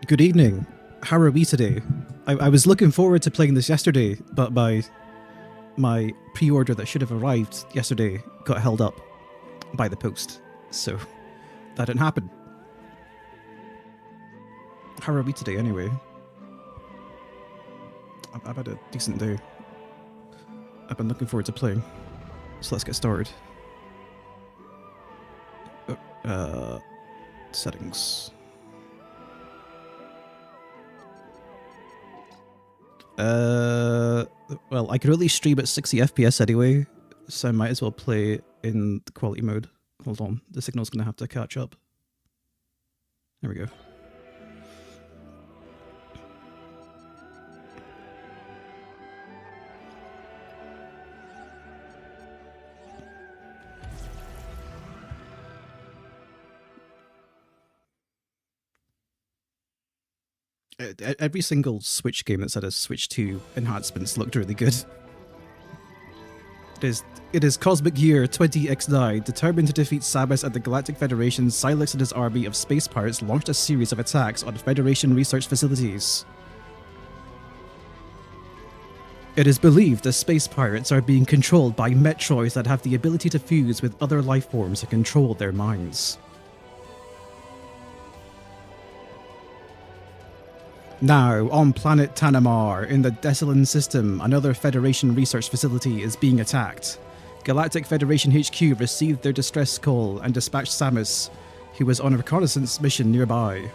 Good evening. How are we today? I was looking forward to playing this yesterday, but my pre-order that should have arrived yesterday got held up by the post, so that didn't happen. How are we today anyway? I've had a decent day. I've been looking forward to playing, so let's get started. Settings. Well, I could only stream at 60 FPS anyway, so I might as well play in the quality mode. Hold on, the signal's gonna have to catch up. There we go. Every single Switch game that's had a Switch 2 enhancements looked really good. It is Cosmic Year 20X9, determined to defeat Samus and the Galactic Federation. Silex and his army of space pirates launched a series of attacks on Federation research facilities. It is believed the space pirates are being controlled by Metroids that have the ability to fuse with other life forms and control their minds. Now, on planet Tanamar, in the Desolin system, another Federation research facility is being attacked. Galactic Federation HQ received their distress call and dispatched Samus, who was on a reconnaissance mission nearby.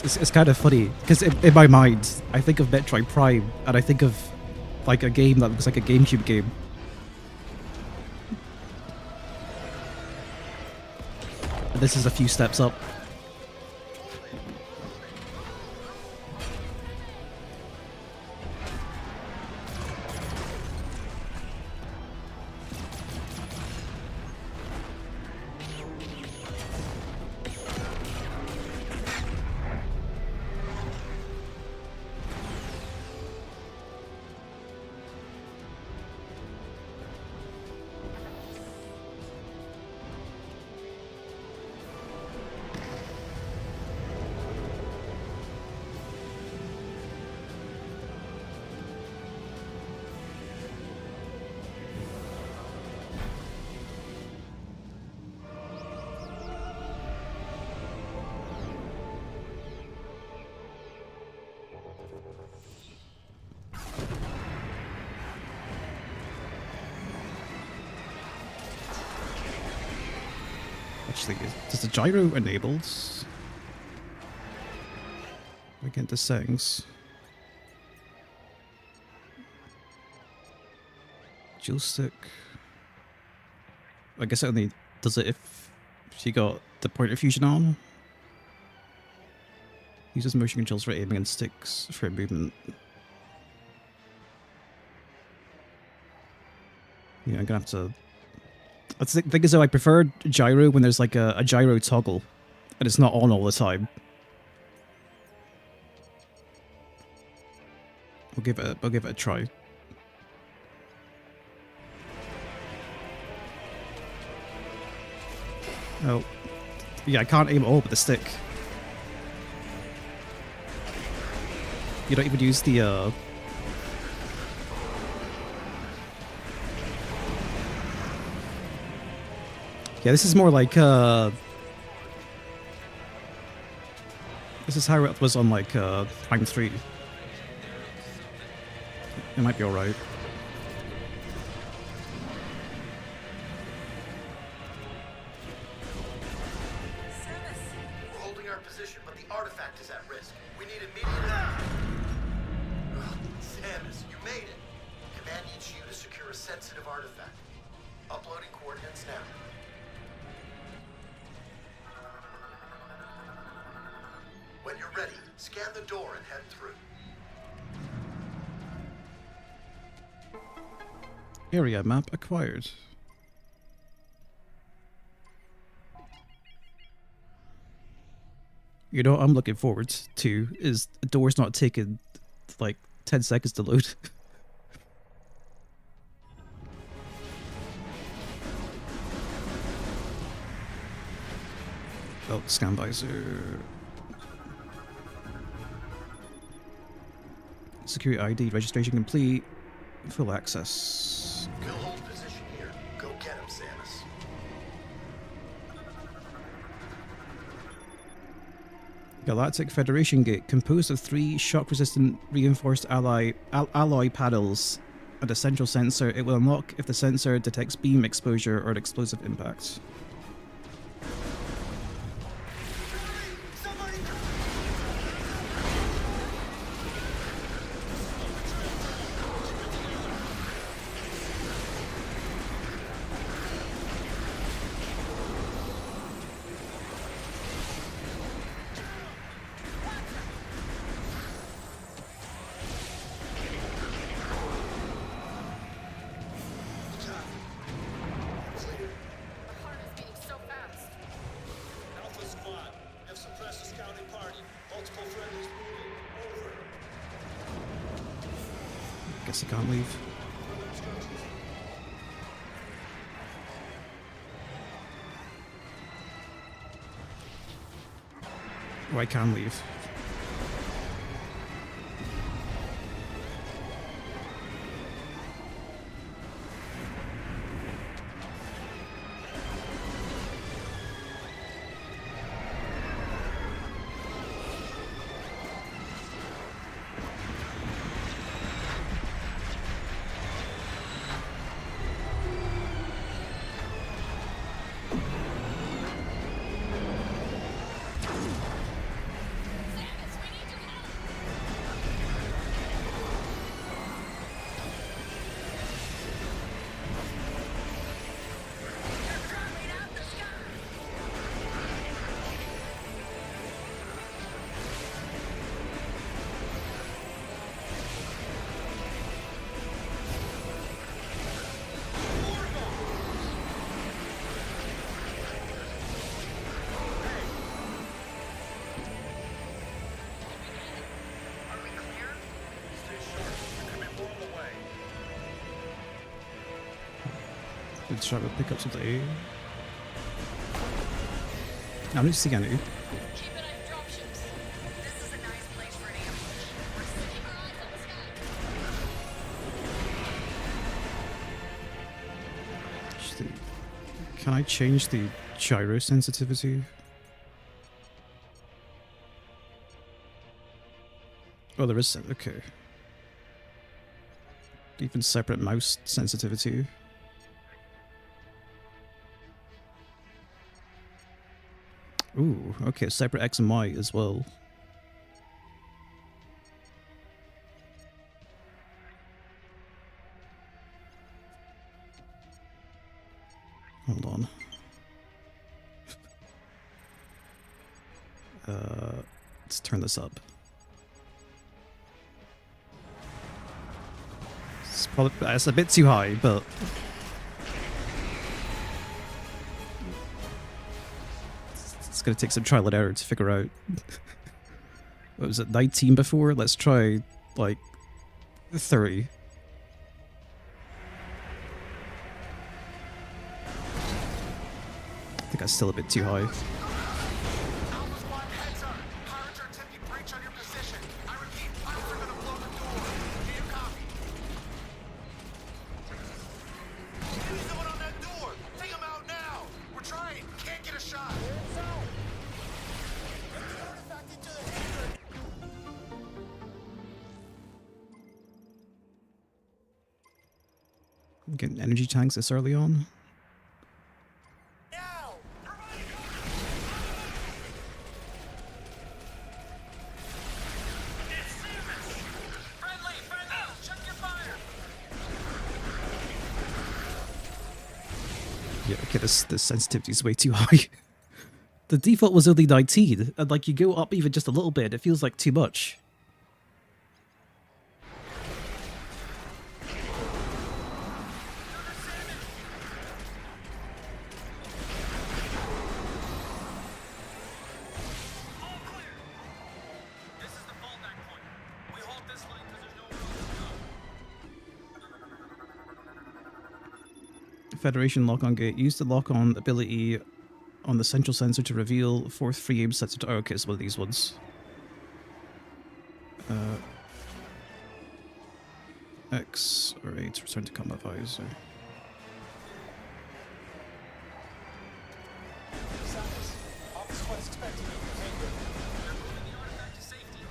It's kind of funny, because in my mind, I think of Metroid Prime, and I think of like a game that looks like a GameCube game. And this is a few steps up. Actually, is the gyro enabled? We get into settings. Dual stick. I guess it only does it if you got the point of fusion on. Uses motion controls for aiming and sticks for movement. Yeah, I'm gonna have to. The thing is, though, I prefer gyro when there's like a gyro toggle, and it's not on all the time. We'll give it a try. Oh, yeah, I can't aim at all with the stick. You don't even use the Yeah, this is more like, this is how it was on, like, Prime 3. It might be alright. We're holding our position, but the artifact is at risk. We need immediate... Samus, you made it. Command needs you to secure a sensitive artifact. Uploading coordinates now. When you're ready, scan the door and head through. Area map acquired. You know what I'm looking forward to is the door's not taking like 10 seconds to load. Oh, scan visor. Security ID, registration complete. Full access. We'll hold position here. Go get him, Samus. Galactic Federation Gate, composed of 3 shock-resistant reinforced alloy panels and a central sensor. It will unlock if the sensor detects beam exposure or an explosive impact. Guess I can't leave. Oh, I can leave. Let's try to pick up something. I'm just seeing it. Keep an eye on dropships. This is a nice place for an ambush. We're sitting our eyes on the sky. Can I change the gyro sensitivity? Oh, there is. Okay. Even separate mouse sensitivity. Ooh, okay, separate X and Y as well. Hold on. Let's turn this up. It's a bit too high, but it's gonna take some trial and error to figure out. What was it, 19 before? Let's try like 30. I think that's still a bit too high. Alpha Squad, heads up. Pirates are attempting breach on your position. I repeat, pirates are gonna blow the door. Do you copy? Get someone on that door. Take them out now. We're trying. Can't get a shot. I'm getting energy tanks this early on. Now! Friendly! Check your fire! Yeah, okay, this sensitivity is way too high. The default was only 19, and like you go up even just a little bit, it feels like too much. All clear. This is the fallback point. We hold this line because there's nowhere else to go. Federation lock-on gate. Use the lock-on ability on the central sensor to reveal fourth free aim sensor to... Oh, okay, it's one of these ones. X or A to return to combat visor. Office squad is expecting you. They're moving the artifact to safety.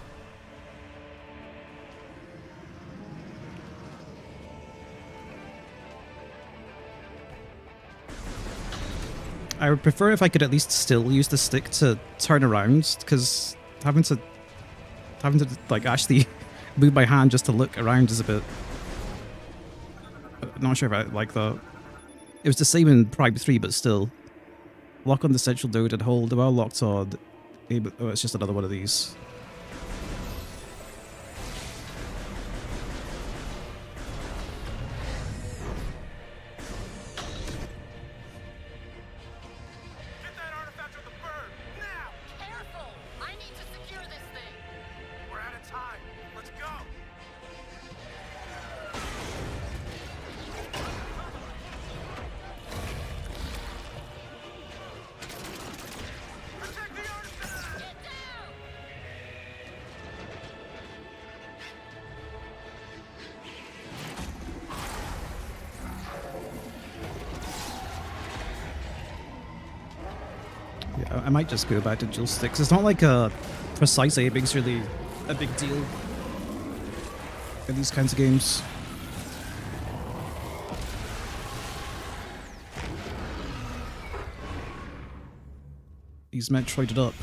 I would prefer if I could at least still use the stick to turn around, because having to like actually move my hand just to look around is a bit... Not sure if I like that. It was the same in Prime 3, but still. Lock on the central node and hold while locked on. Oh, it's just another one of these. Get that artifact or the bird! Now! Careful! I need to secure this thing. We're out of time. Let's go! Protect the artifact! Get down! Yeah, I might just go back to dual sticks. It's not like a precise aiming's really a big deal in these kinds of games. He's Metroided up.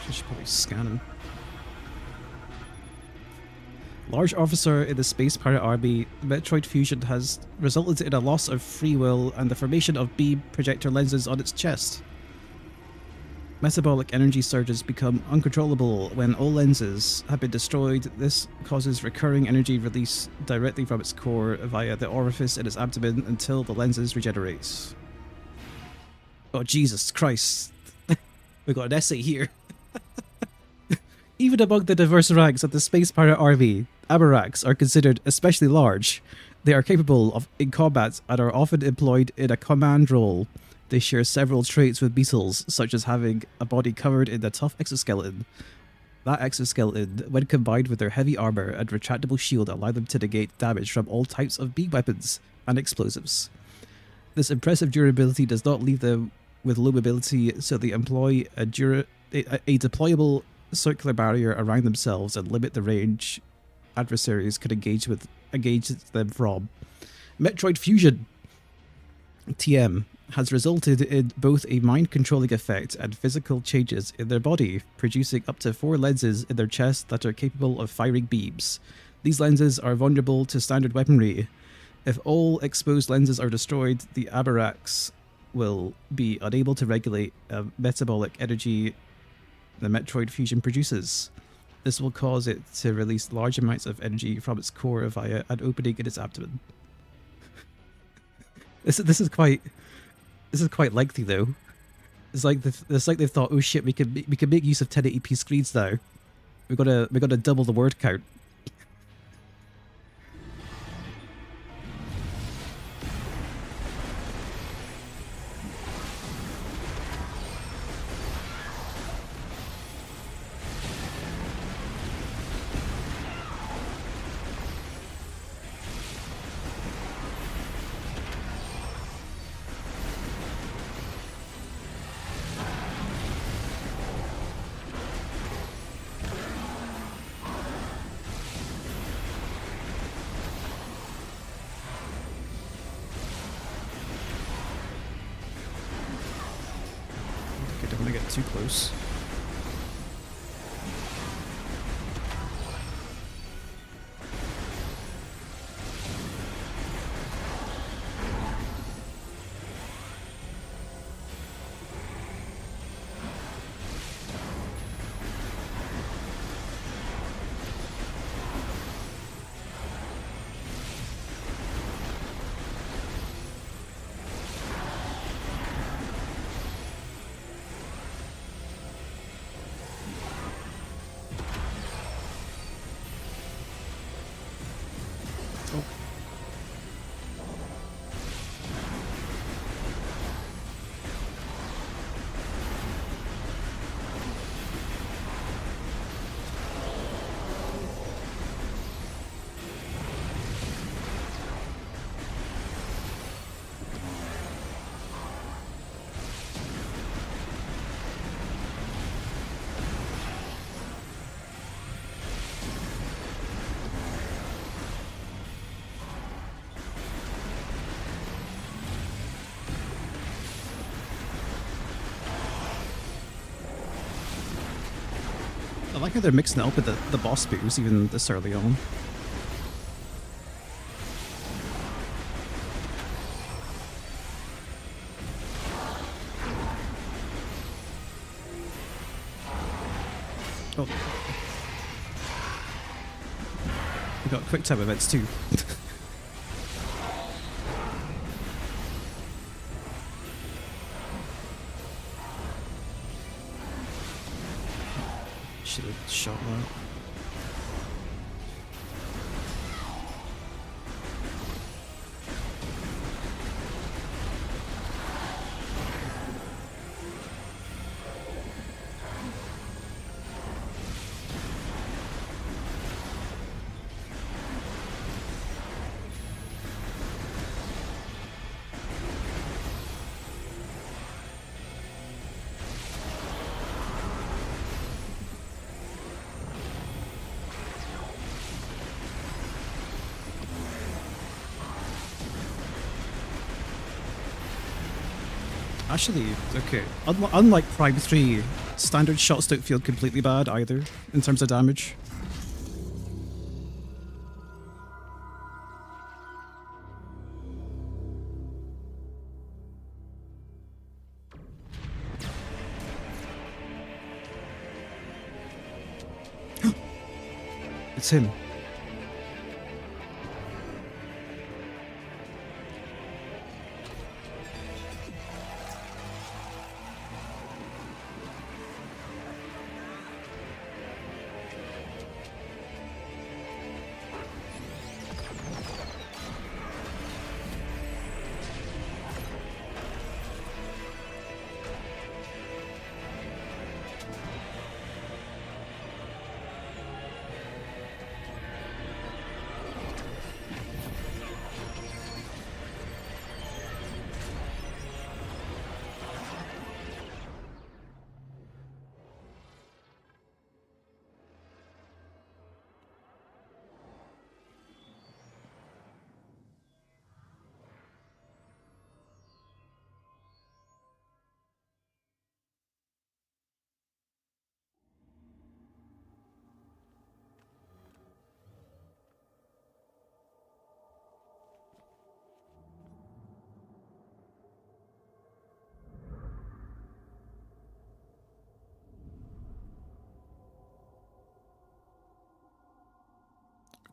I should probably scan him. Large officer in the Space Pirate Army, Metroid fusion has resulted in a loss of free will and the formation of beam projector lenses on its chest. Metabolic energy surges become uncontrollable when all lenses have been destroyed. This causes recurring energy release directly from its core via the orifice in its abdomen until the lenses regenerate. Oh, Jesus Christ. We got an essay here. Even among the diverse ranks of the Space Pirate Army, Amaraks are considered especially large. They are capable of in combat and are often employed in a command role. They share several traits with beetles, such as having a body covered in a tough exoskeleton. That exoskeleton, when combined with their heavy armor and retractable shield, allow them to negate damage from all types of beam weapons and explosives. This impressive durability does not leave them with low mobility, so they employ a deployable circular barrier around themselves and limit the range adversaries could engage them from. Metroid fusion TM has resulted in both a mind-controlling effect and physical changes in their body, producing up to 4 lenses in their chest that are capable of firing beams. These lenses are vulnerable to standard weaponry. If all exposed lenses are destroyed, the Amaraks will be unable to regulate metabolic energy the Metroid fusion produces. This will cause it to release large amounts of energy from its core via an opening in its abdomen. This is quite lengthy though. It's like they've thought, oh shit, we can make use of 1080p screens now. We gotta double the word count. too close. I like how they're mixing it up with the boss booze even this early on. Oh. We got quick time events too. Should have shot that. Actually, okay. Unlike Prime 3, standard shots don't feel completely bad either, in terms of damage. It's him.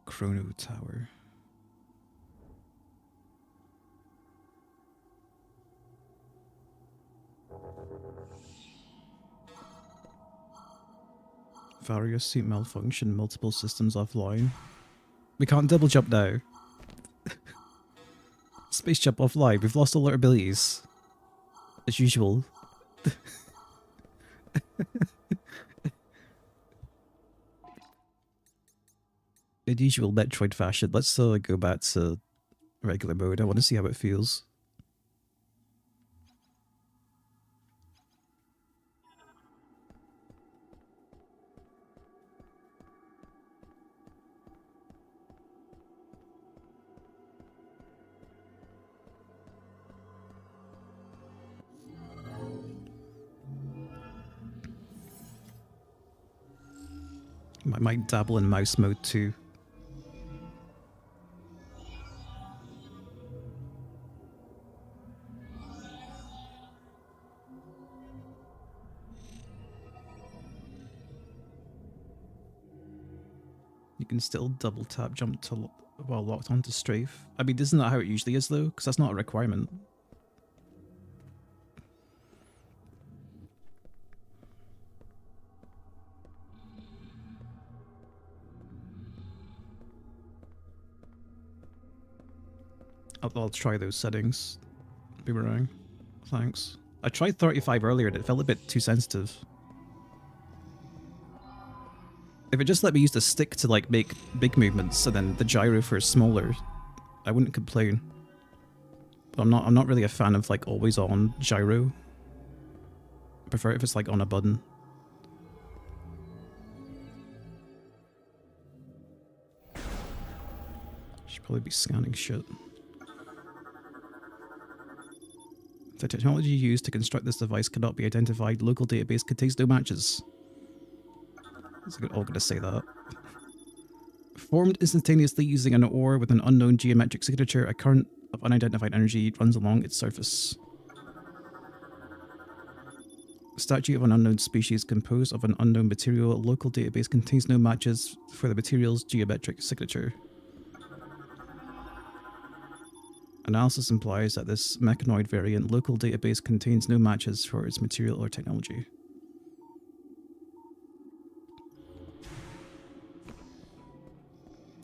Chrono Tower. Various suit malfunction, multiple systems offline. We can't double jump now. Space jump offline. We've lost all our abilities. As usual. In usual Metroid fashion, let's go back to regular mode. I want to see how it feels. I might dabble in mouse mode too. You can still double tap jump to while locked onto strafe. I mean, isn't that how it usually is though? Because that's not a requirement. I'll try those settings. Boomerang. Thanks. I tried 35 earlier and it felt a bit too sensitive. If it just let me use the stick to like make big movements and then the gyro for smaller, I wouldn't complain. But I'm not really a fan of like always on gyro. I prefer if it's like on a button. Should probably be scanning shit. The technology used to construct this device cannot be identified. Local database contains no matches. I'm all gonna say that. Formed instantaneously using an ore with an unknown geometric signature, a current of unidentified energy runs along its surface. Statue of an unknown species composed of an unknown material. Local database contains no matches for the material's geometric signature. Analysis implies that this mechanoid variant local database contains no matches for its material or technology.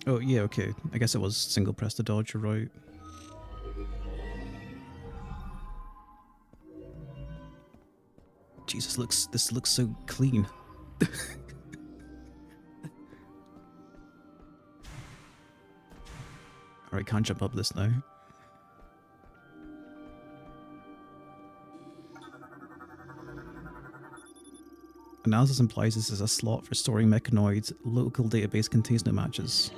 Oh, yeah, okay. I guess it was single press to dodge, you're right. Jesus, this looks so clean. Alright, can't jump up this now. Analysis implies this is a slot for storing mechanoids. Local database contains no matches.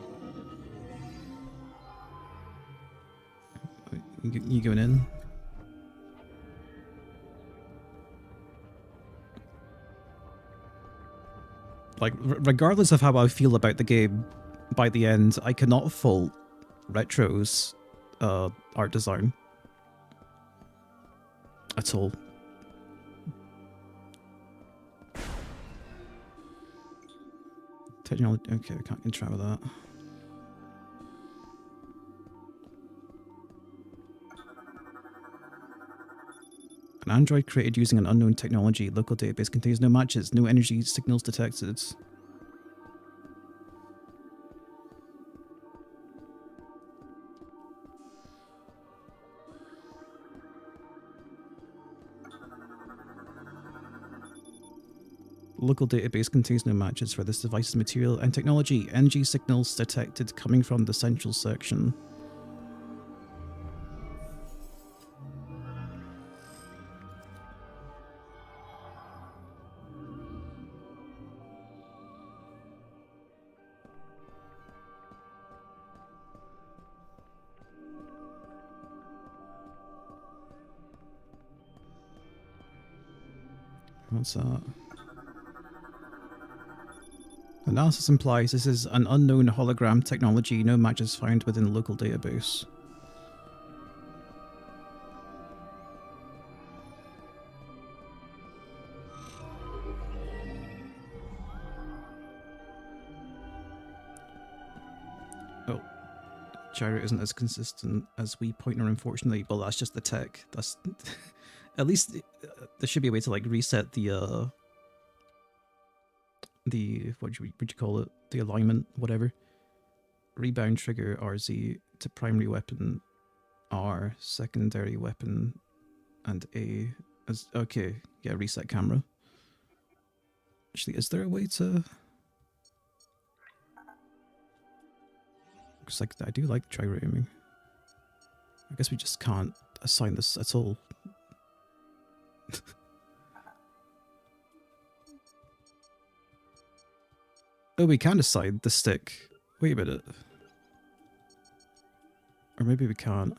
You going in? Like, regardless of how I feel about the game, by the end, I cannot fault Retro's art design at all. Technology. Okay, I can't interact with that. An android created using an unknown technology. Local database contains no matches. No energy signals detected. Local database contains no matches for this device's material and technology. Energy signals detected coming from the central section. What's that? Analysis implies this is an unknown hologram technology. No matches found within the local database. Oh, gyro isn't as consistent as Wii Pointer, unfortunately. Well, that's just the tech. That's at least there should be a way to like reset the what would you call it? The alignment, whatever. Rebound trigger RZ to primary weapon R, secondary weapon, and A. As okay, yeah, reset camera. Actually, is there a way to? Because like I do like gyro aiming. I guess we just can't assign this at all. Oh, we can assign the stick. Wait a minute. Or maybe we can't.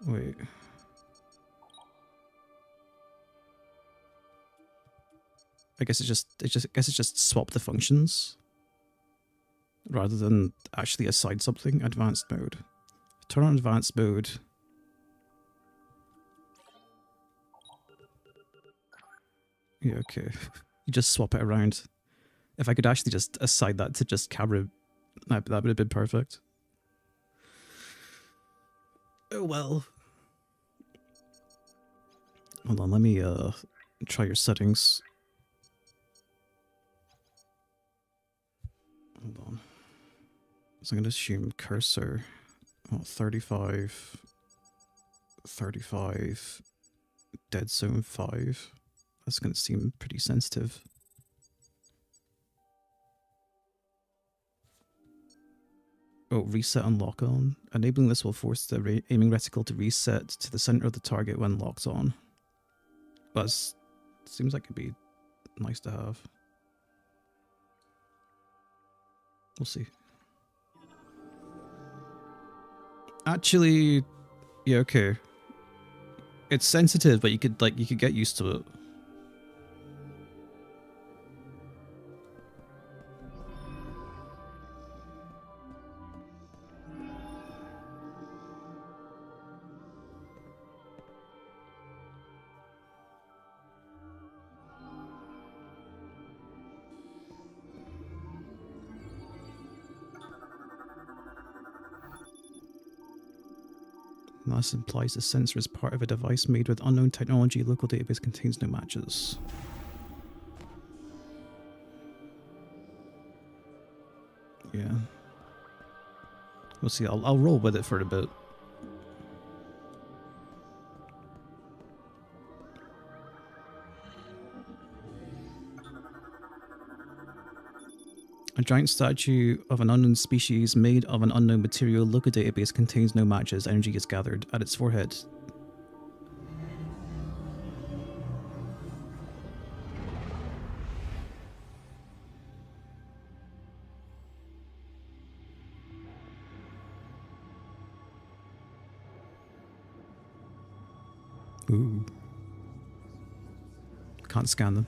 Wait. I guess it just swapped the functions rather than actually assign something. Advanced mode. Turn on advanced mode. Yeah, okay. You just swap it around. If I could actually just assign that to just camera, that would have been perfect. Oh well. Hold on, let me try your settings. Hold on. So I'm gonna assume cursor. Oh, 35. 35. Dead zone 5. That's gonna seem pretty sensitive. Oh, reset and lock on. Enabling this will force the aiming reticle to reset to the center of the target when locked on. But seems like it'd be nice to have. We'll see. Actually, yeah, okay. It's sensitive, but you could get used to it. This implies the sensor is part of a device made with unknown technology. Local database contains no matches. Yeah. We'll see. I'll roll with it for a bit. A giant statue of an unknown species made of an unknown material. Local database contains no matches. Energy is gathered at its forehead. Ooh. Can't scan them.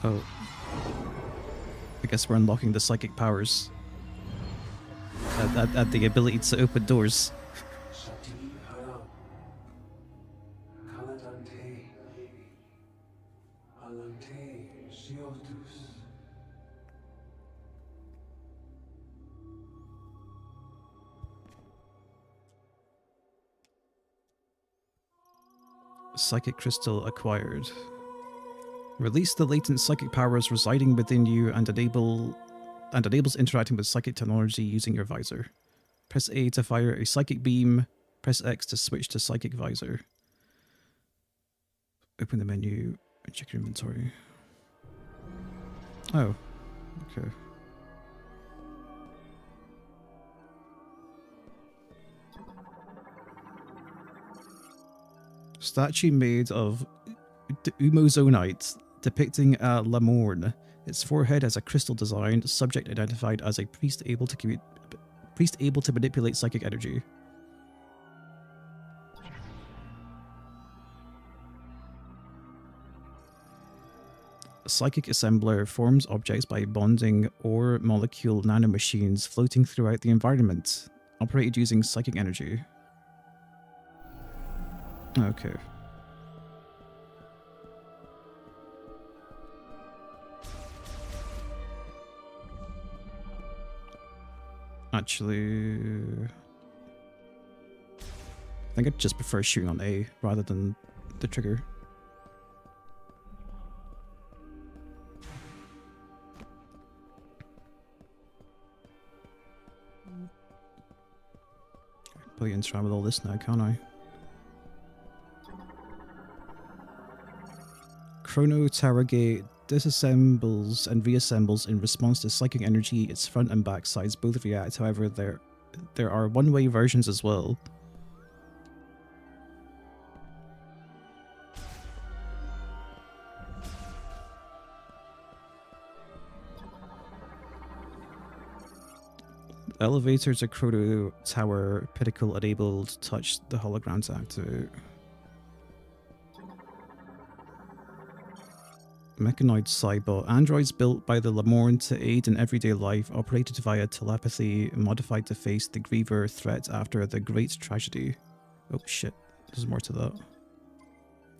Oh. I guess we're unlocking the psychic powers. At the ability to open doors. Psychic crystal acquired. Release the latent psychic powers residing within you and enables interacting with psychic technology using your visor. Press A to fire a psychic beam. Press X to switch to psychic visor. Open the menu and check your inventory. Oh, okay. Statue made of umozonite depicting a Lamorne. Its forehead has a crystal design. Subject identified as a priest able to manipulate psychic energy. A psychic assembler forms objects by bonding or molecule nanomachines floating throughout the environment, operated using psychic energy. Okay. Actually, I think I'd just prefer shooting on A rather than the trigger. Probably interact with all this now, can't I? Chrono Tower Gate disassembles and reassembles in response to psychic energy. Its front and back sides both react. However, there are one-way versions as well. Elevators at Chrono Tower Pinnacle enabled. Touch the hologram to activate. Mechanoid Cybot. Androids built by the Lamorn to aid in everyday life, operated via telepathy, modified to face the Griever threat after the Great Tragedy. Oh shit, there's more to that.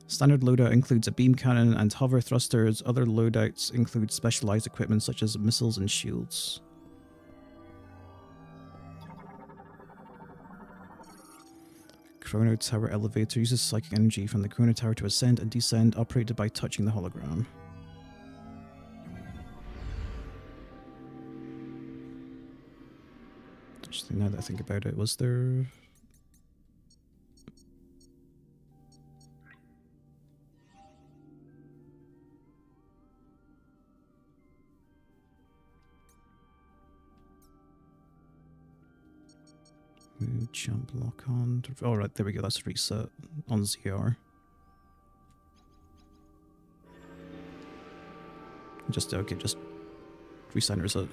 Standard loadout includes a beam cannon and hover thrusters. Other loadouts include specialized equipment such as missiles and shields. Chrono Tower elevator uses psychic energy from the Chrono Tower to ascend and descend, operated by touching the hologram. Actually, now that I think about it, was there... Move, jump, lock on. Oh, right, there we go. That's reset on ZR. Just, okay, just reset and reset.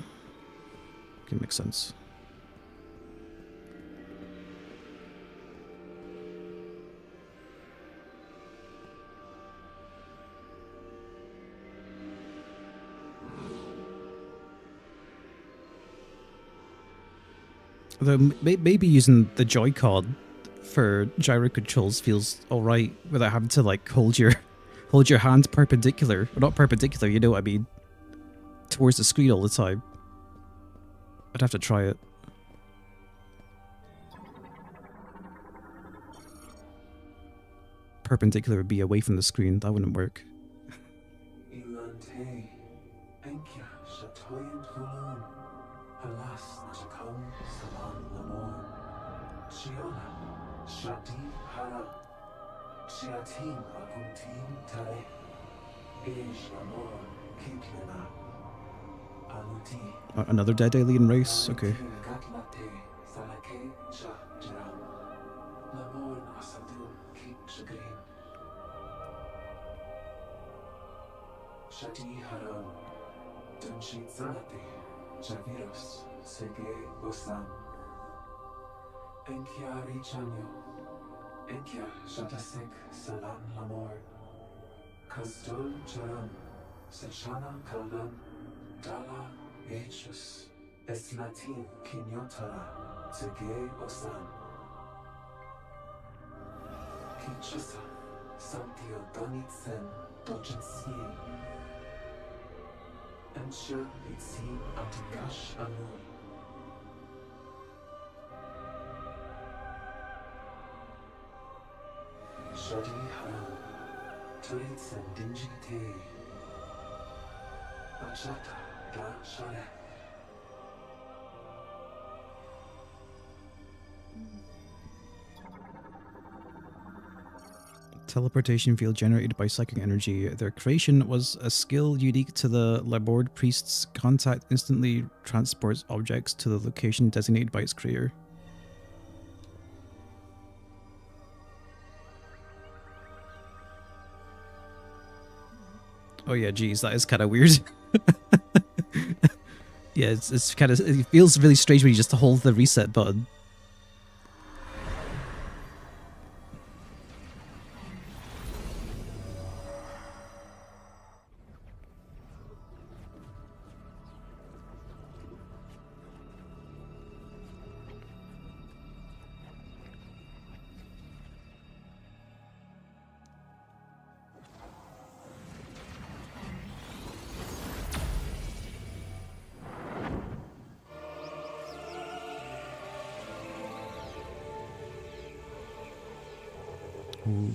Okay, makes sense. Although maybe using the Joy-Con for gyro controls feels alright without having to like hold your hand perpendicular, or not perpendicular, you know what I mean, towards the screen all the time. I'd have to try it. Perpendicular would be away from the screen, that wouldn't work. Another dead alien race? Okay. Teleportation field generated by psychic energy. Their creation was a skill unique to the Laborde Priest's. Contact instantly transports objects to the location designated by its creator. Oh yeah, geez, that is kind of weird. Yeah, it's kind of, it feels really strange when you just hold the reset button. Ooh.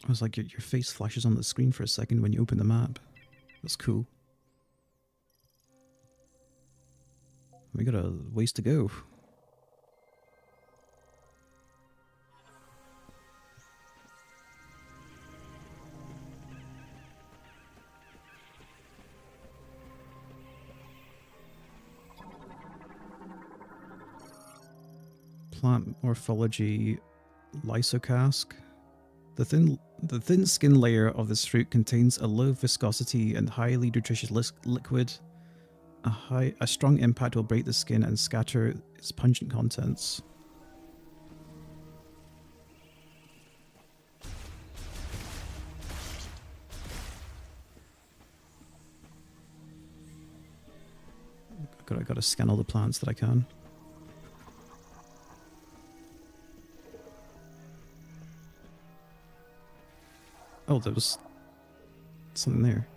I was like, your face flashes on the screen for a second when you open the map. That's cool. We got a ways to go. Plant morphology lysocask. The thin skin layer of this fruit contains a low viscosity and highly nutritious liquid. A strong impact will break the skin and scatter its pungent contents. I gotta scan all the plants that I can. Oh, there was something there.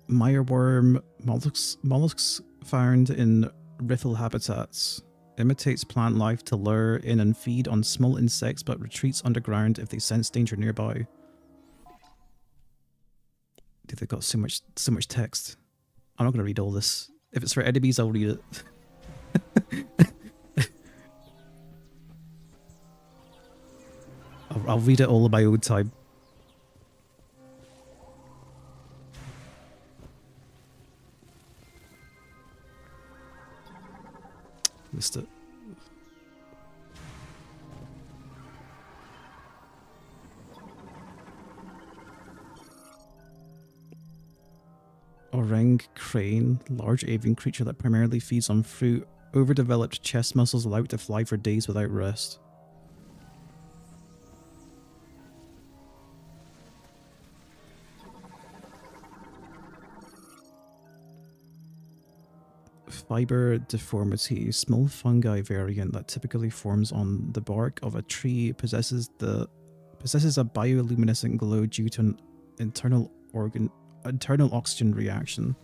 Mireworm mollusks found in riffle habitats. Imitates plant life to lure in and feed on small insects, but retreats underground if they sense danger nearby. Dude, they've got so much text. I'm not gonna read all this. If it's for enemies, I'll read it. I'll read it all in my own time. Missed it. Orang crane, large avian creature that primarily feeds on fruit. Overdeveloped chest muscles allow it to fly for days without rest. Fiber deformity, small fungi variant that typically forms on the bark of a tree, possesses a bioluminescent glow due to an internal oxygen reaction.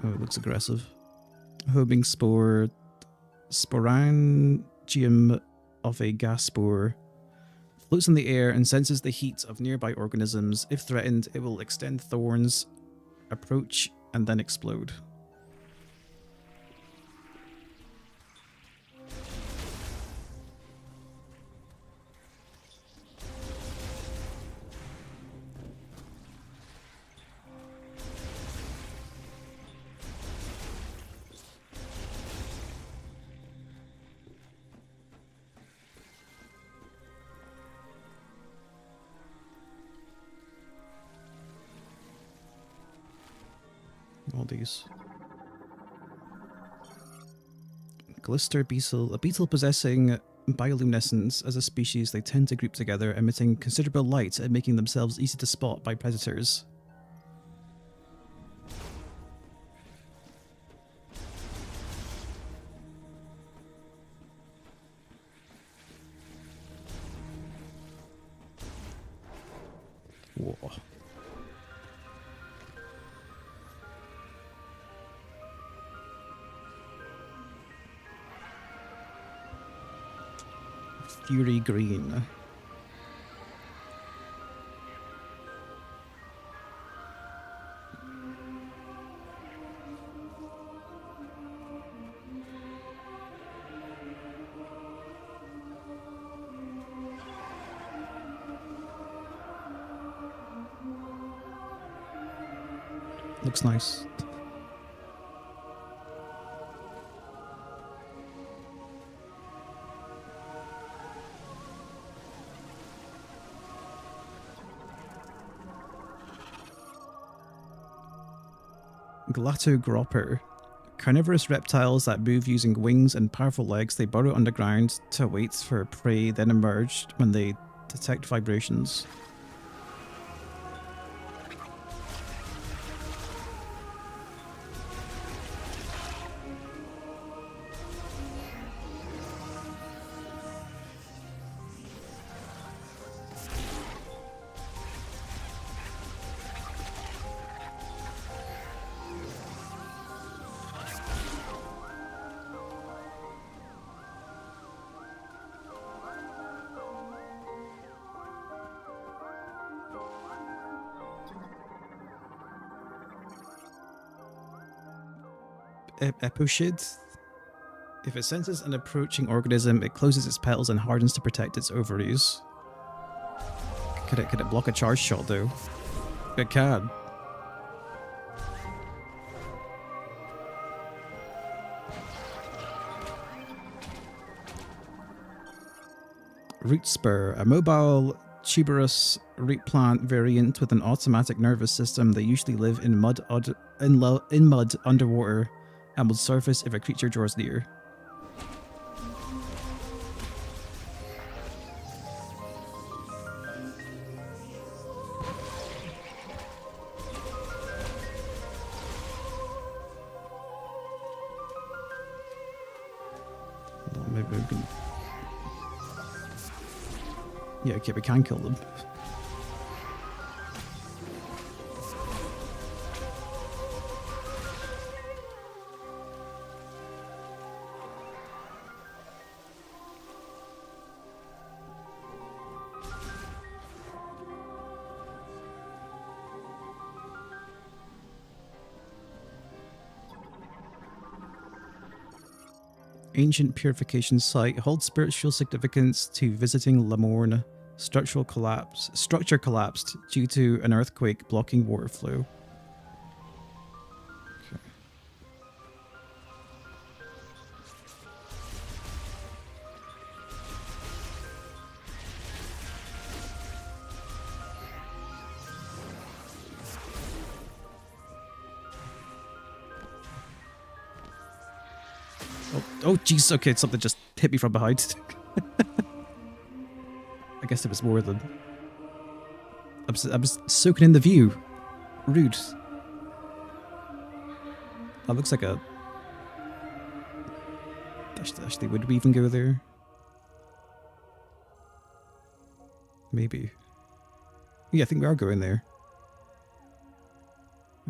Oh, it looks aggressive. Homing spore, sporangium of a gas spore. Floats in the air and senses the heat of nearby organisms. If threatened, it will extend thorns, approach, and then explode. All these. Glister beetle. A beetle possessing bioluminescence. As a species, they tend to group together, emitting considerable light and making themselves easy to spot by predators. Whoa. Fury green. Looks nice. Glattogropper. Carnivorous reptiles that move using wings and powerful legs. They burrow underground to wait for prey, then emerge when they detect vibrations. Eposhid. If it senses an approaching organism, it closes its petals and hardens to protect its ovaries. Could it block a charge shot though? It can. Root Spur, a mobile tuberous root plant variant with an automatic nervous system. They usually live in mud underwater and will surface if a creature draws near. Well, maybe we can... Yeah, okay, we can kill them. Ancient purification site holds spiritual significance to visiting Lamorne. Structure collapsed due to an earthquake blocking water flow. Oh, jeez. Okay, something just hit me from behind. I guess there was more than... I was soaking in the view. Rude. That looks like a... Actually, would we even go there? Maybe. Yeah, I think we are going there.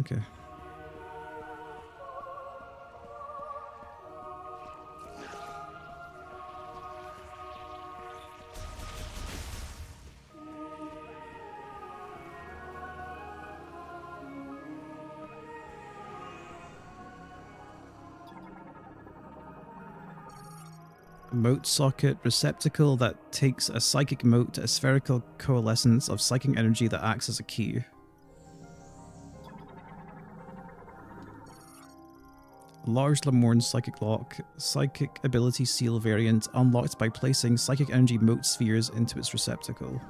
Okay. Mote socket receptacle that takes a psychic mote to a spherical coalescence of psychic energy that acts as a key. Large Lamorne psychic lock, psychic ability seal variant unlocked by placing psychic energy mote spheres into its receptacle.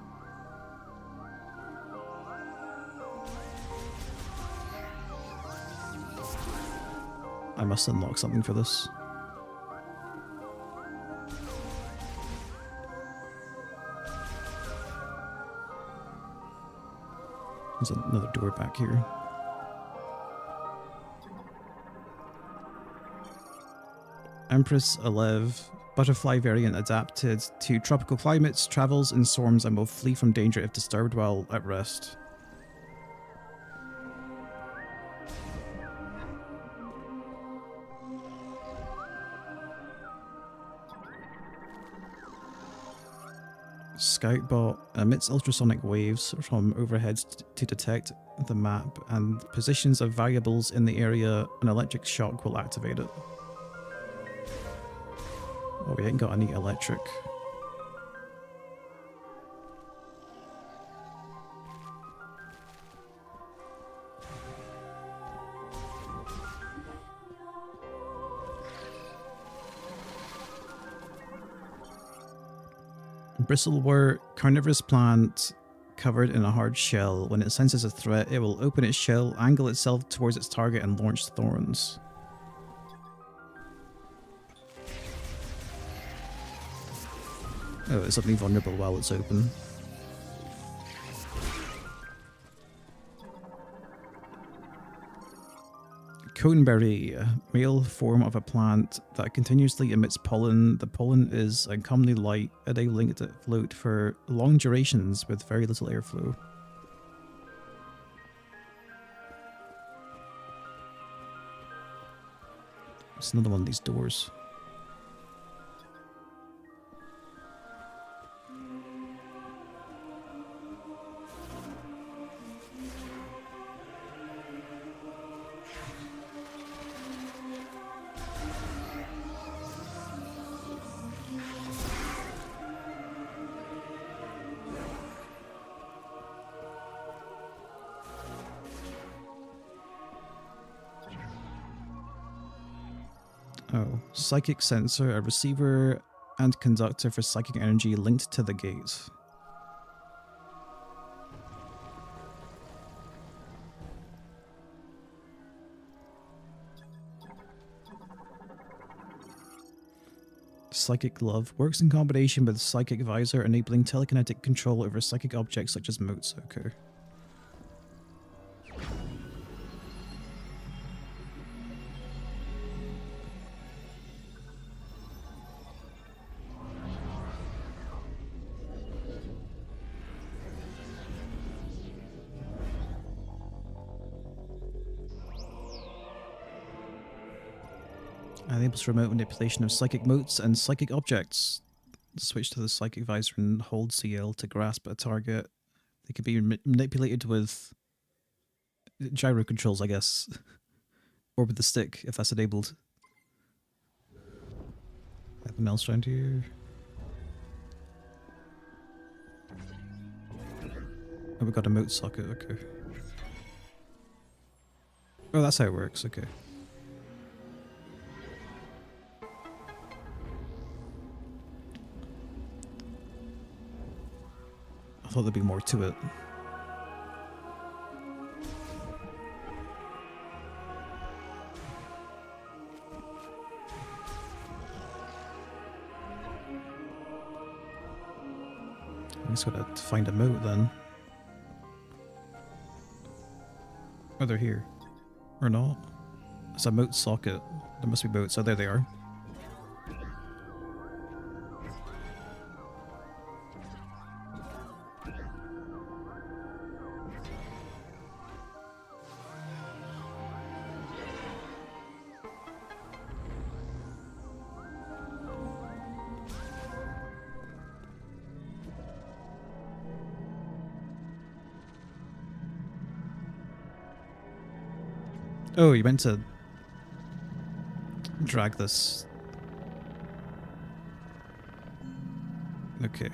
I must unlock something for this. There's another door back here. Empress Alev, butterfly variant adapted to tropical climates, travels in swarms and will flee from danger if disturbed while at rest. Scoutbot emits ultrasonic waves from overhead to detect the map and positions of variables in the area. An electric shock will activate it. Oh, we ain't got any electric. Bristlewort, carnivorous plant covered in a hard shell. When it senses a threat, it will open its shell, angle itself towards its target, and launch thorns. Oh, it's suddenly vulnerable while it's open. Coneberry, a male form of a plant that continuously emits pollen. The pollen is uncommonly light, enabling it to float for long durations with very little airflow. It's another one of these doors. Oh, psychic sensor, a receiver and conductor for psychic energy linked to the gate. Psychic glove works in combination with psychic visor, enabling telekinetic control over psychic objects such as motes. Okay. Enables remote manipulation of psychic motes and psychic objects. Switch to the psychic visor and hold CL to grasp a target. They can be manipulated with gyro controls, I guess, or with the stick if that's enabled. Anything else around here? Oh, we got a mote socket. Okay. Oh, that's how it works. Okay. I thought there'd be more to it. I just gotta find a mote then. Oh, they're here. Or not? It's a mote socket. There must be motes. Oh, there they are. Oh, you meant to drag this. Okay.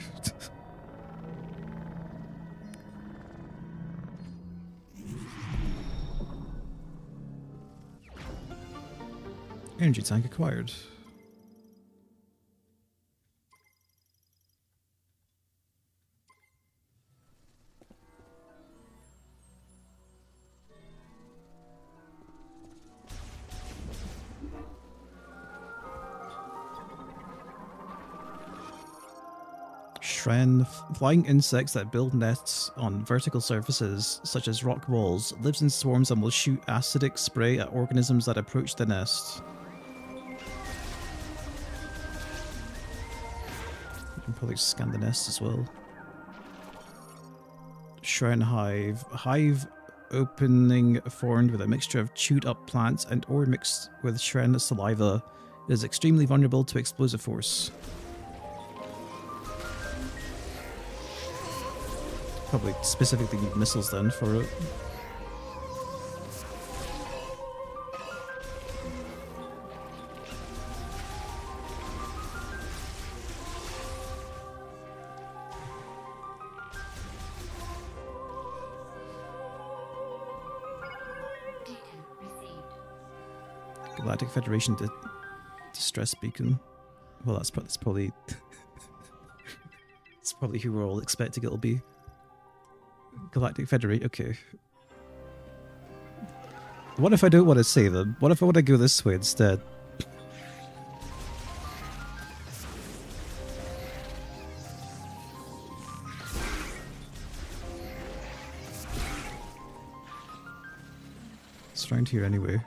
Energy tank acquired. Shren, flying insects that build nests on vertical surfaces, such as rock walls, lives in swarms and will shoot acidic spray at organisms that approach the nest. You can probably scan the nest as well. Shren hive. Hive opening formed with a mixture of chewed up plants and ore mixed with Shren saliva. It is extremely vulnerable to explosive force. Probably specifically need missiles then for it. Galactic Federation distress beacon. Well, that's probably it's probably who we're all expecting it'll be. Galactic Federation. Okay. What if I don't want to save them? What if I want to go this way instead? It's around here anyway.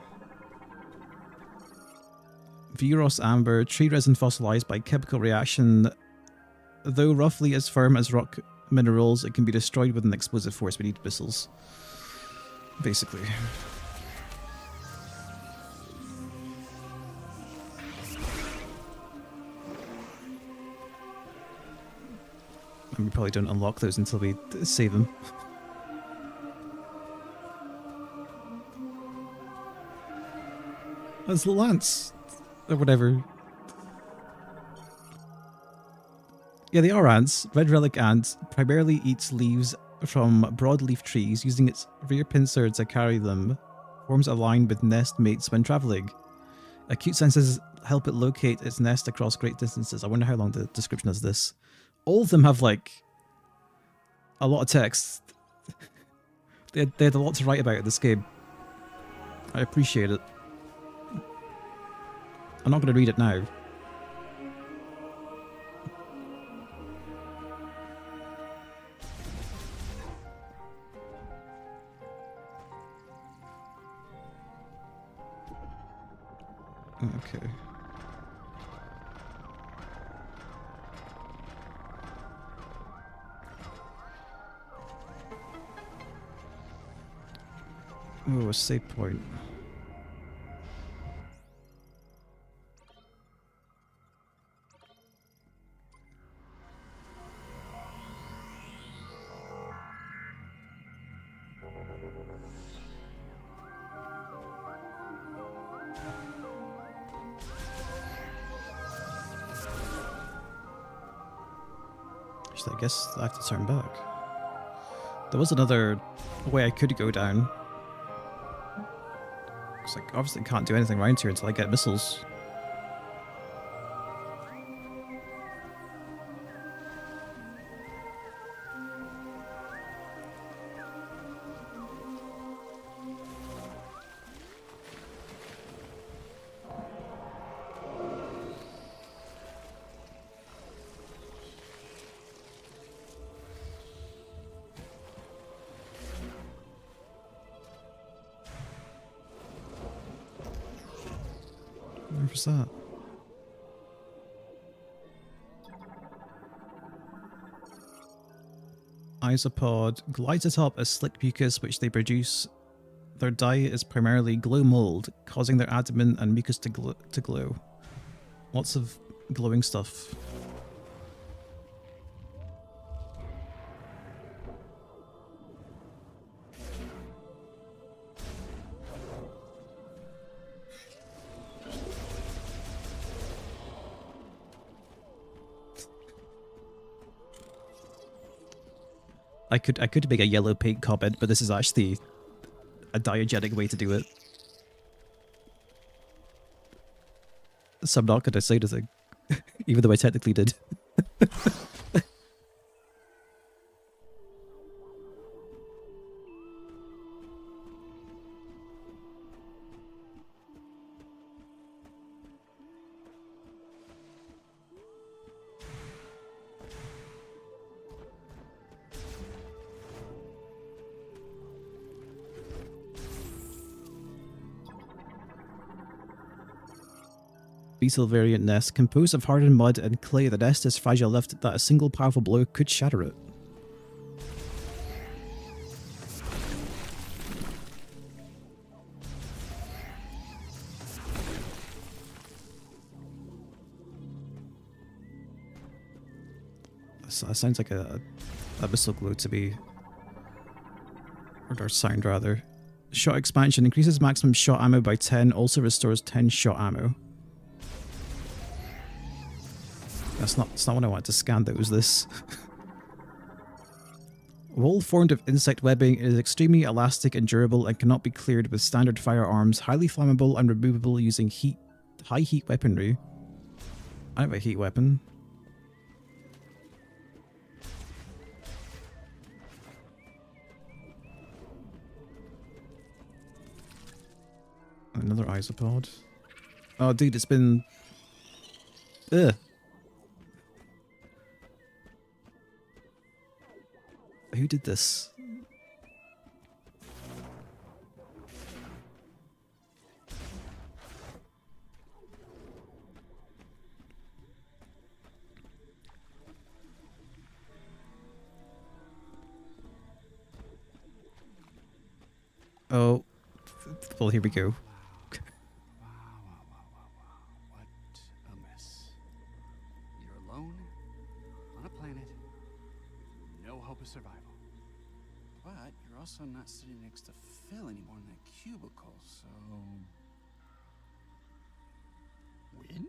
Viros amber, tree resin fossilized by chemical reaction. Though roughly as firm as rock minerals, it can be destroyed with an explosive force. We need missiles. Basically. And we probably don't unlock those until we save them. That's Lance. Or whatever. Yeah, they are ants. Red relic ant primarily eats leaves from broadleaf trees, using its rear pincer to carry them. Forms a line with nest mates when traveling. Acute senses help it locate its nest across great distances. I wonder how long the description is this. All of them have like a lot of text. They had a lot to write about in this game. I appreciate it. I'm not going to read it now. Okay. Oh, a save point. I guess I have to turn back. There was another way I could go down. It's like, obviously can't do anything around here until I get missiles. Where was that? Isopod glides atop a slick mucus which they produce. Their diet is primarily glow mold, causing their abdomen and mucus to glow. Lots of glowing stuff. I could make a yellow paint comment, but this is actually a diegetic way to do it. So I'm not going to say anything, even though I technically did. Beetle variant nest, composed of hardened mud and clay. The nest is fragile enough that a single powerful blow could shatter it. That sounds like a missile glow to me. Or sound rather. Shot expansion increases maximum shot ammo by 10, also restores 10 shot ammo. That's not what I wanted to scan, that was this. Wool formed of insect webbing is extremely elastic and durable and cannot be cleared with standard firearms, highly flammable and removable using high heat weaponry. I have a heat weapon. Another isopod. Oh dude, it's been... Ugh. Who did this? Oh, well, here we go. What a mess. You're alone on a planet with no hope of survival. But you're also not sitting next to Phil anymore in that cubicle, so... Win?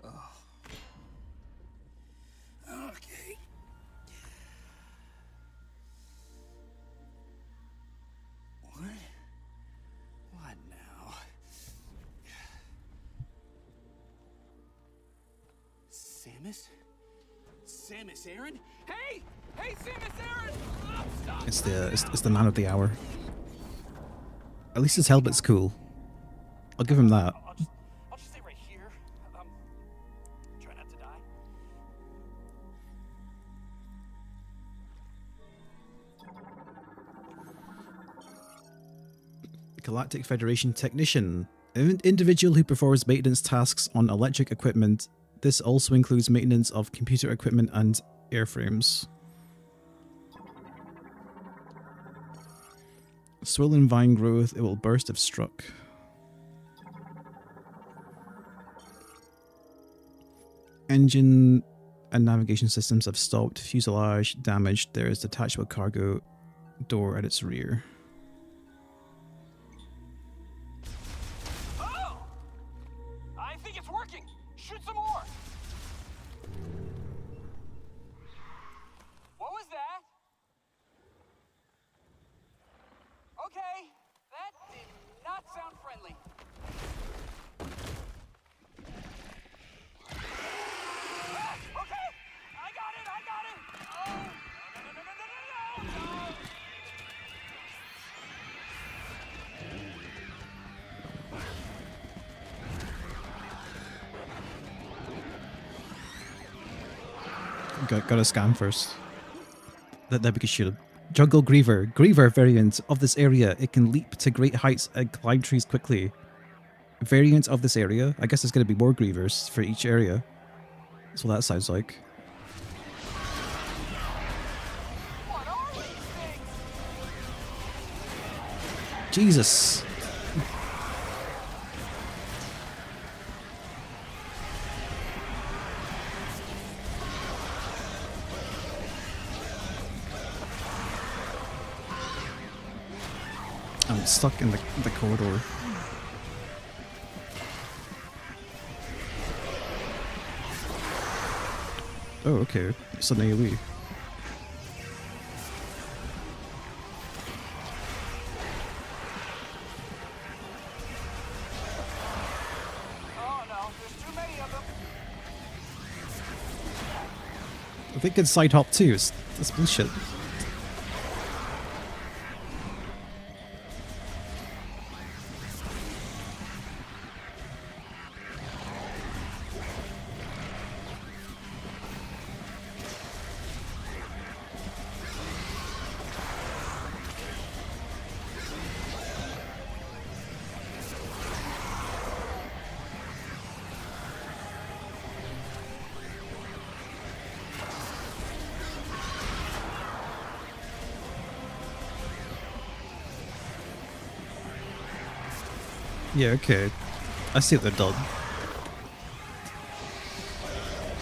Oh. Okay. What? What now? Samus? Samus Aran? Hey! Hey, Samus Aran! Oh, stop! It's the man of the hour. At least his helmet's cool. I'll give him that. I'll just stay right here. Try not to die. Galactic Federation Technician. An individual who performs maintenance tasks on electric equipment. This also includes maintenance of computer equipment and airframes. Swollen vine growth, it will burst if struck. Engine and navigation systems have stopped. Fuselage damaged. There is detachable cargo door at its rear. Oh! I think it's working. Shoot some more. What was that? Okay, that did not sound friendly. Okay, I got it. Oh, no. Gotta scan first. Then we can shoot him. Jungle Griever. Griever variant of this area. It can leap to great heights and climb trees quickly. Variant of this area. I guess there's going to be more Grievers for each area. That's what that sounds like. What are these things? Jesus. I'm stuck in the corridor. Oh, okay. It's an AoE. Oh no, there's too many of them. I think it's side hop too. That's bullshit. Yeah, okay. I see what they've done.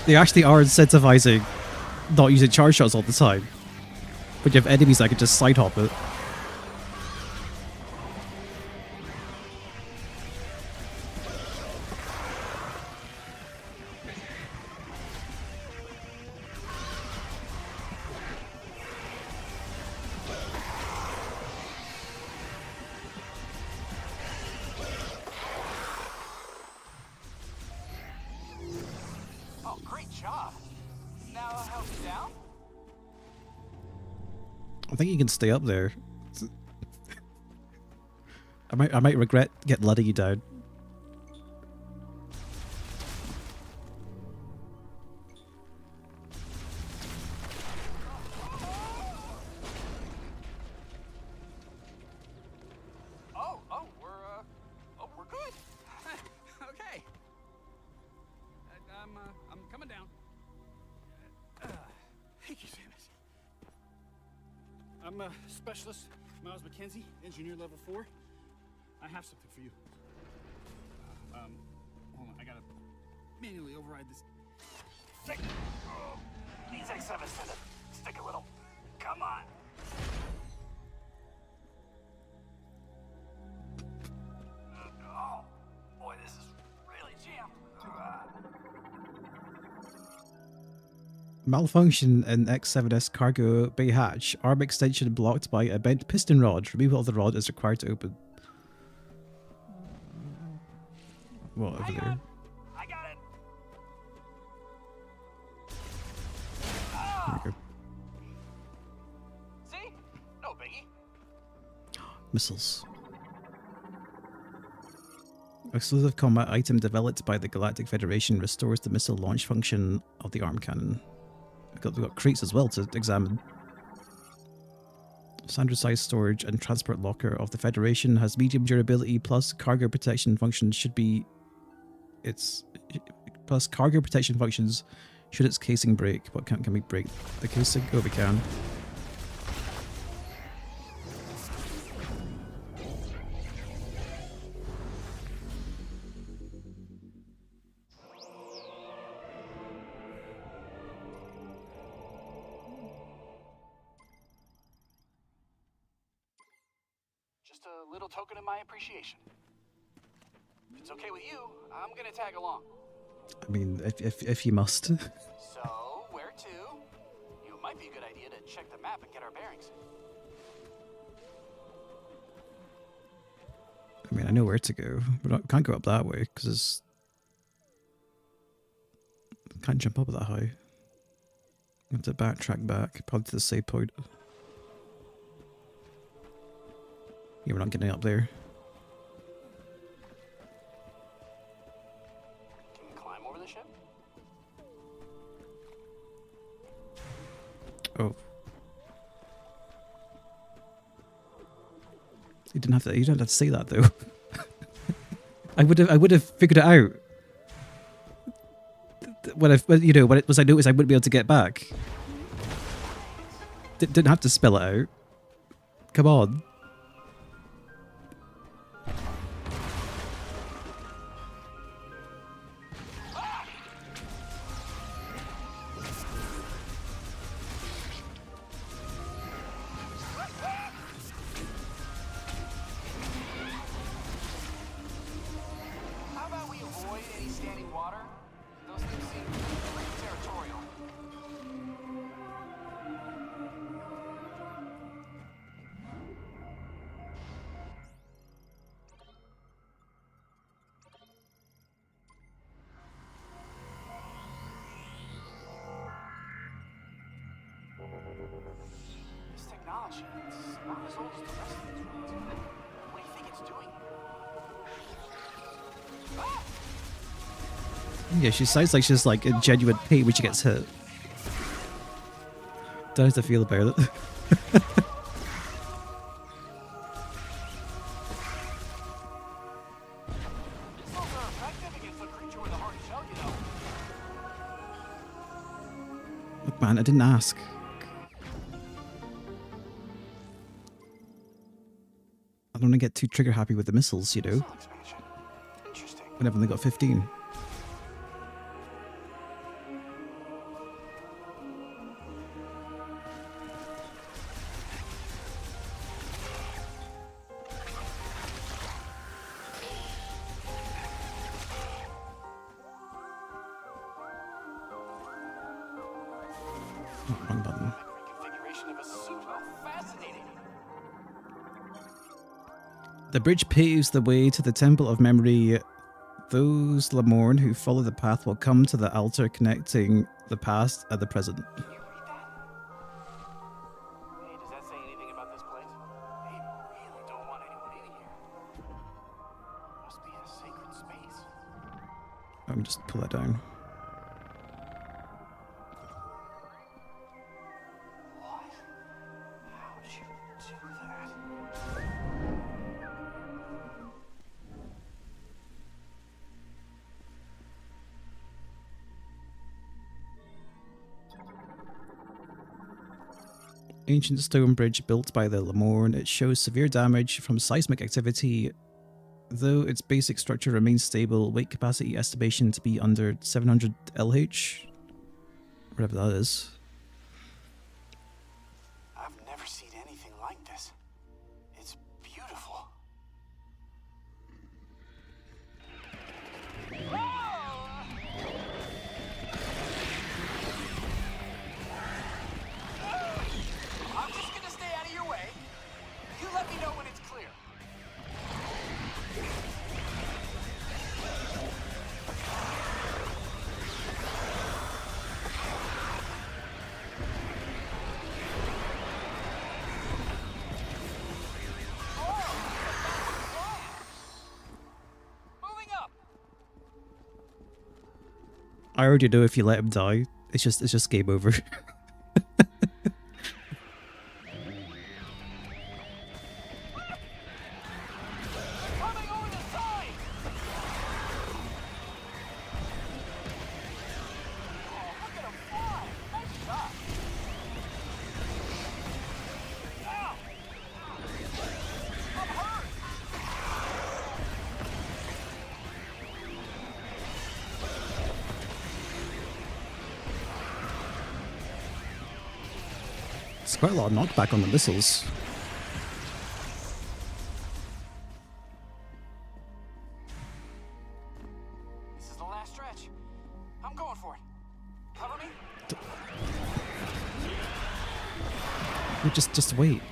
They actually are incentivizing not using charge shots all the time. But you have enemies that can just side hop it. Oh, great job. Now how's it down? I think you can stay up there. I might regret letting you down. We're good. Okay. I'm coming down. Thank you, Samus. I'm Specialist Miles McKenzie, Engineer Level 4. I have something for you. Hold on, I gotta manually override this. These X7 tend to stick a little. Come on. Oh, boy, this is really jammed. Malfunction in X7S cargo bay hatch. Arm extension blocked by a bent piston rod. Removal of the rod is required to open. What over there? I got it. Missiles. Exclusive combat item developed by the Galactic Federation restores the missile launch function of the arm cannon. We've got crates as well to examine. Standard size storage and transport locker of the Federation has medium durability plus cargo protection functions should be its plus cargo protection functions should its casing break. What can we break the casing? Oh, we can. Just a little token of my appreciation. If it's okay with you, I'm gonna tag along. I mean, if you must. So, where to? It might be a good idea to check the map and get our bearings. I mean, I know where to go, but I can't go up that way because I can't jump up that high. I have to backtrack back, probably to the save point. Yeah, we're not getting up there. Can you climb over the ship? Oh. You didn't have to. You don't have to say that though. I would have figured it out. When I noticed I wouldn't be able to get back. Didn't have to spell it out. Come on. How about we avoid any standing water? Those things seem pretty territorial. This technology, it's not as old as the rest of the droids. What do you think it's doing? Ah! Yeah, she sounds like she's like in genuine pain when she gets hit. Don't know how to feel about it. Missiles are effective against a creature with a hard shell, you know. Look, man, I didn't ask. I don't want to get too trigger happy with the missiles, you know. Missile expansion. Interesting. When I've only got 15. Oh, wrong button. Reconfiguration of a suit. Oh, fascinating. The bridge paves the way to the Temple of Memory. Those Lamorn who follow the path will come to the altar connecting the past and the present. Can you read that? Hey, does that say anything about this place? They really don't want anyone in here. Must be a sacred space. Let me just pull that down. What? How'd you do that? Ancient stone bridge built by the Lamorn. It shows severe damage from seismic activity. Though its basic structure remains stable, weight capacity estimation to be under 700 LH. Whatever that is. I've never seen anything like this. It's beautiful. I'm just gonna stay out of your way. You let me know when it's clear. I already know if you let him die, it's just game over. It's quite a lot of knockback on the missiles. This is the last stretch. I'm going for it. Cover me. Just wait.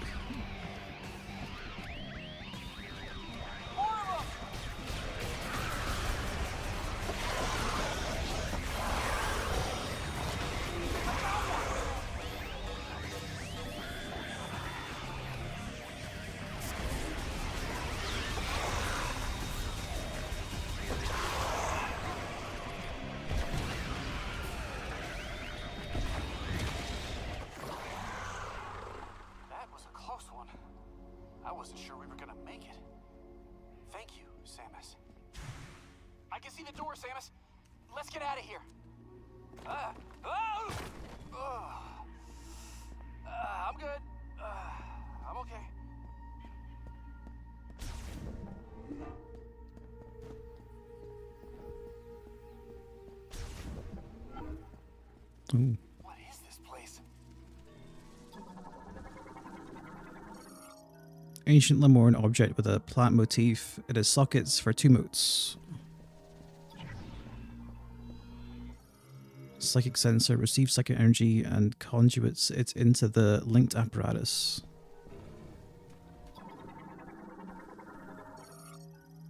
I wasn't sure we were gonna make it. Thank you, Samus. I can see the door, Samus. Let's get out of here. I'm good. I'm okay. Ooh. What is this place? Ancient Lemorn object with a plant motif. It has sockets for 2 motes. Psychic sensor receives psychic energy and conduits it into the linked apparatus.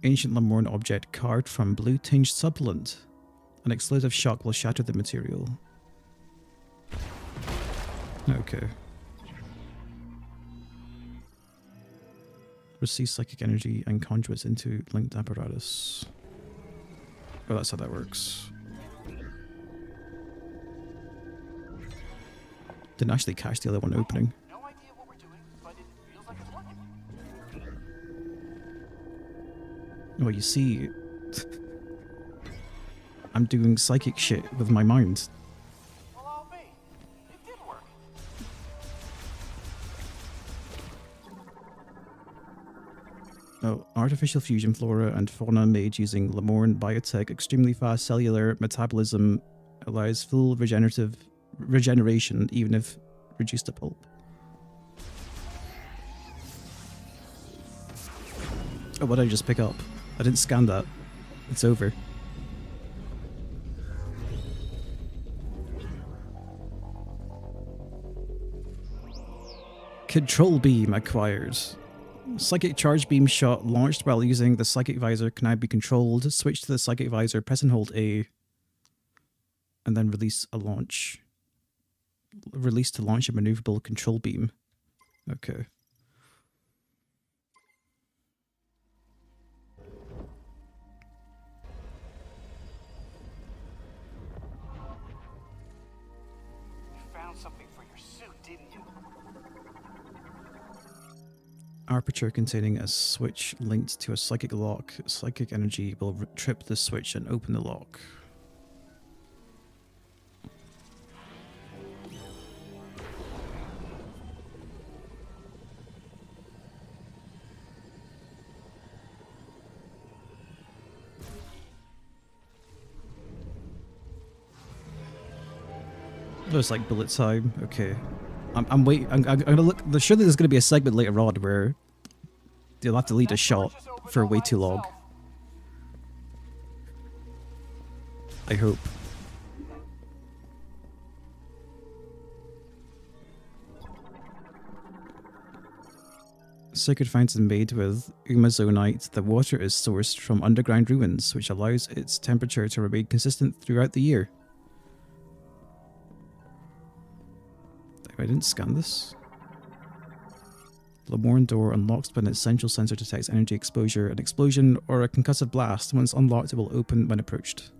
Ancient Lemorn object carved from blue tinged supplant. An explosive shock will shatter the material. Okay. Receives psychic energy and conduits into linked apparatus. Oh, that's how that works. Didn't actually catch the other one opening. No idea what we're doing, but it feels like it's working. Well, you see, I'm doing psychic shit with my mind. Well, I'll be. It did work. Oh, artificial fusion flora and fauna made using Lemorn biotech. Extremely fast cellular metabolism allows full regeneration, even if reduced to pulp. Oh, what did I just pick up? I didn't scan that. It's over. Control beam acquired. Psychic charge beam shot launched while using the psychic visor can now be controlled. Switch to the psychic visor, press and hold A, and then release a launch. Release to launch a maneuverable control beam. Okay. You found something for your suit, didn't you? Aperture containing a switch linked to a psychic lock. Psychic energy will trip the switch and open the lock. Looks like bullet time. Okay. I'm waiting. I'm gonna look. Surely there's gonna be a segment later on where they'll have to lead a shot for way too long. I hope. Sacred fountain made with umazonite. The water is sourced from underground ruins, which allows its temperature to remain consistent throughout the year. I didn't scan this. Lemorn door unlocks when its central sensor detects energy exposure, an explosion, or a concussive blast. Once unlocked, it will open when approached.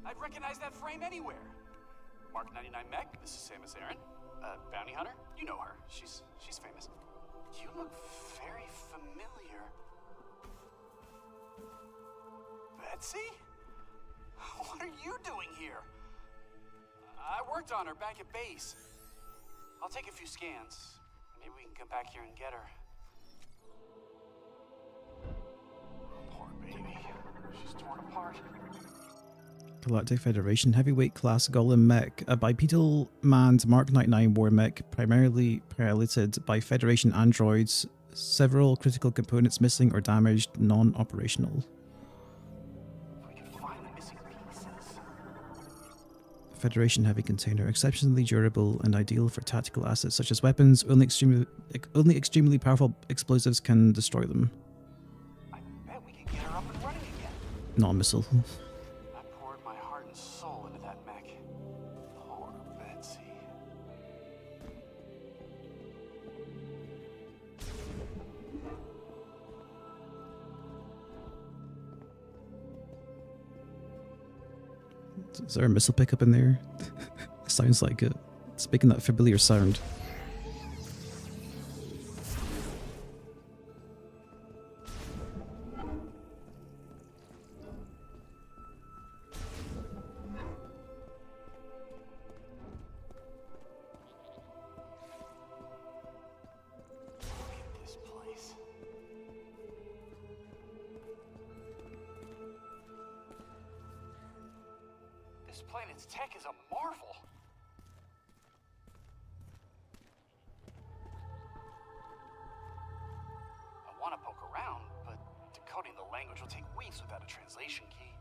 I'd recognize that frame anywhere. Mark 99 Mech, this is Samus Aran. Bounty Hunter, you know her. She's famous. You look very familiar. Betsy? What are you doing here? I worked on her back at base. I'll take a few scans. Maybe we can come back here and get her. Poor baby. She's torn apart. Galactic Federation Heavyweight Class Golem Mech, a bipedal manned Mark 99 war mech primarily piloted by Federation androids, several critical components missing or damaged, non-operational. We can find the missing pieces. Federation heavy container, exceptionally durable and ideal for tactical assets such as weapons. Only extremely powerful explosives can destroy them. I bet we can get her up and running again. Not a missile. I poured my heart and soul into that mech. Poor Betsy. Is there a missile pickup in there? Sounds like it. It's making that familiar sound. This place. This planet's tech is a marvel. I want to poke around, but decoding the language will take weeks without a translation key.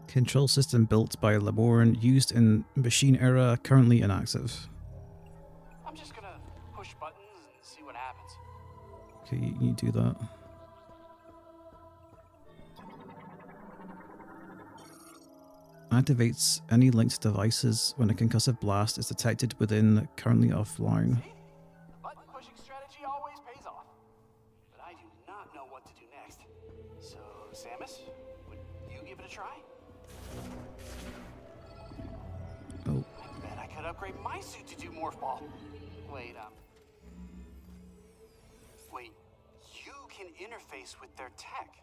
Control system built by Lamorne, used in machine era, currently inactive. I'm just gonna push buttons and see what happens. Okay, you do that. Activates any linked devices when a concussive blast is detected within, currently offline. See? Button pushing strategy always pays off. But I do not know what to do next. So, Samus, would you give it a try? Oh, I bet I could upgrade my suit to do Morph Ball. Wait, Wait, you can interface with their tech,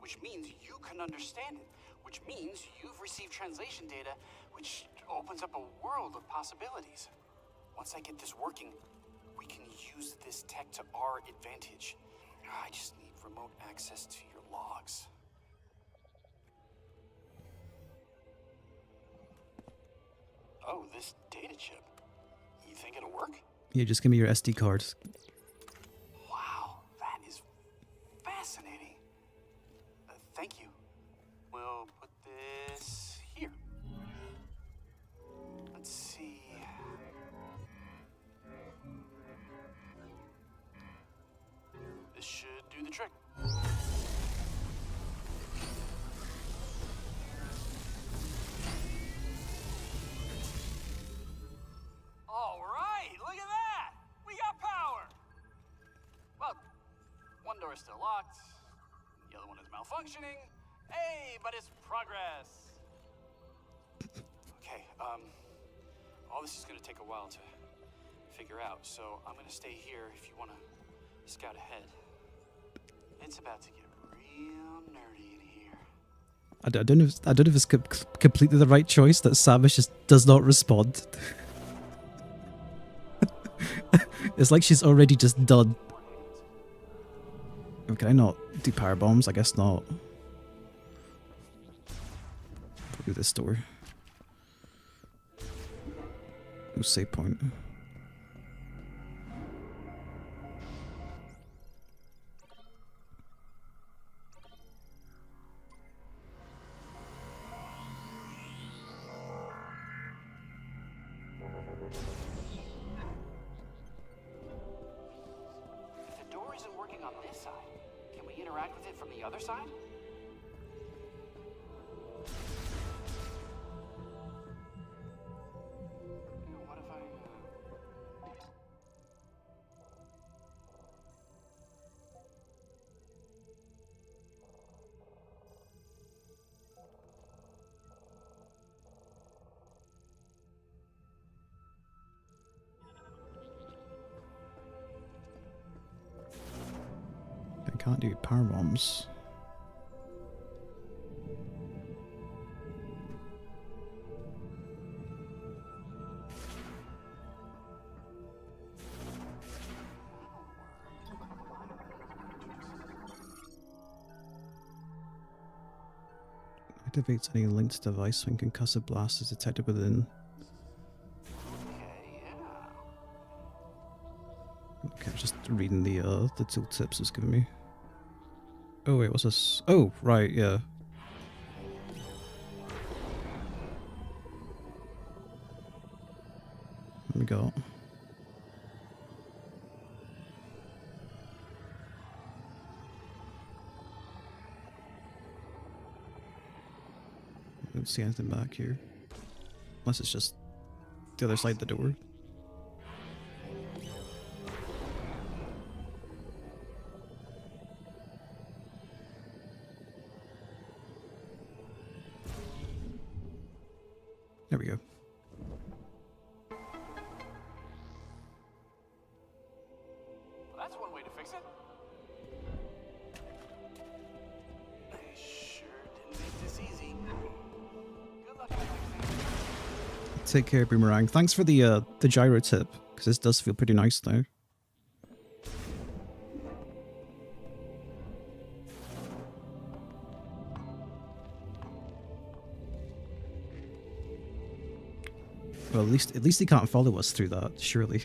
which means you can understand it, which means you've received translation data, which opens up a world of possibilities. Once I get this working, we can use this tech to our advantage. I just need remote access to your logs. Oh, this data chip. You think it'll work? yeah, just give me your SD card. Wow, that is fascinating. Thank you. We'll put this here. Let's see. This should do the trick. All right, look at that! We got power! Well, one door is still locked, the other one is malfunctioning. Hey, but it's progress! Okay, all this is gonna take a while to figure out, so I'm gonna stay here if you wanna scout ahead. It's about to get real nerdy in here. I don't know if it's completely the right choice that Samus just does not respond. It's like she's already just done. Oh, can I not do power bombs? I guess not. Through this door. No save point. If the door isn't working on this side, can we interact with it from the other side? What if I... Can't do power bombs. Activates any linked device when concussive blast is detected within. Okay, I'm just reading the tooltips it's giving me. Oh wait, what's this? Oh, right, yeah. What we got? I don't see anything back here. Unless it's just the other side of the door. There we go. Well, that's one way to fix it. I sure didn't make this easy. Good luck. Take care, Boomerang. Thanks for the gyro tip, because this does feel pretty nice now. Well, at least he can't follow us through that, surely.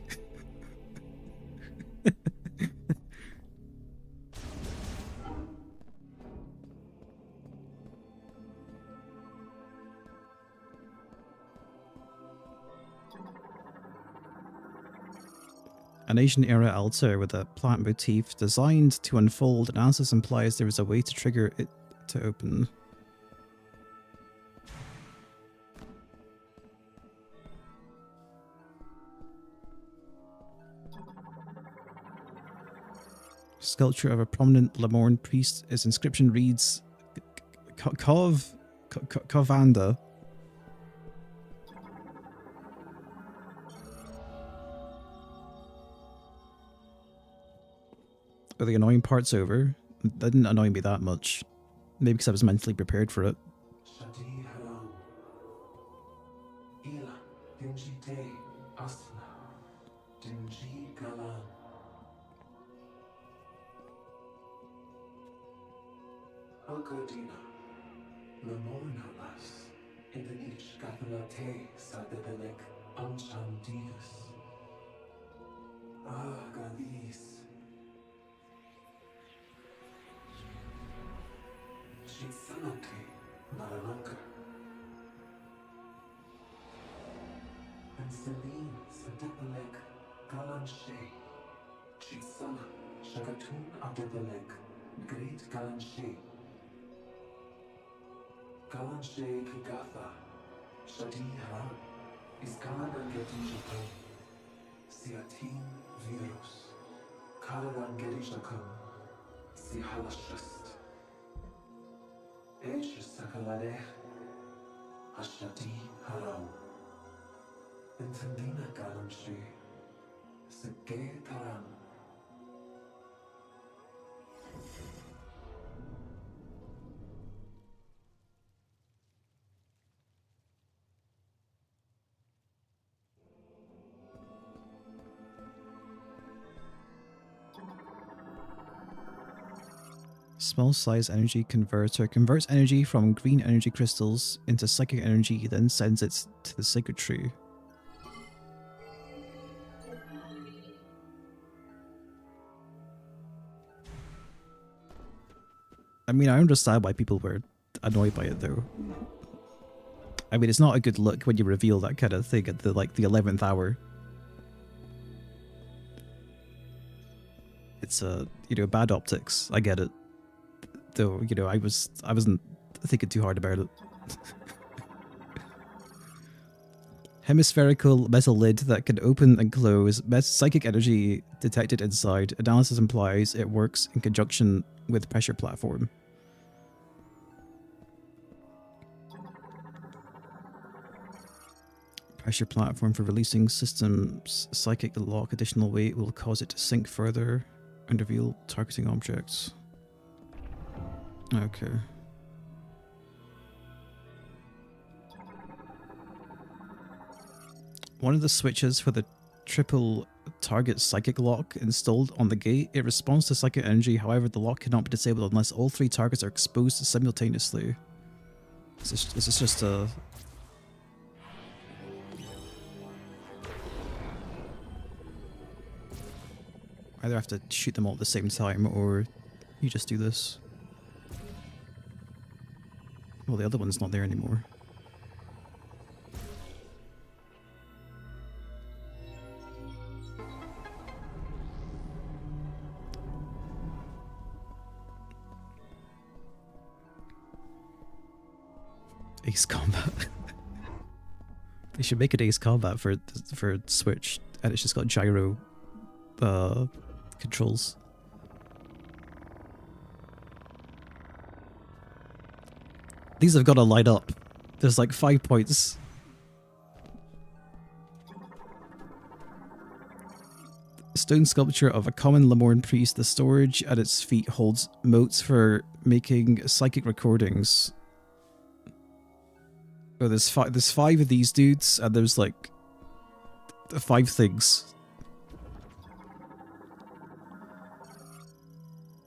An Asian-era altar with a plant motif designed to unfold. Analysis implies there is a way to trigger it to open. Sculpture of a prominent Lamorne priest. His inscription reads Kovanda. Are the annoying parts over? That didn't annoy me that much. Maybe because I was mentally prepared for it. Algodina, Lamornalas, Indanich Gathalate, Sadebelek, Anchandivas. Galis. Chitsanate, Maralanka. And Celine, Sadebelek, Galanshe. Chitsana, Shagatun Adebelek, Great Galanshe. Galanshe Kigatha, Shadi Haram, Iskaladan Gedishakum, Siatin Virus, Kaladan Gedishakum, Sihalashist, Esh Sakaladeh, Ashadi Haram, Intendina Galanshe, Sege Taram. Small size energy converter converts energy from green energy crystals into psychic energy, then sends it to the sacred tree. I mean, I understand why people were annoyed by it, though. I mean, it's not a good look when you reveal that kind of thing at the 11th hour. It's bad optics. I get it. Though, I wasn't thinking too hard about it. Hemispherical metal lid that can open and close. Psychic energy detected inside. Analysis implies it works in conjunction with pressure platform. Pressure platform for releasing systems. Psychic lock. Additional weight will cause it to sink further and reveal targeting objects. Okay. One of the switches for the triple target psychic lock installed on the gate, it responds to psychic energy, however the lock cannot be disabled unless all 3 targets are exposed simultaneously. This is just a... Either have to shoot them all at the same time, or you just do this. Well, the other one's not there anymore. Ace Combat. They should make an Ace Combat for Switch, and it's just got gyro controls. These have got to line up. There's like 5 points. Stone sculpture of a common Lemorn priest. The storage at its feet holds motes for making psychic recordings. Oh, there's 5 of these dudes, and there's like 5 things.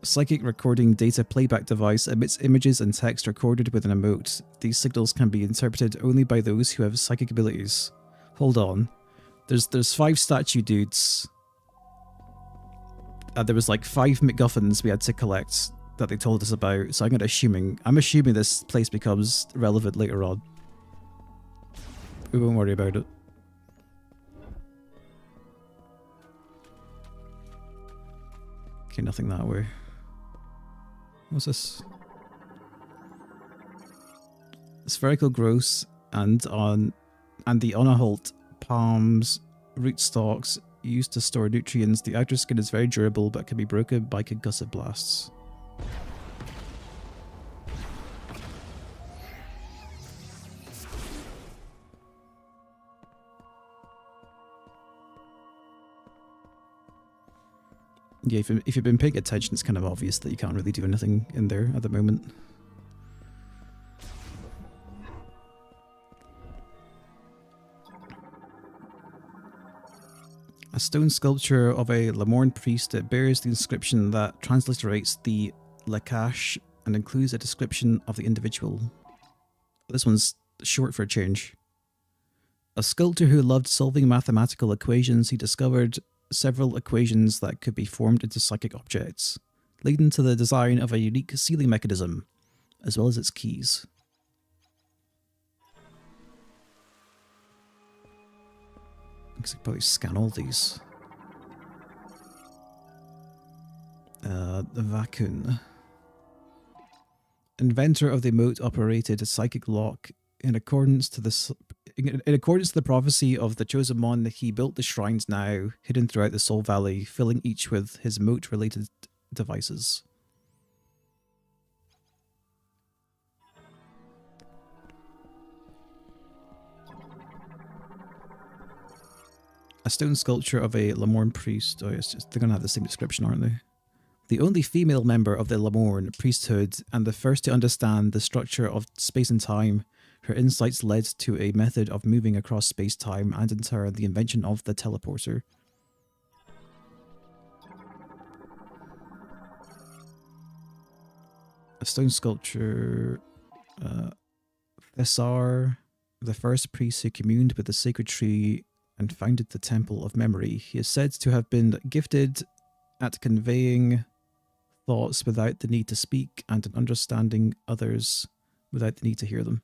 Psychic recording data playback device emits images and text recorded with an emote. These signals can be interpreted only by those who have psychic abilities. Hold on. There's 5 statue dudes. And there was like 5 MacGuffins we had to collect that they told us about, so I'm assuming this place becomes relevant later on. We won't worry about it. Okay, nothing that way. What's this? Spherical growths and the Onahult palms rootstocks used to store nutrients. The outer skin is very durable but can be broken by concussive blasts. Yeah, if you've been paying attention, it's kind of obvious that you can't really do anything in there at the moment. A stone sculpture of a Lemorn priest. It bears the inscription that transliterates the Lakash and includes a description of the individual. This one's short for a change. A sculptor who loved solving mathematical equations, he discovered several equations that could be formed into psychic objects, leading to the design of a unique sealing mechanism, as well as its keys. I guess I could probably scan all these. The Vakun. Inventor of the mote-operated psychic lock. In accordance to the prophecy of the chosen one, he built the shrines now hidden throughout the Soul Valley, filling each with his mote-related devices. A stone sculpture of a Lemorn priest. Oh, it's just, they're gonna have the same description, aren't they? The only female member of the Lemorn priesthood and the first to understand the structure of space and time. Her insights led to a method of moving across space-time and in turn the invention of the teleporter. A stone sculpture, Thessar, the first priest who communed with the sacred tree and founded the Temple of Memory. He is said to have been gifted at conveying thoughts without the need to speak and in understanding others without the need to hear them.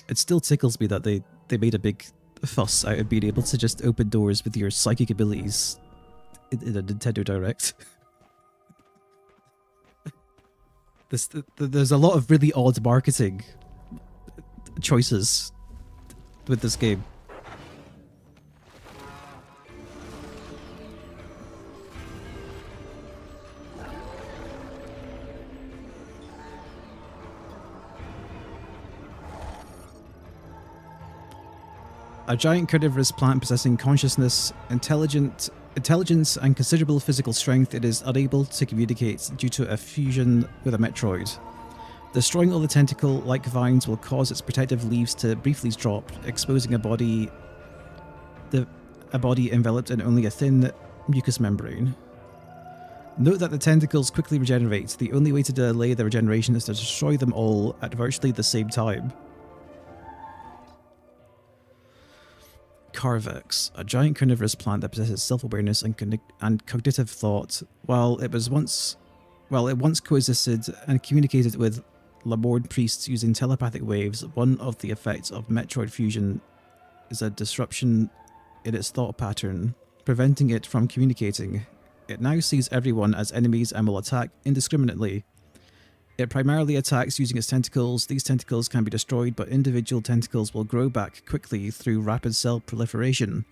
It still tickles me that they made a big fuss out of being able to just open doors with your psychic abilities in a Nintendo Direct. There's a lot of really odd marketing choices with this game. A giant carnivorous plant possessing consciousness, intelligence, and considerable physical strength, it is unable to communicate due to a fusion with a Metroid. Destroying all the tentacle-like vines will cause its protective leaves to briefly drop, exposing a body enveloped in only a thin mucous membrane. Note that the tentacles quickly regenerate. The only way to delay their regeneration is to destroy them all at virtually the same time. Carvex, a giant carnivorous plant that possesses self-awareness and cognitive thought. While it once coexisted and communicated with Lamorne priests using telepathic waves, one of the effects of Metroid fusion is a disruption in its thought pattern, preventing it from communicating. It now sees everyone as enemies and will attack indiscriminately. It primarily attacks using its tentacles. These tentacles can be destroyed, but individual tentacles will grow back quickly through rapid cell proliferation.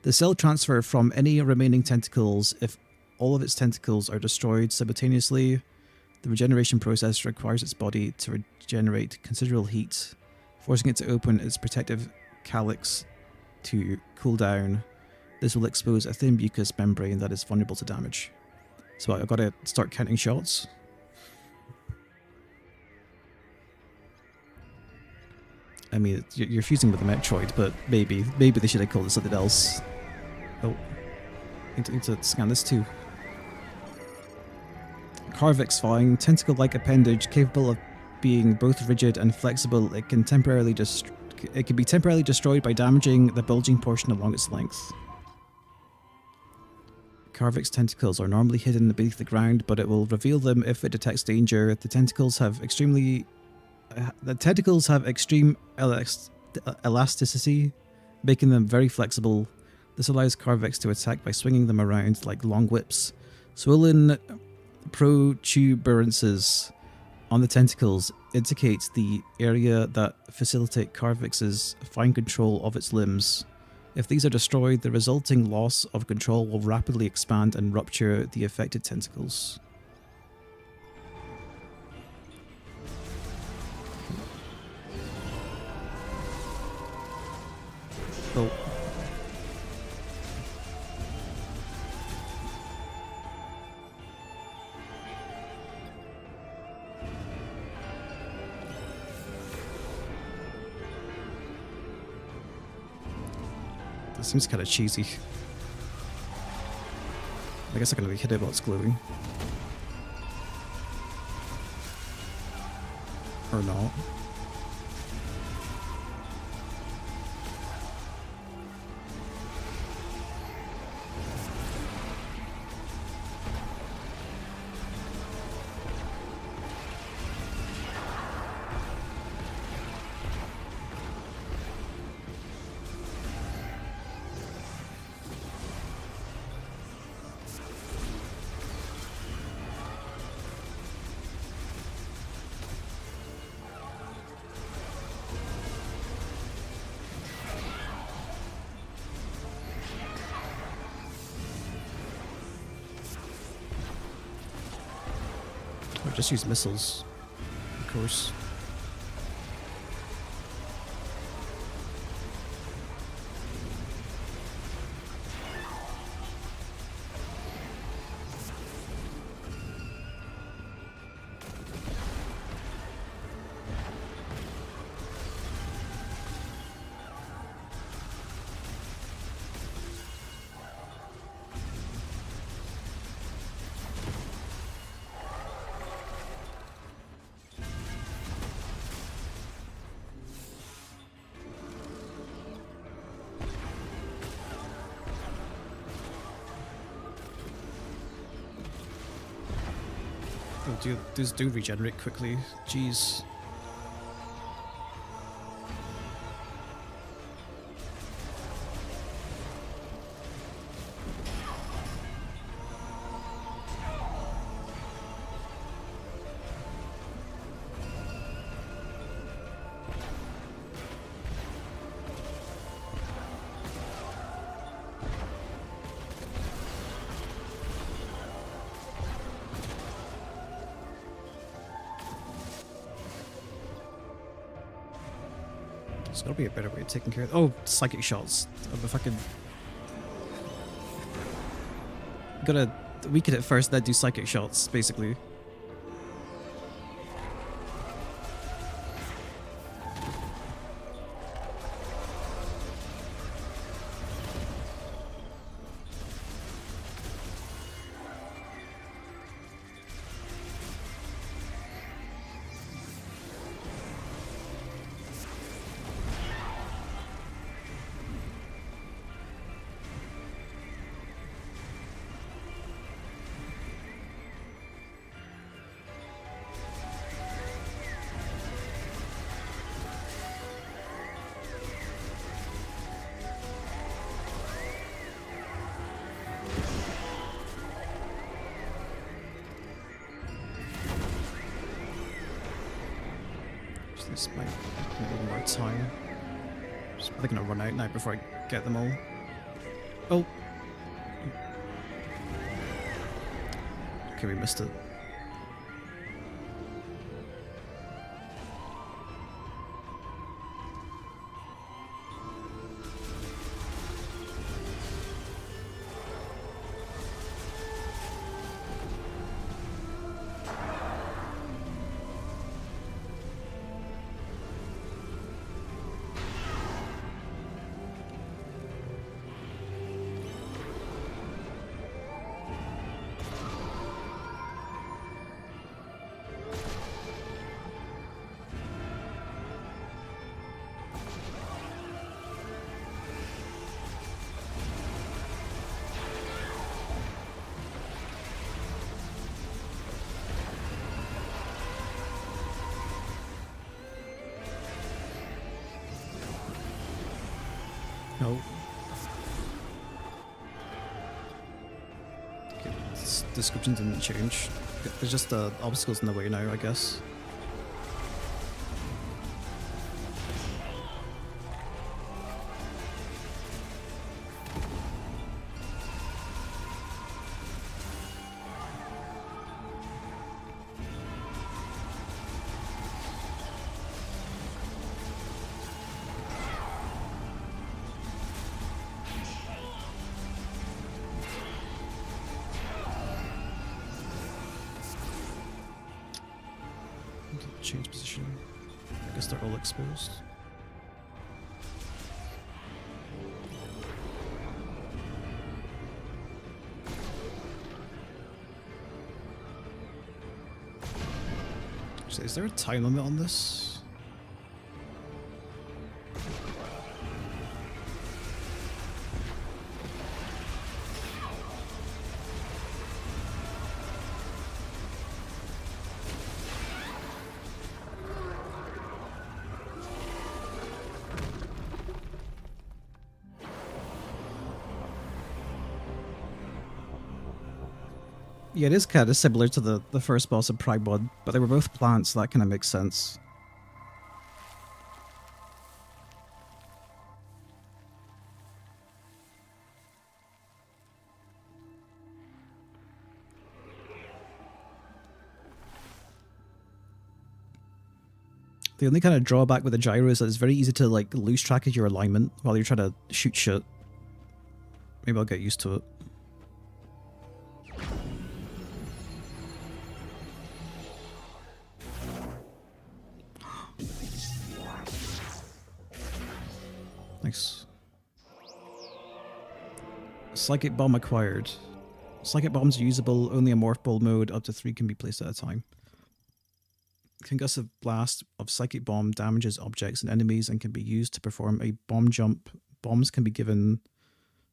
The cell transfer from any remaining tentacles, if all of its tentacles are destroyed simultaneously, the regeneration process requires its body to regenerate considerable heat, forcing it to open its protective calyx to cool down. This will expose a thin mucous membrane that is vulnerable to damage. So I've got to start counting shots. I mean, you're fusing with the Metroid, but maybe they should have called it something else. Oh, I need to scan this too. Carvex flying, tentacle-like appendage capable of being both rigid and flexible. It can be temporarily destroyed by damaging the bulging portion along its length. Carvex tentacles are normally hidden beneath the ground, but it will reveal them if it detects danger. The tentacles have extreme elasticity, making them very flexible. This allows Carvex to attack by swinging them around like long whips. Swollen protuberances on the tentacles indicate the area that facilitate Carvex's fine control of its limbs. If these are destroyed, the resulting loss of control will rapidly expand and rupture the affected tentacles. Oh. That seems kind of cheesy. I guess I'm going to be hit it while it's glowing. Or not. Just use missiles, of course. Oh, these do regenerate quickly. Jeez. There's gotta be a better way of taking care of. Oh, psychic shots. If I could. Gotta weaken it first, then do psychic shots, basically. This might need a little more time. Just probably gonna run out now before I get them all. Oh! Okay, we missed it. No. Okay, this description didn't change. There's just obstacles in the way now, I guess. Change position. I guess they're all exposed. Actually, is there a time limit on this? Yeah, it is kind of similar to the first boss of Prime 1, but they were both plants, so that kind of makes sense. The only kind of drawback with the gyro is that it's very easy to like lose track of your alignment while you're trying to shoot shit. Maybe I'll get used to it. Nice. Psychic bomb acquired. Psychic bombs are usable only in morph ball mode. Up to 3 can be placed at a time. Concussive blast of psychic bomb damages objects and enemies and can be used to perform a bomb jump. Bombs can be given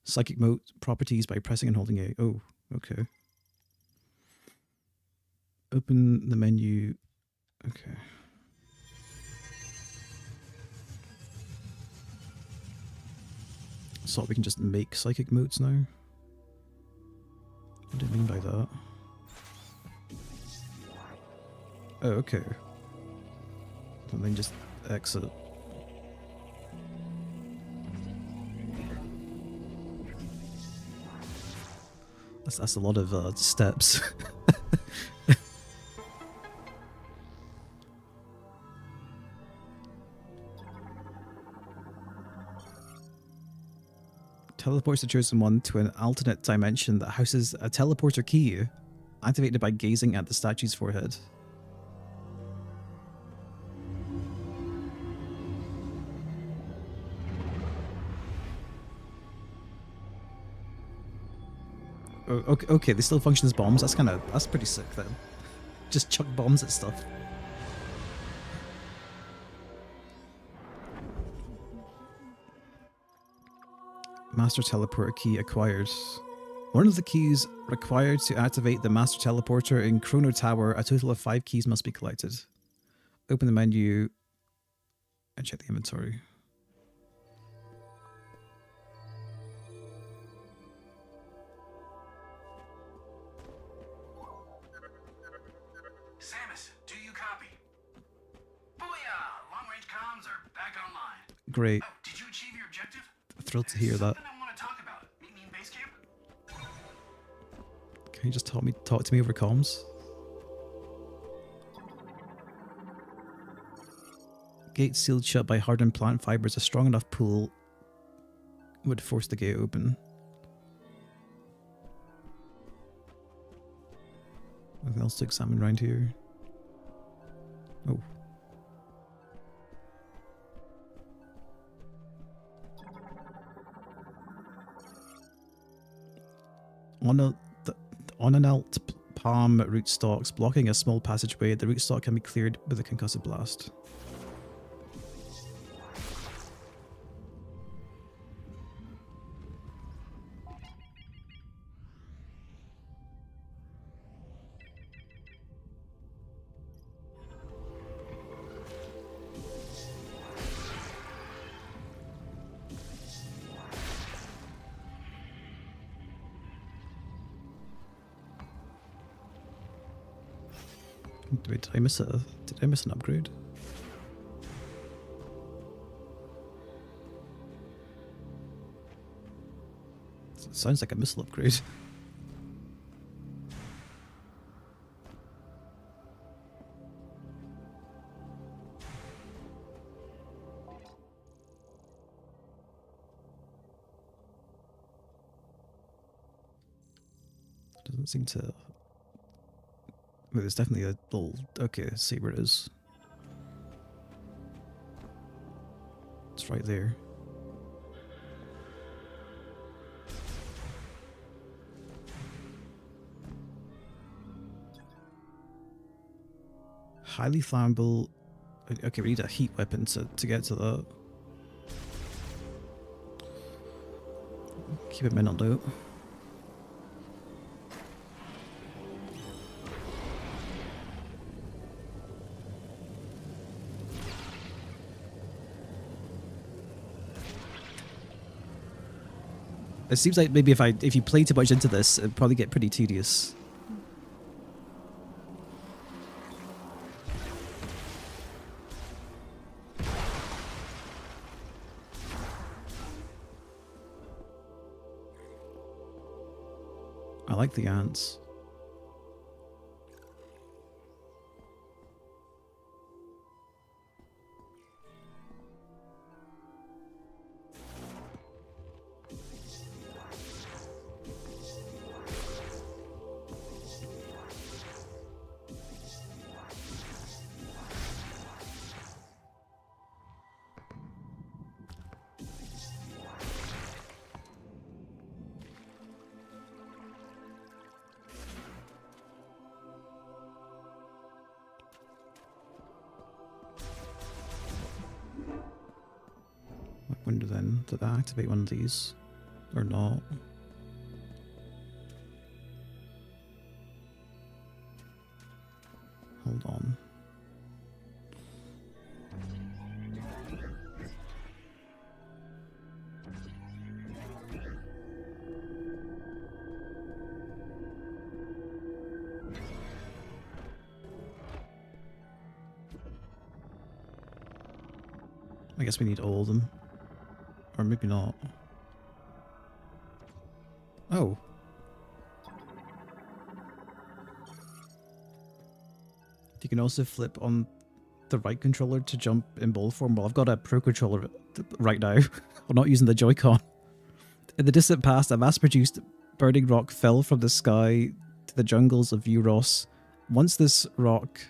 psychic mode properties by pressing and holding A. Oh, okay. Open the menu. Okay. So we can just make psychic modes now? What do you mean by that? Oh, okay. And then just exit. That's a lot of steps. Teleports the chosen one to an alternate dimension that houses a teleporter key, activated by gazing at the statue's forehead. Oh, okay, they still function as bombs. That's pretty sick then. Just chuck bombs at stuff. Master teleporter key acquired. One of the keys required to activate the master teleporter in Chrono Tower. A total of 5 keys must be collected. Open the menu and check the inventory. Samus, do you copy? Booyah! Long-range comms are back online. Great. Oh, did you achieve your objective? Thrilled to hear that. Something I want to talk about. Meet me in base camp? Can you just talk to me over comms? Gate sealed shut by hardened plant fibers. A strong enough pull would force the gate open. Anything else to examine around here? Oh. On an alt palm rootstocks blocking a small passageway, the rootstock can be cleared with a concussive blast. Wait, did I miss an upgrade? It sounds like a missile upgrade. Doesn't seem to. Wait, there's definitely a little. Okay, let's see where it is. It's right there. Highly flammable. Okay, we need a heat weapon to get to that. Keep it mental note. It seems like maybe if you play too much into this, it'd probably get pretty tedious. I like the ants. Window then. Did I activate one of these? Or not? Hold on. I guess we need all of them. Or maybe not. Oh. You can also flip on the right controller to jump in ball form. Well, I've got a pro controller right now. I'm not using the Joy-Con. In the distant past, a mass-produced burning rock fell from the sky to the jungles of Euros. Once this rock,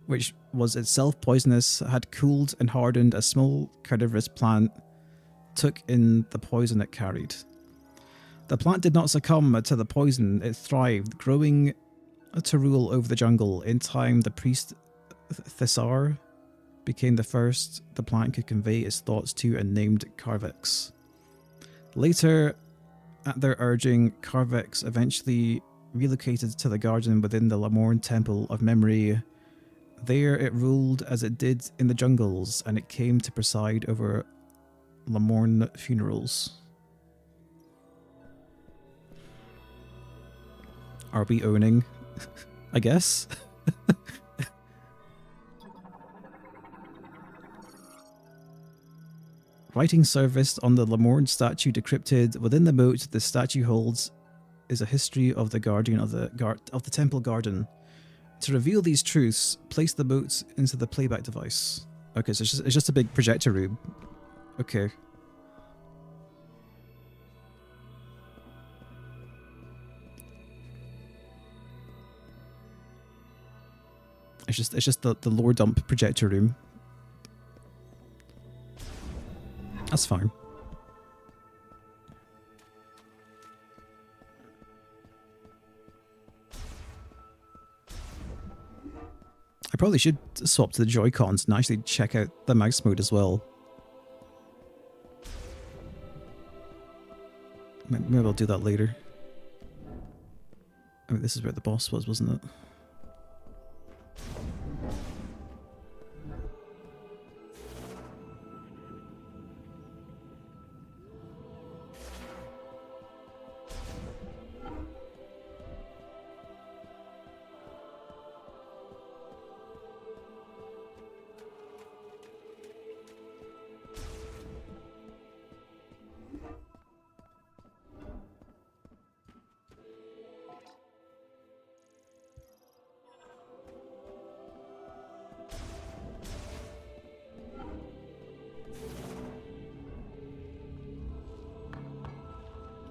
which was itself poisonous, had cooled and hardened, a small carnivorous plant took in the poison it carried. The plant did not succumb to the poison, it thrived, growing to rule over the jungle. In time, the priest Thessar became the first the plant could convey its thoughts to and named Carvex. Later, at their urging, Carvex eventually relocated to the garden within the Lamorne Temple of Memory. There it ruled as it did in the jungles, and it came to preside over Lamorne funerals. Are we owning? I guess? Writing service on the Lamorne statue decrypted. Within the moat the statue holds is a history of the guardian of the temple garden. To reveal these truths, place the moat into the playback device. Okay, so it's just a big projector room. Okay. It's just the lore dump projector room. That's fine. I probably should swap to the Joy-Cons and actually check out the mouse mode as well. Maybe I'll do that later. I mean, this is where the boss was, wasn't it?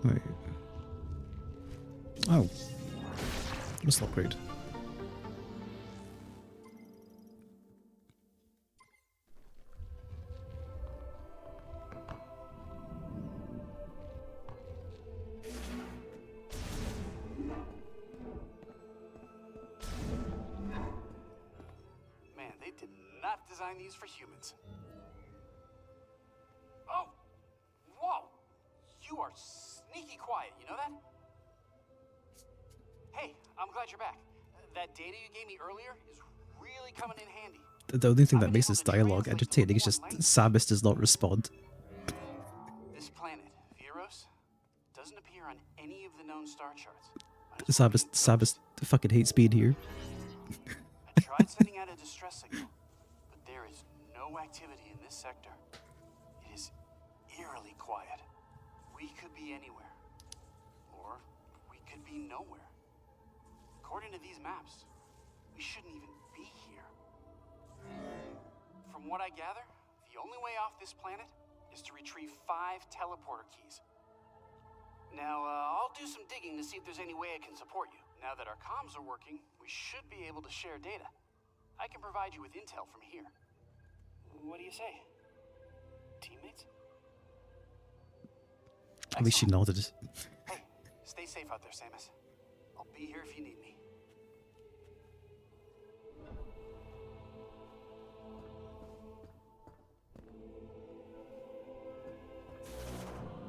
Wait. Oh. Missile upgrade. Man, they did not design these for humans. Oh! Whoa! You are sneaky quiet, you know that? Hey, I'm glad you're back. That data you gave me earlier is really coming in handy. The only thing that makes this dialogue entertaining is just Samus does not respond. This planet, Veros, doesn't appear on any of the known star charts. Samus fucking hates being here. I tried sending out a distress signal, but there is no activity in this sector. It is eerily quiet. We could be anywhere, or we could be nowhere. According to these maps, we shouldn't even be here. From what I gather, the only way off this planet is to retrieve 5 teleporter keys. Now, I'll do some digging to see if there's any way I can support you. Now that our comms are working, we should be able to share data. I can provide you with intel from here. What do you say? Teammates? At least she nodded. Hey, stay safe out there, Samus. I'll be here if you need me.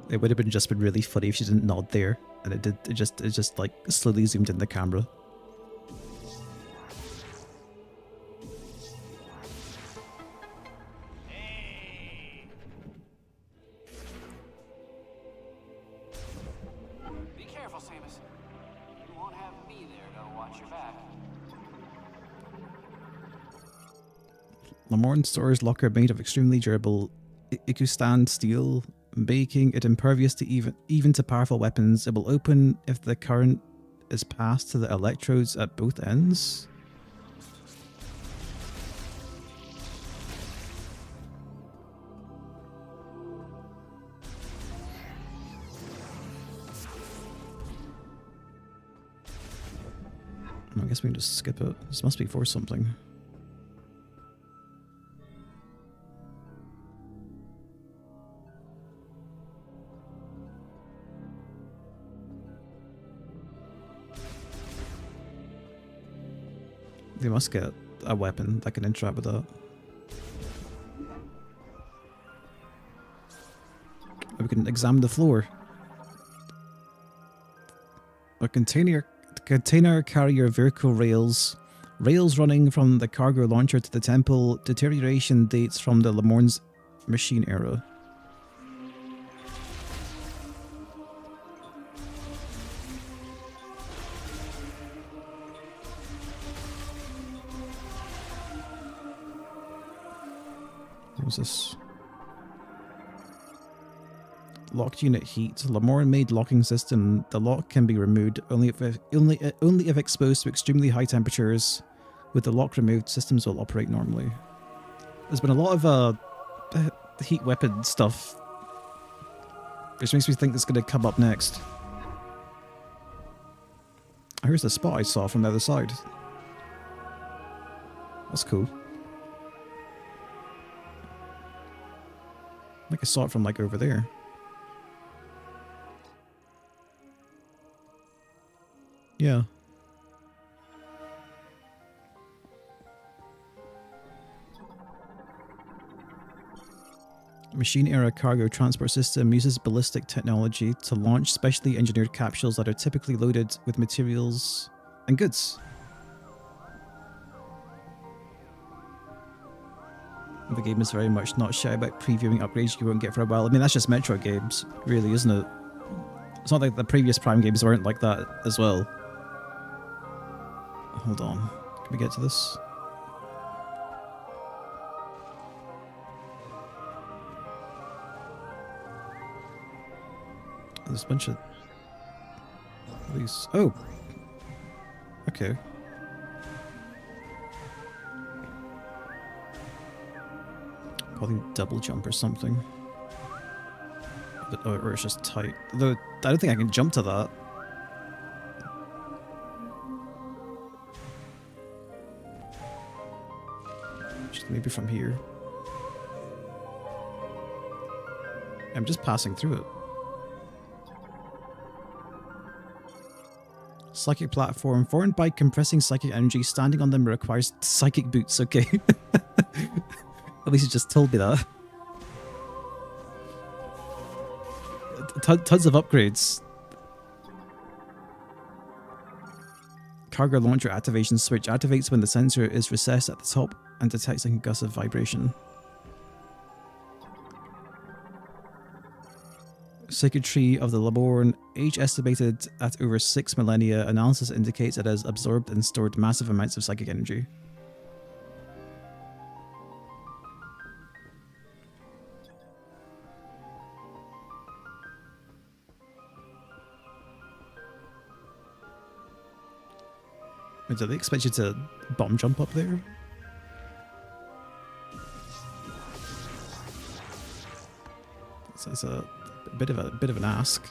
It would have been really funny if she didn't nod there, and it just like slowly zoomed in the camera. Hey! Be careful, Samus. You won't have me there to watch your back. Lamorne stores locker made of extremely durable Ikustan steel, making it impervious to even to powerful weapons. It will open if the current is passed to the electrodes at both ends. I guess we can just skip it. This must be for something. They must get a weapon that can interact with that. We can examine the floor. A container carrier vehicle rails. Rails running from the cargo launcher to the temple. Deterioration dates from the Lemorne's machine era. What was this? Locked unit heat. Lemorne made locking system. The lock can be removed only if exposed to extremely high temperatures. With the lock removed, systems will operate normally. There's been a lot of heat weapon stuff, which makes me think it's going to come up next. Here's the spot I saw from the other side. That's cool. I think I saw it from like over there. Yeah. Machine era cargo transport system uses ballistic technology to launch specially engineered capsules that are typically loaded with materials and goods. The game is very much not shy about previewing upgrades you won't get for a while. I mean, that's just Metroid games, really, isn't it? It's not like the previous Prime games weren't like that as well. Hold on. Can we get to this? There's a bunch of these. Oh! Okay. Probably double jump or something. But, or it's just tight. Though I don't think I can jump to that. Maybe from here. I'm just passing through it. Psychic platform. Formed by compressing psychic energy. Standing on them requires psychic boots. Okay. At least you just told me that. Tons of upgrades. Cargo launcher activation switch activates when the sensor is recessed at the top and detects a concussive vibration. Circuitry of the Lemorne, age estimated at over 6 millennia. Analysis indicates it has absorbed and stored massive amounts of psychic energy. Do they expect you to bomb jump up there? So it's a bit of an ask.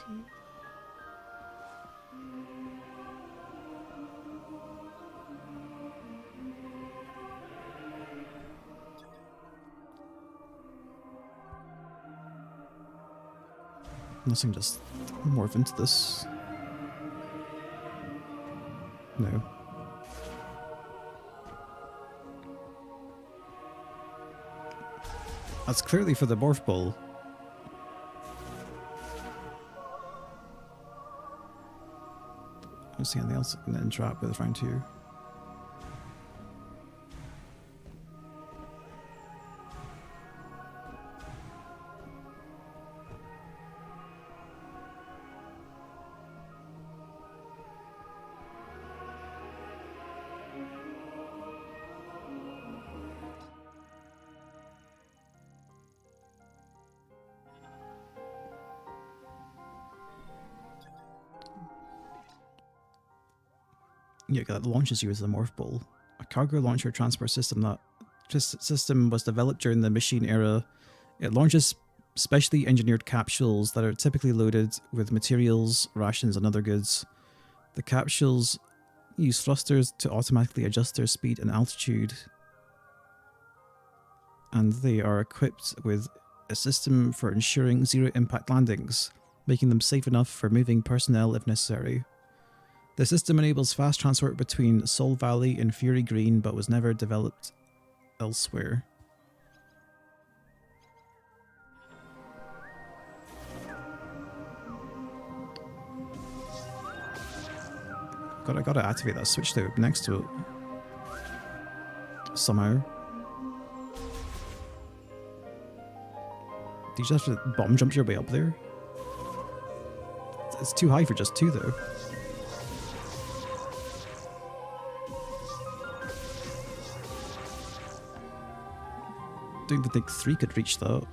Nothing, just morph into this. No. That's clearly for the morph ball. I don't see anything else I can interact with around here. Yeah, that launches you as the morph ball. A cargo launcher transport system that was developed during the machine era. It launches specially engineered capsules that are typically loaded with materials, rations, and other goods. The capsules Use thrusters to automatically adjust their speed and altitude. And they are equipped with a system for ensuring zero impact landings, making them safe enough for moving personnel if necessary. The system enables fast transport between Soul Valley and Fury Green, but was never developed elsewhere. God, I gotta activate that switch though, next to it. Somehow. Do you just have to bomb jump your way up there? It's too high for just 2 though. Don't think 3 could reach that.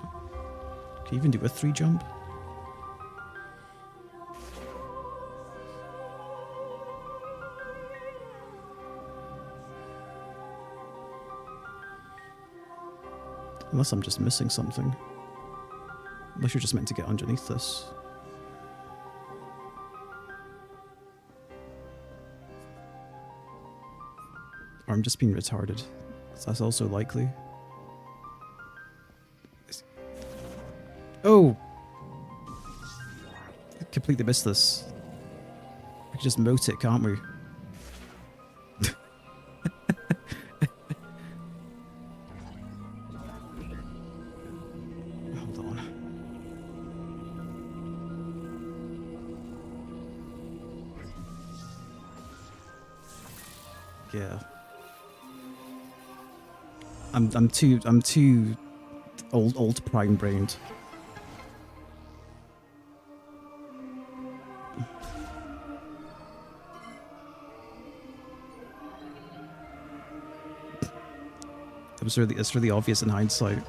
Can you even do a 3 jump? Unless I'm just missing something. Unless you're just meant to get underneath this. Or I'm just being retarded. That's also likely. Oh! I completely missed this. We can just moat it, can't we? Hold on. Yeah. I'm too old prime brained. It's really obvious in hindsight.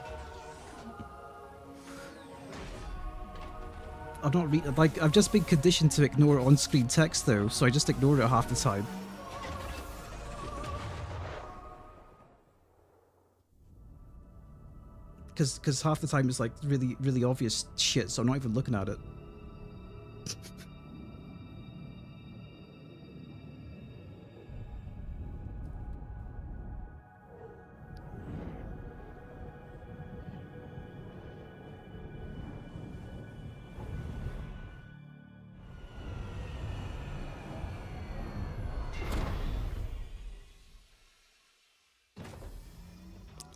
I'm not like I've just been conditioned to ignore on-screen text though, so I just ignore it half the time. Because half the time it's like really obvious shit, so I'm not even looking at it.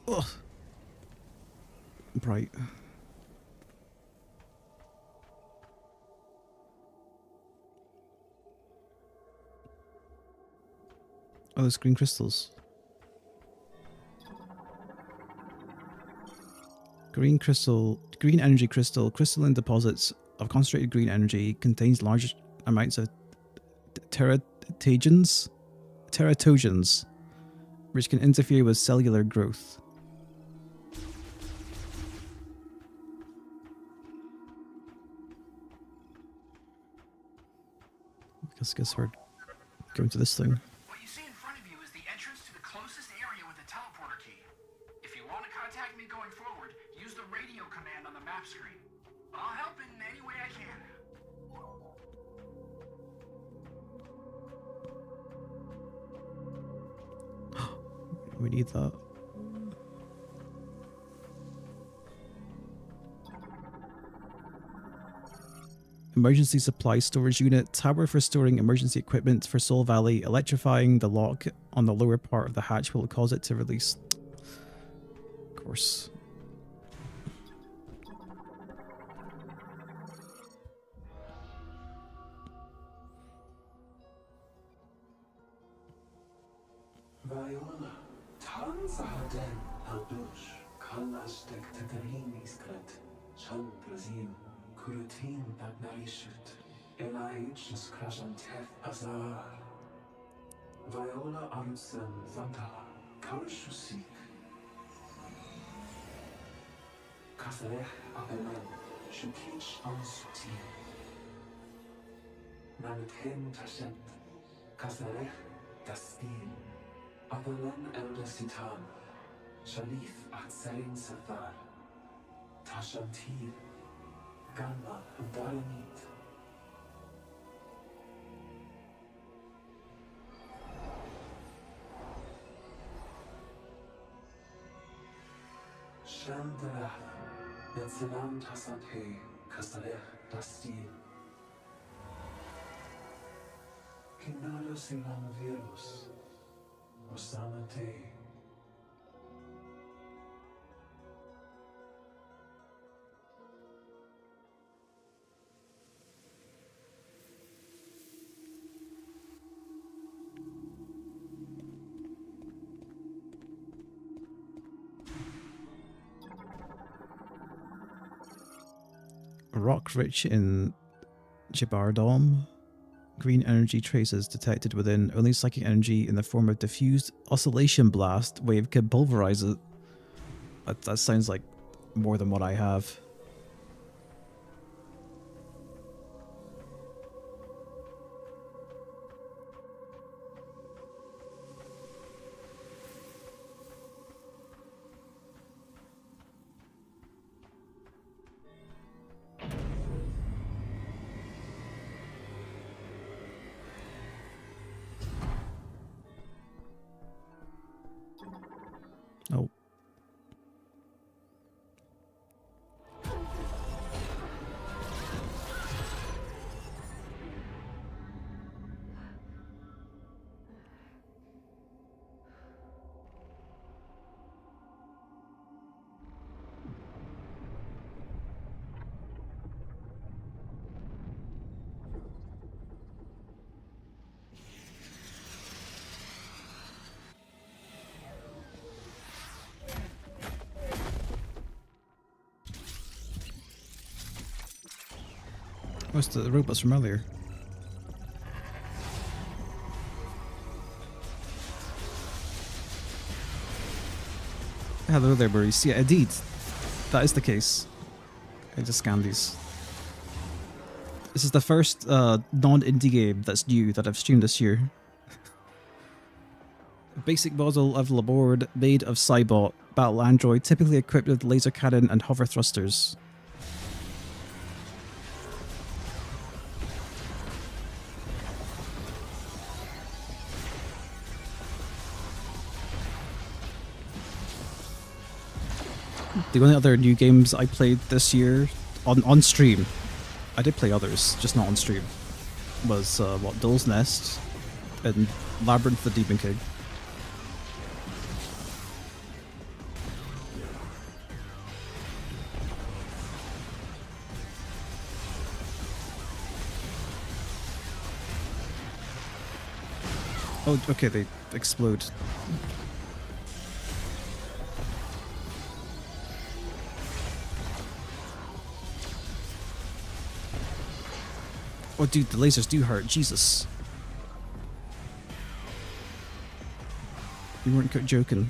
Ugh. Bright. Oh, there's green crystals. Green energy crystal, crystalline deposits of concentrated green energy contains large amounts of teratogens, which can interfere with cellular growth. I guess we're going to this thing. What you see in front of you is the entrance to the closest area with the teleporter key. If you want to contact me going forward, use the radio command on the map screen. I'll help in any way I can. We need that. Emergency supply storage unit, tower for storing emergency equipment for Soul Valley. Electrifying the lock on the lower part of the hatch will cause it to release. Of course. Viola, Tanzahaden, Albush, Kalastek Tatarin Iskret, Chan Brazil, Kurutin Bagnarishut, Elichus Krashan Tef Azar, Viola Armsen Zanta, Kaushusik, Kasarech Abelen, Shukich Ansuti, Nanathen Tashent, Kasarech Dastin. Abelen Eldesitan, Shalif Atzarin Sathar, Tashantir, Gamma Daranit. Tashandra, Netzelam Tasante, Kasalech Dastil. Kinalo Silam Virus, Osamate. Rock rich in Gibardom. Green energy traces detected within. Only psychic energy in the form of diffused oscillation blast wave can pulverize it. That sounds like more than what I have. Oh. What's the robots from earlier? Hello there, Maurice. Yeah, indeed. That is the case. I just scanned these. This is the first non-indie game that's new that I've streamed this year. A basic model of Laborde made of Cybot, battle android, typically equipped with laser cannon and hover thrusters. The only other new games I played this year on stream, I did play others, just not on stream, was what, Dull's Nest and Labyrinth the Demon King. Oh, okay, they explode. Oh, dude, the lasers do hurt. Jesus. You weren't joking.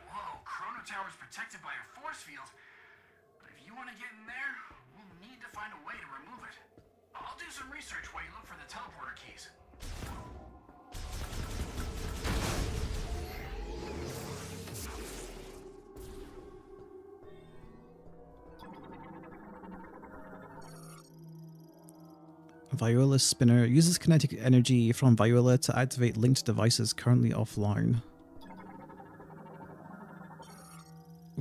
Whoa, Chrono Tower's protected by a force field. But if you want to get in there, we'll need to find a way to remove it. I'll do some research while you look for the teleporter keys. Viola Spinner uses kinetic energy from Viola to activate linked devices currently offline.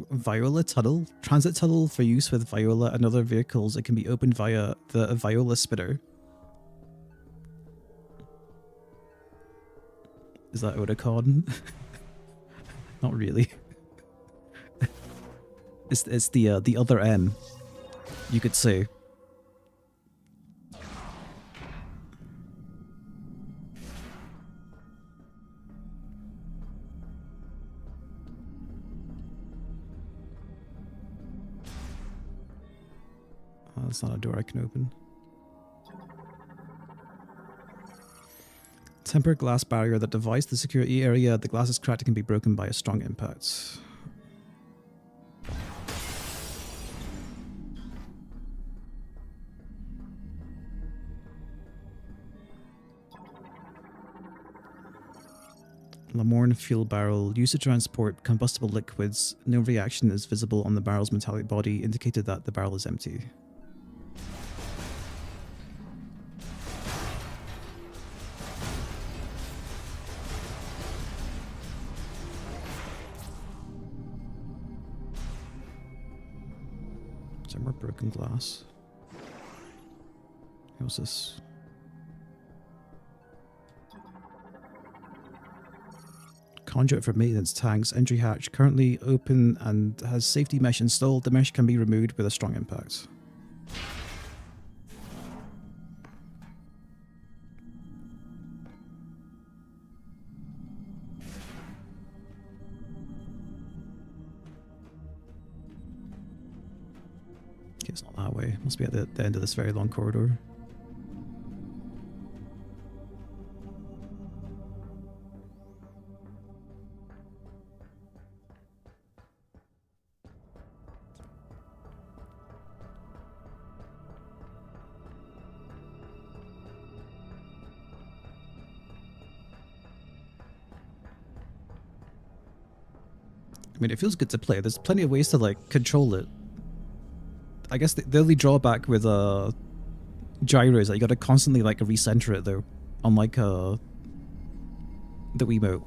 Viola Tunnel? Transit tunnel for use with Viola and other vehicles. It can be opened via the Viola Spinner. Is that Otakon? Not really. It's the other M, you could say. Oh, that's not a door I can open. Tempered glass barrier that divides the security area. The glass is cracked and can be broken by a strong impact. Lamorne fuel barrel used to transport combustible liquids. No reaction is visible on the barrel's metallic body, indicated that the barrel is empty. Is there more broken glass? What's this? Conduit for maintenance tanks. Entry hatch currently open and has safety mesh installed. The mesh can be removed with a strong impact. Okay, it's not that way. Must be at the end of this very long corridor. I mean, it feels good to play. There's plenty of ways to, like, control it. I guess the only drawback with gyro is that you gotta constantly, like, recenter it, though. Unlike the Wiimote.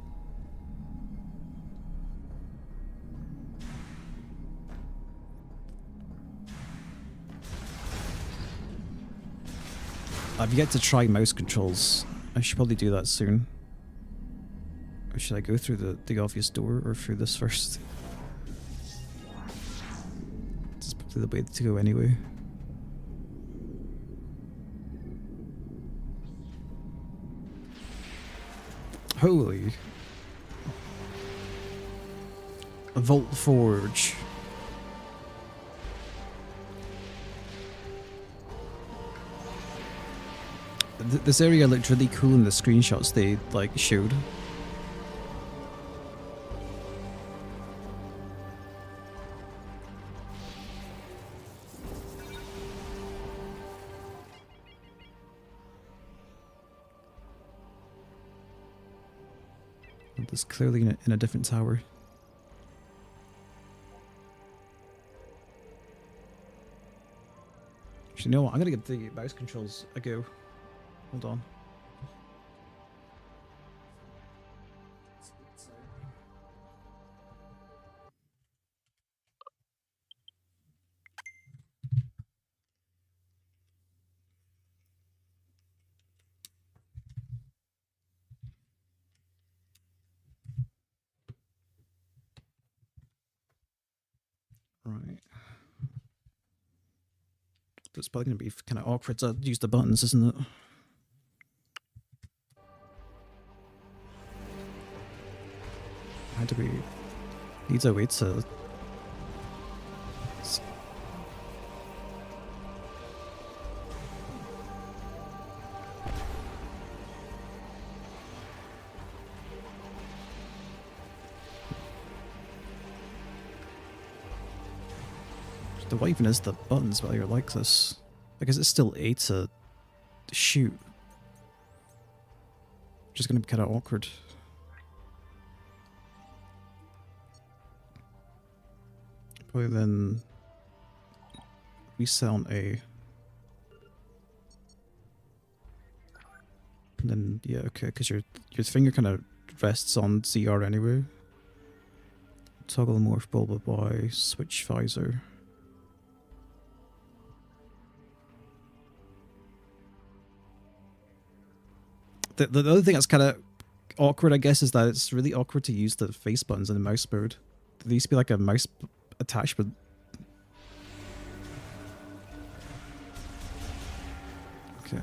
I've yet to try mouse controls. I should probably do that soon. Or should I go through the obvious door or through this first? This is probably the way to go anyway. Holy. A Vault Forge. This area looked really cool in the screenshots they, like, showed. It's clearly in a different tower. Actually, you know what? I'm gonna give the mouse controls a go. Hold on. Right. It's probably going to be kind of awkward to use the buttons, isn't it? How do we... Needs a way to... What even is the buttons while you're like this? Because it's still A to shoot. Just gonna be kind of awkward. Probably then reset on A. And then yeah, okay, because your finger kind of rests on ZR anyway. Toggle morph bulb by switch visor. The other thing that's kind of awkward, I guess, is that it's really awkward to use the face buttons in the mouse mode. There used to be like a mouse attachment. Okay.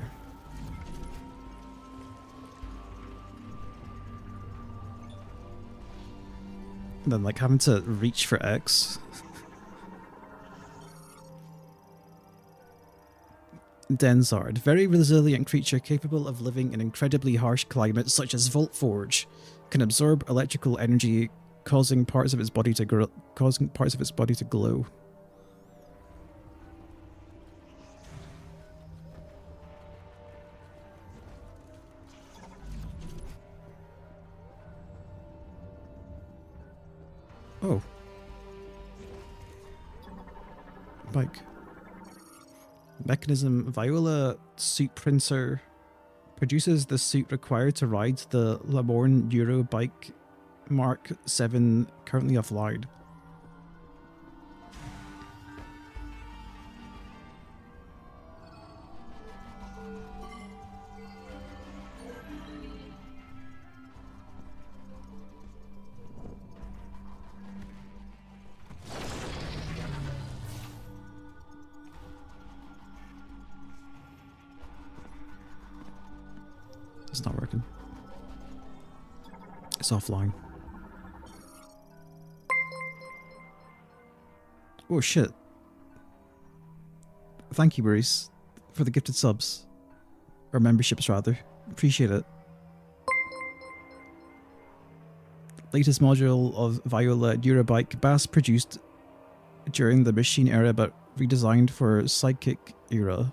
And then like having to reach for X. Denzard, very resilient creature capable of living in incredibly harsh climates such as Vault Forge, can absorb electrical energy, causing parts of its body to glow. Oh. Bike. Mechanism. Viola suit printer produces the suit required to ride the Lamorne Euro bike Mark 7 currently offline. It's not working. It's offline. Oh shit. Thank you, Maurice, for the gifted subs. Or memberships, rather. Appreciate it. Latest module of Viola Eurobike, mass produced during the machine era but redesigned for Sidekick era.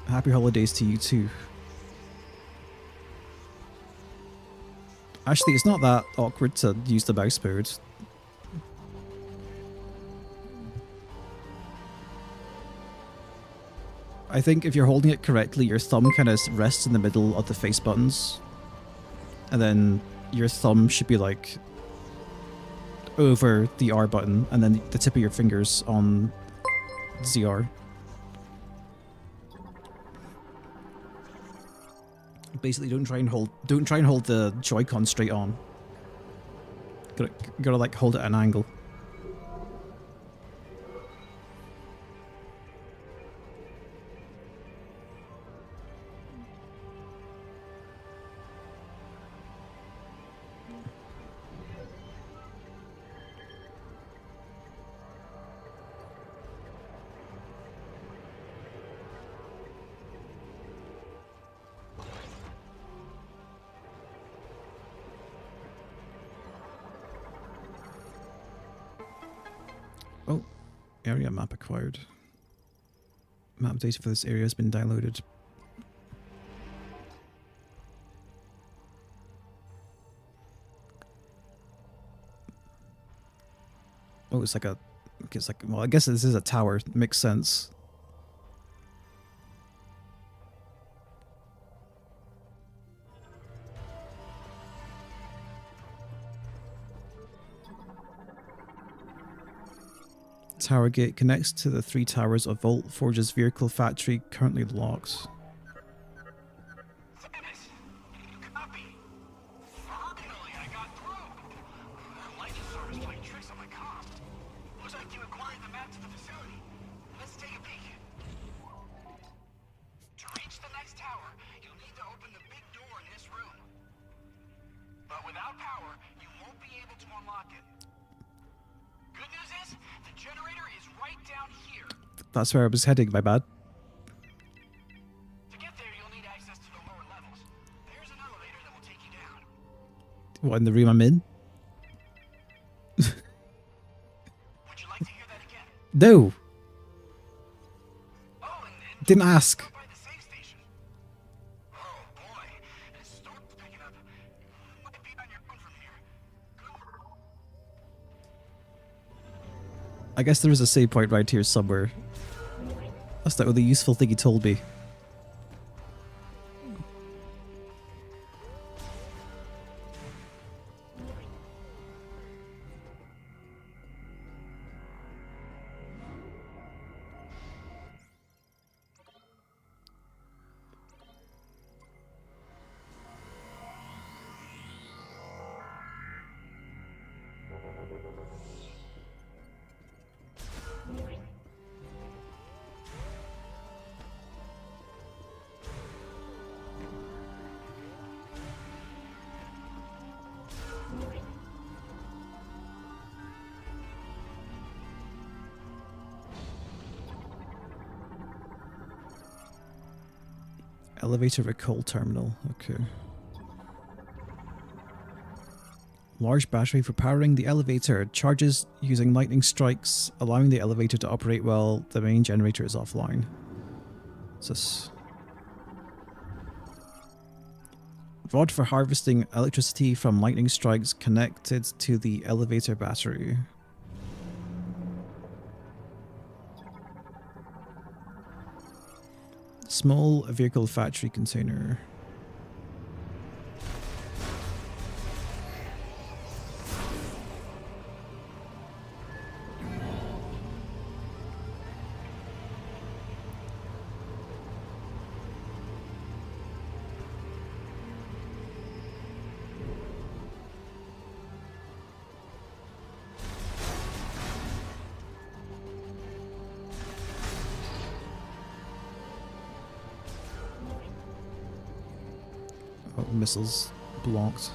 Happy holidays to you too. Actually, it's not that awkward to use the mouse mode. I think if you're holding it correctly, your thumb kind of rests in the middle of the face buttons. And then your thumb should be like over the R button, and then the tip of your fingers on ZR. Basically, don't try and hold the Joy-Con straight on. Gotta like hold it at an angle. Oh, area map acquired. Map data for this area has been downloaded. Oh, it's like a... well, I guess this is a tower. Makes sense. Tower gate connects to the 3 towers of Vault Forge's vehicle factory, currently locked. That's where I was heading, my bad. To get there, you'll need access to the lower levels. There's an elevator that will take you down. What, in the room I'm in? Would you like to hear that again? No! Oh, and Didn't ask. by the safe station. Oh boy, this storm's picking up. Might be on your own from here. I guess there is a save point right here somewhere. That's the only useful thing he told me. Elevator recall terminal. Okay. Large battery for powering the elevator. Charges using lightning strikes, allowing the elevator to operate while the main generator is offline. What's this? Rod for harvesting electricity from lightning strikes connected to the elevator battery. Small vehicle factory container. Oh, missiles blocked.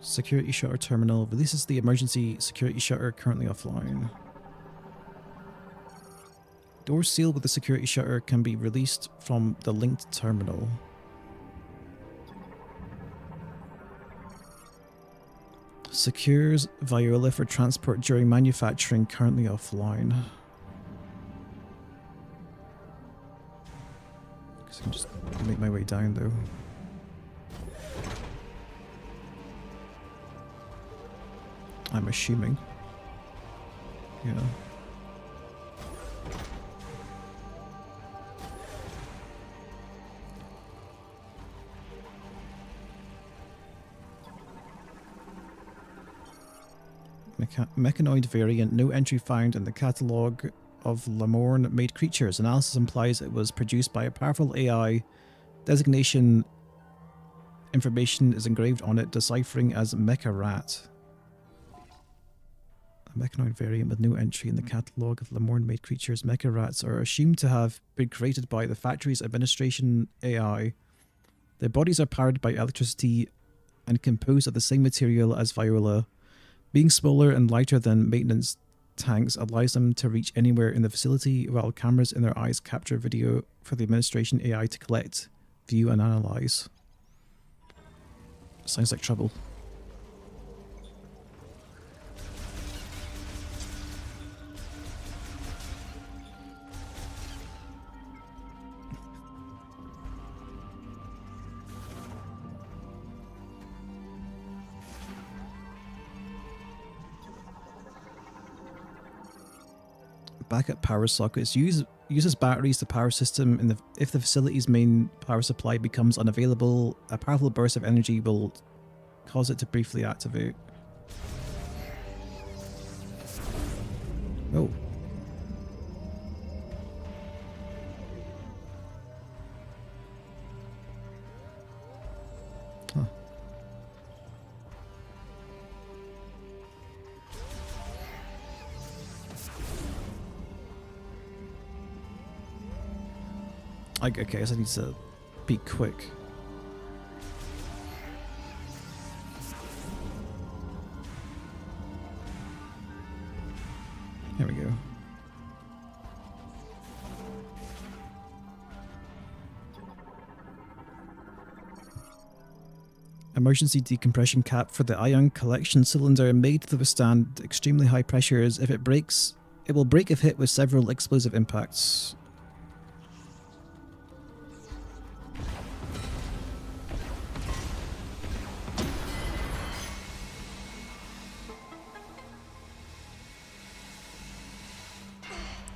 Security shutter terminal releases the emergency security shutter currently offline. Doors sealed with the security shutter can be released from the linked terminal. Secures Viola for transport during manufacturing currently offline. Guess I can just make my way down though. I'm assuming. Yeah. Mechanoid variant, no entry found in the catalogue of Lamorne-made creatures. Analysis implies it was produced by a powerful AI. Designation information is engraved on it, deciphering as Mecha Rat. A mechanoid variant with no entry in the catalogue of Lamorne-made creatures. Mecha Rats are assumed to have been created by the factory's administration AI. Their bodies are powered by electricity and composed of the same material as Viola. Being smaller and lighter than maintenance tanks allows them to reach anywhere in the facility, while cameras in their eyes capture video for the administration AI to collect, view and analyze. Sounds like trouble. Backup power sockets uses batteries to power system. If the facility's main power supply becomes unavailable, a powerful burst of energy will cause it to briefly activate. Oh. Huh. Okay, I guess I need to be quick. There we go. Emergency decompression cap for the ion collection cylinder made to withstand extremely high pressures. If it breaks, it will break if hit with several explosive impacts.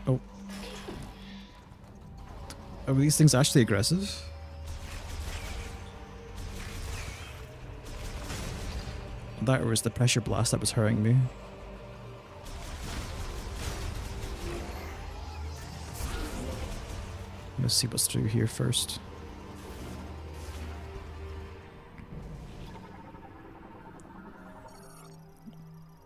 Oh. Are these things actually aggressive? That was the pressure blast that was hurting me. Let's see what's through here first.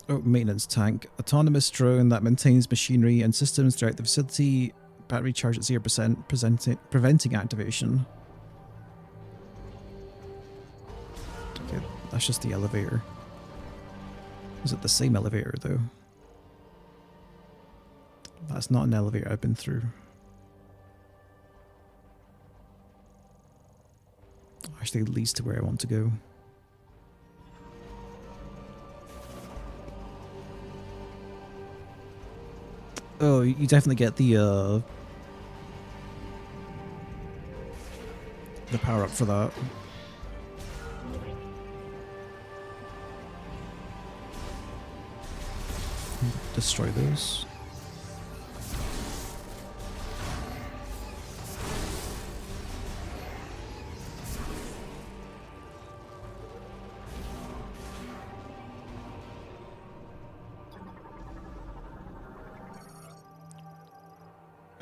Oh, maintenance tank. Autonomous drone that maintains machinery and systems throughout the facility. Battery charge at 0%, preventing activation. Okay, that's just the elevator. Is it the same elevator, though? That's not an elevator I've been through. Actually, it leads to where I want to go. Oh, you definitely get the power up for that. Destroy those.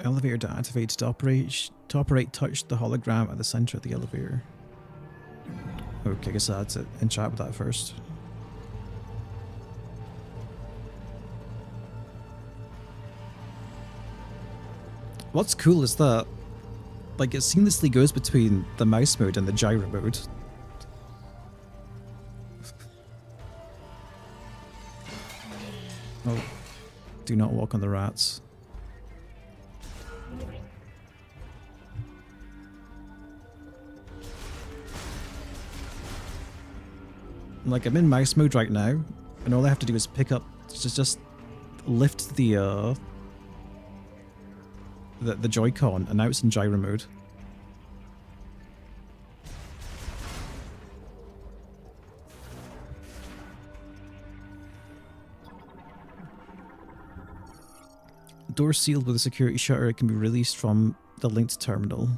Elevator to activate to operate. To operate, touch the hologram at the center of the elevator. Okay, I guess I had to interact with that first. What's cool is that, like, it seamlessly goes between the mouse mode and the gyro mode. Oh, do not walk on the rats. Like, I'm in mouse mode right now, and all I have to do is pick up, just lift the Joy-Con, and now it's in gyro mode. Door sealed with a security shutter. It can be released from the linked terminal.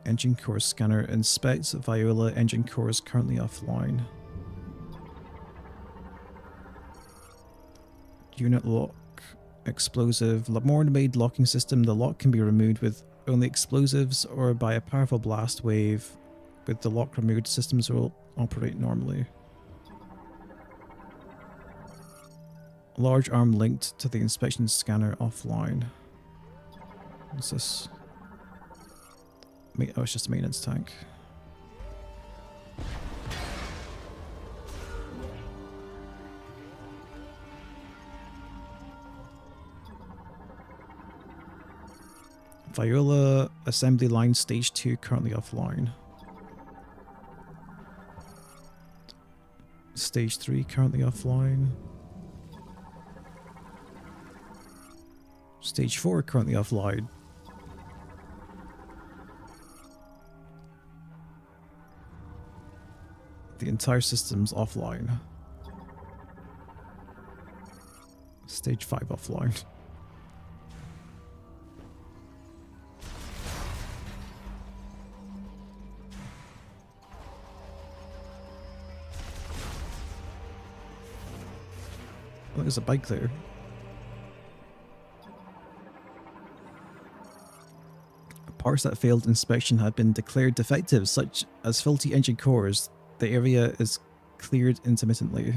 Engine core scanner inspects Viola. Engine core is currently offline. Unit lock. Explosive. Lamorne-made locking system. The lock can be removed with only explosives or by a powerful blast wave. With the lock removed, systems will operate normally. Large arm linked to the inspection scanner offline. What's this? Oh, it's just a maintenance tank. Viola assembly line stage 2 currently offline. Stage 3 currently offline. Stage 4 currently offline. The entire system's offline. Stage 5 offline. Oh, there's a bike there. Parts that failed inspection have been declared defective, such as faulty engine cores. The area is cleared intermittently.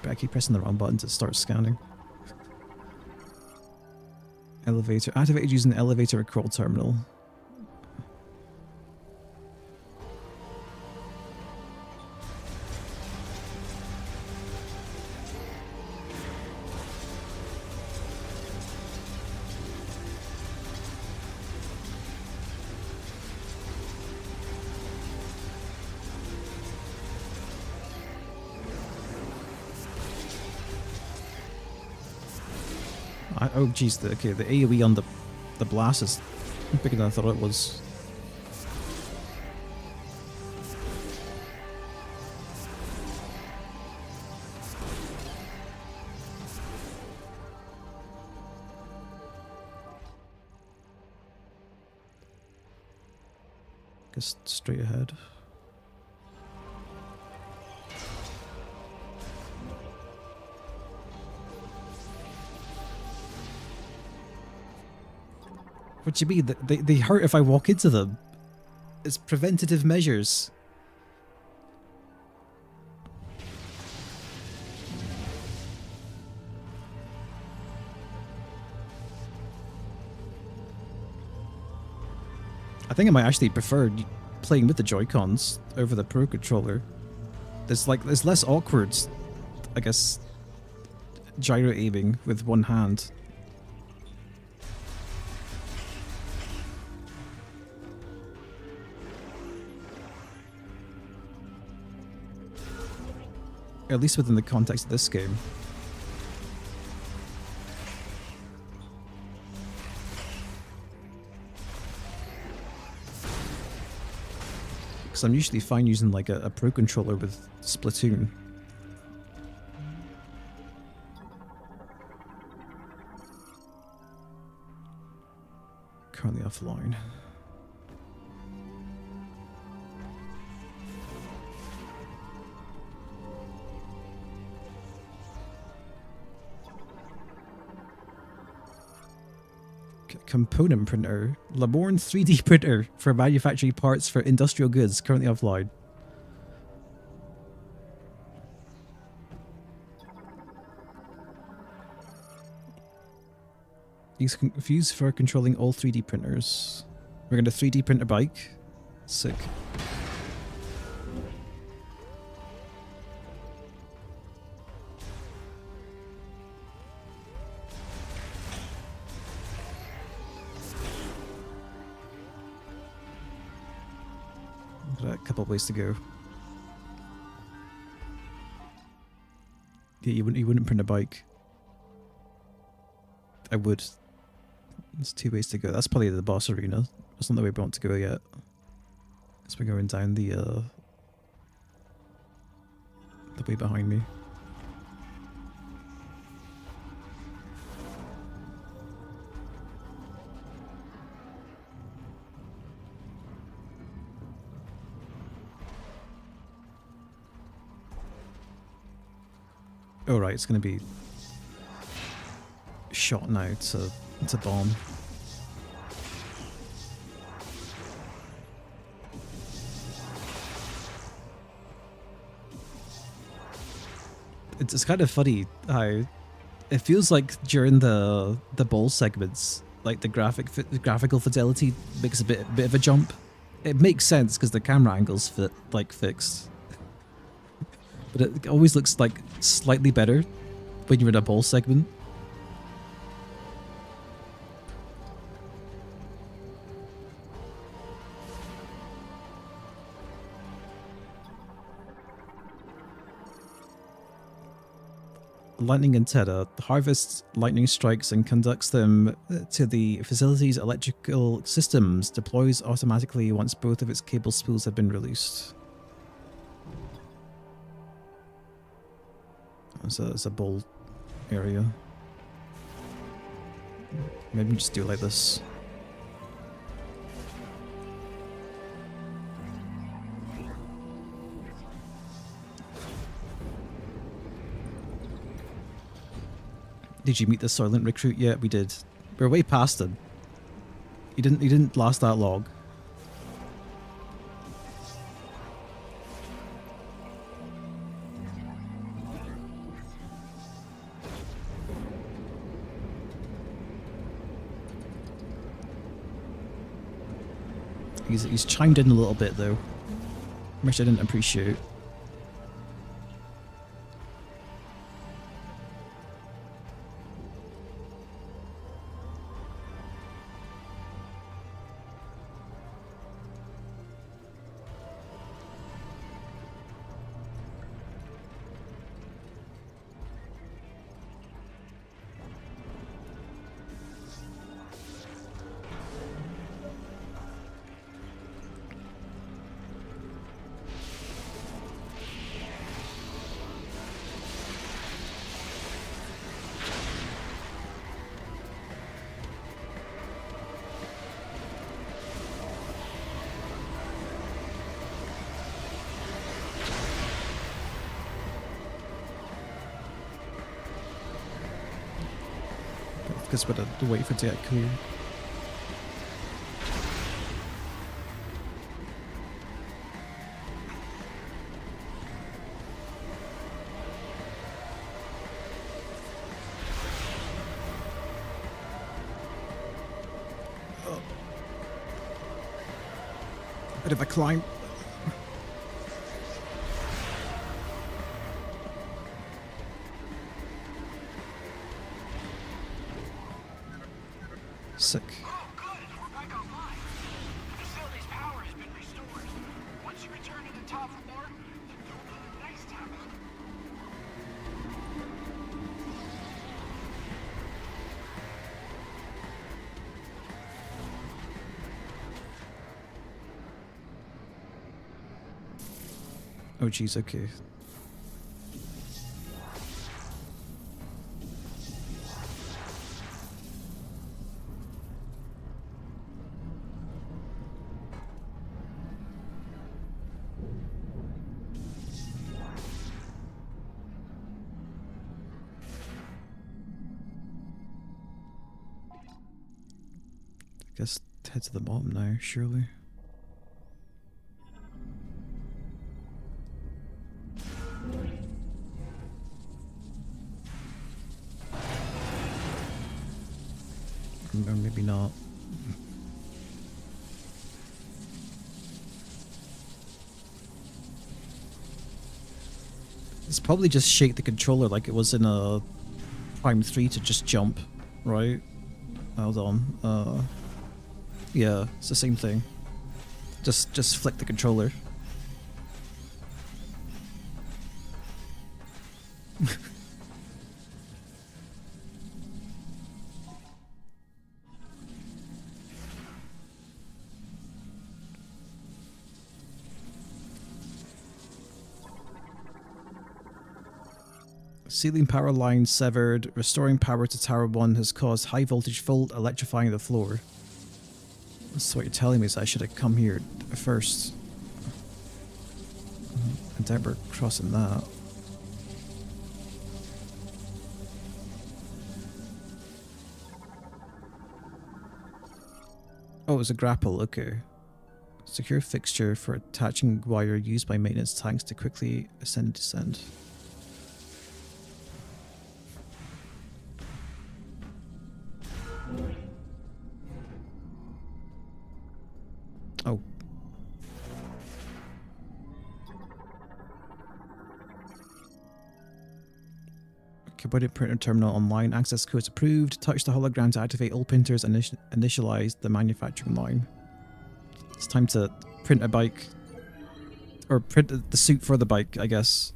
I keep pressing the wrong button to start scanning. Elevator. Activated using the elevator or crawl terminal. Oh geez, the AoE on the blast is bigger than I thought it was. Guess straight ahead. What do you mean? They hurt if I walk into them. It's preventative measures. I think I might actually prefer playing with the Joy-Cons over the Pro Controller. There's less awkward, I guess, gyro aiming with one hand. At least within the context of this game. Because I'm usually fine using like a Pro Controller with Splatoon. Currently offline. Component printer. Laborn 3D printer for manufacturing parts for industrial goods. Currently offline. Used for controlling all 3D printers. We're going to 3D print a bike. Sick. A couple of ways to go. Yeah, you wouldn't print a bike. I would. There's 2 ways to go. That's probably the boss arena. That's not the way we want to go yet. As we're going down the way behind me. Oh right, it's going to be shot now to bomb. It's kind of funny how it feels like during the ball segments, like the graphical fidelity makes a bit of a jump. It makes sense because the camera angle's fixed. But it always looks like slightly better when you're in a ball segment. Lightning antenna harvests lightning strikes and conducts them to the facility's electrical systems. Deploys automatically once both of its cable spools have been released. It's a bowl area. Maybe just do it like this. Did you meet the Soylent recruit yet? We did. We're way past him. He didn't last that long. He's chimed in a little bit though, which I didn't appreciate. Because we're to wait for it to get cool. Oh. Bit of a climb. Sick. Oh, good. We're back online. The facility's power has been restored. Once you return to the top floor, there'll be a nice time. Oh jeez, okay. Guess head to the bottom now, surely. Or maybe not. It's probably just shake the controller like it was in a Prime 3 to just jump, right? Hold on. Yeah, it's the same thing. Just flick the controller. Ceiling power line severed. Restoring power to Tower 1 has caused high voltage fault, electrifying the floor. That's what you're telling me, is I should have come here first. I doubt we're crossing that. Oh, it was a grapple, okay. Secure fixture for attaching wire used by maintenance tanks to quickly ascend and descend. Oh. Component printer terminal online. Access codes approved. Touch the hologram to activate all printers and initialize the manufacturing line. It's time to print a bike. Or print the suit for the bike, I guess.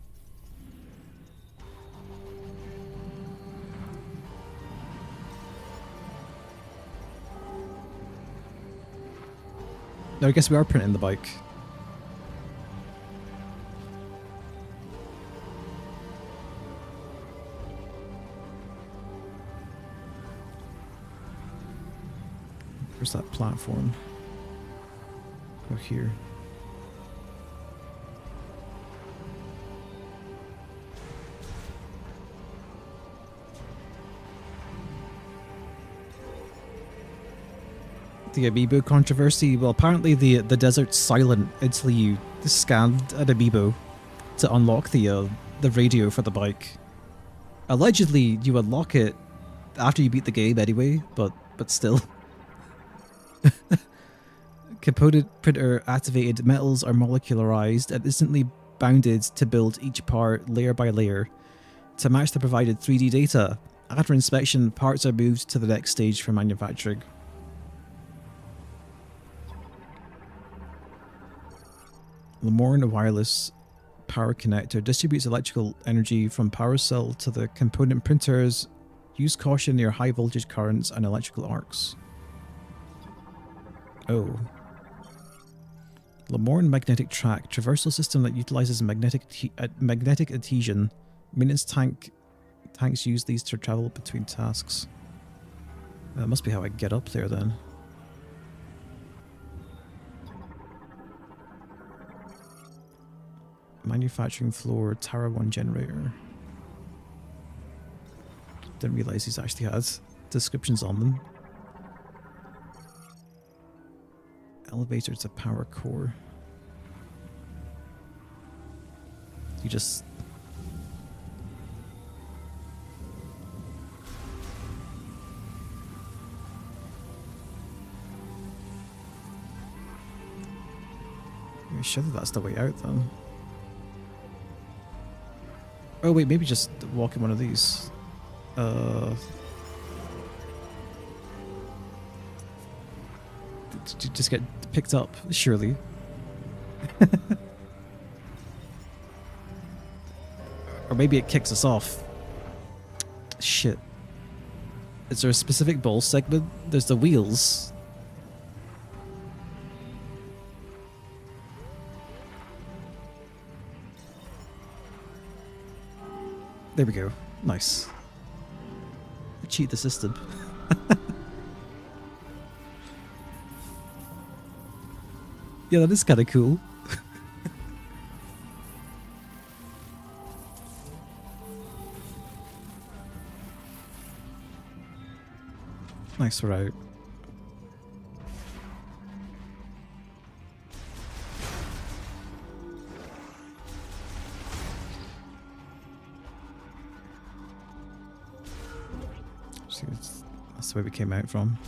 No, I guess we are printing the bike. Where's that platform? Go here. The amiibo controversy. Well, apparently the desert's silent until you scanned an amiibo to unlock the radio for the bike. Allegedly, you unlock it after you beat the game anyway, but still. Component printer activated metals are molecularized and instantly bounded to build each part layer by layer to match the provided 3D data. After inspection, parts are moved to the next stage for manufacturing. Lamorne wireless power connector distributes electrical energy from power cell to the component printers. Use caution near high voltage currents and electrical arcs. Oh. Lamorne magnetic track traversal system that utilizes magnetic adhesion. Maintenance tanks use these to travel between tasks. That must be how I get up there then. Manufacturing floor, Tower 1 generator. Didn't realize these actually had descriptions on them. Elevator to power core. You just... I'm sure that that's the way out then. Oh wait, maybe just walk in one of these. Just get picked up, surely. Or maybe it kicks us off. Shit. Is there a specific ball segment? There's the wheels. There we go. Nice. Cheat the system. Yeah, that is kind of cool. Nice route. See, that's where we came out from.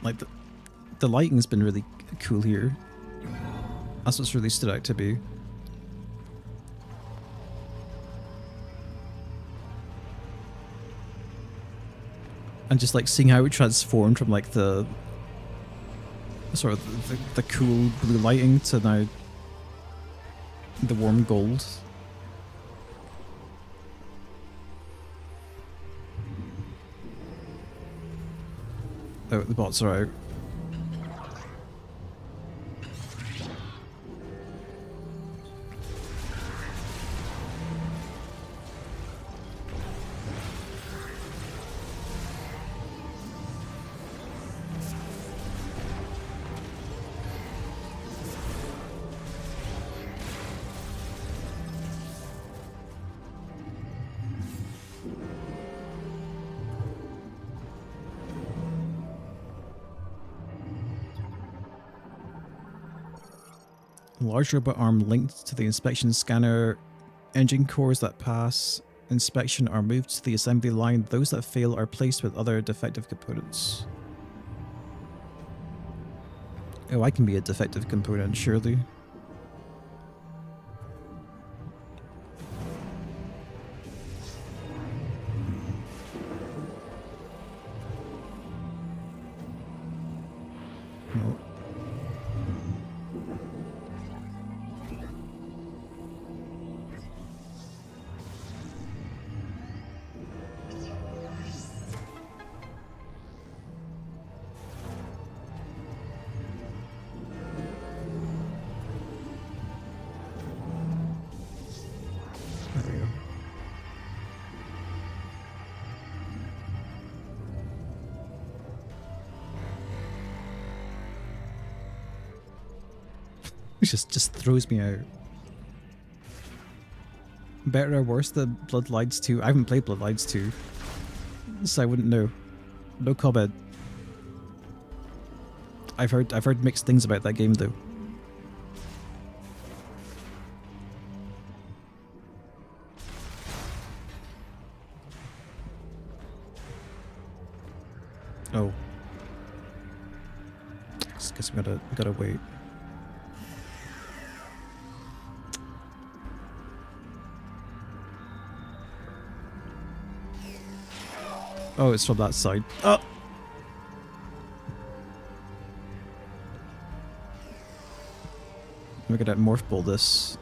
Like the lighting's been really cool here. That's what's really stood out to me. And just like seeing how it transformed from like the sort of the cool blue lighting to now the warm gold. Oh, the bots are out. Large robot arm linked to the inspection scanner. Engine cores that pass inspection are moved to the assembly line. Those that fail are placed with other defective components. Oh, I can be a defective component, surely. No. There we go. It just throws me out. Better or worse than Bloodlines 2? I haven't played Bloodlines 2, so I wouldn't know. No comment. I've heard mixed things about that game though. Oh. Guess we gotta wait. Oh, it's from that side. Oh! We're gonna morph ball this.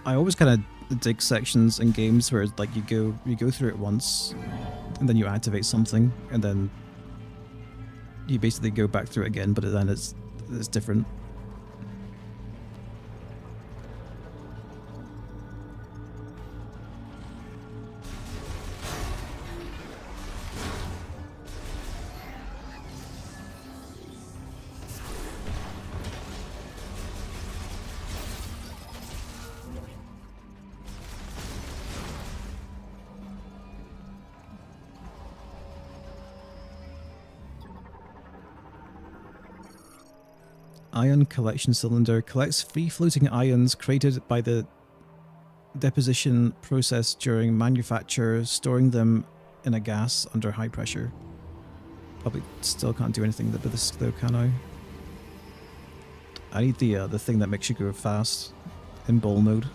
I always kind of dig sections in games where like you go through it once, and then you activate something, and then you basically go back through it again, but then it's different. Ion collection cylinder collects free floating ions created by the deposition process during manufacture, storing them in a gas under high pressure. Probably still can't do anything with this though, can I? I need the thing that makes you go fast in ball mode.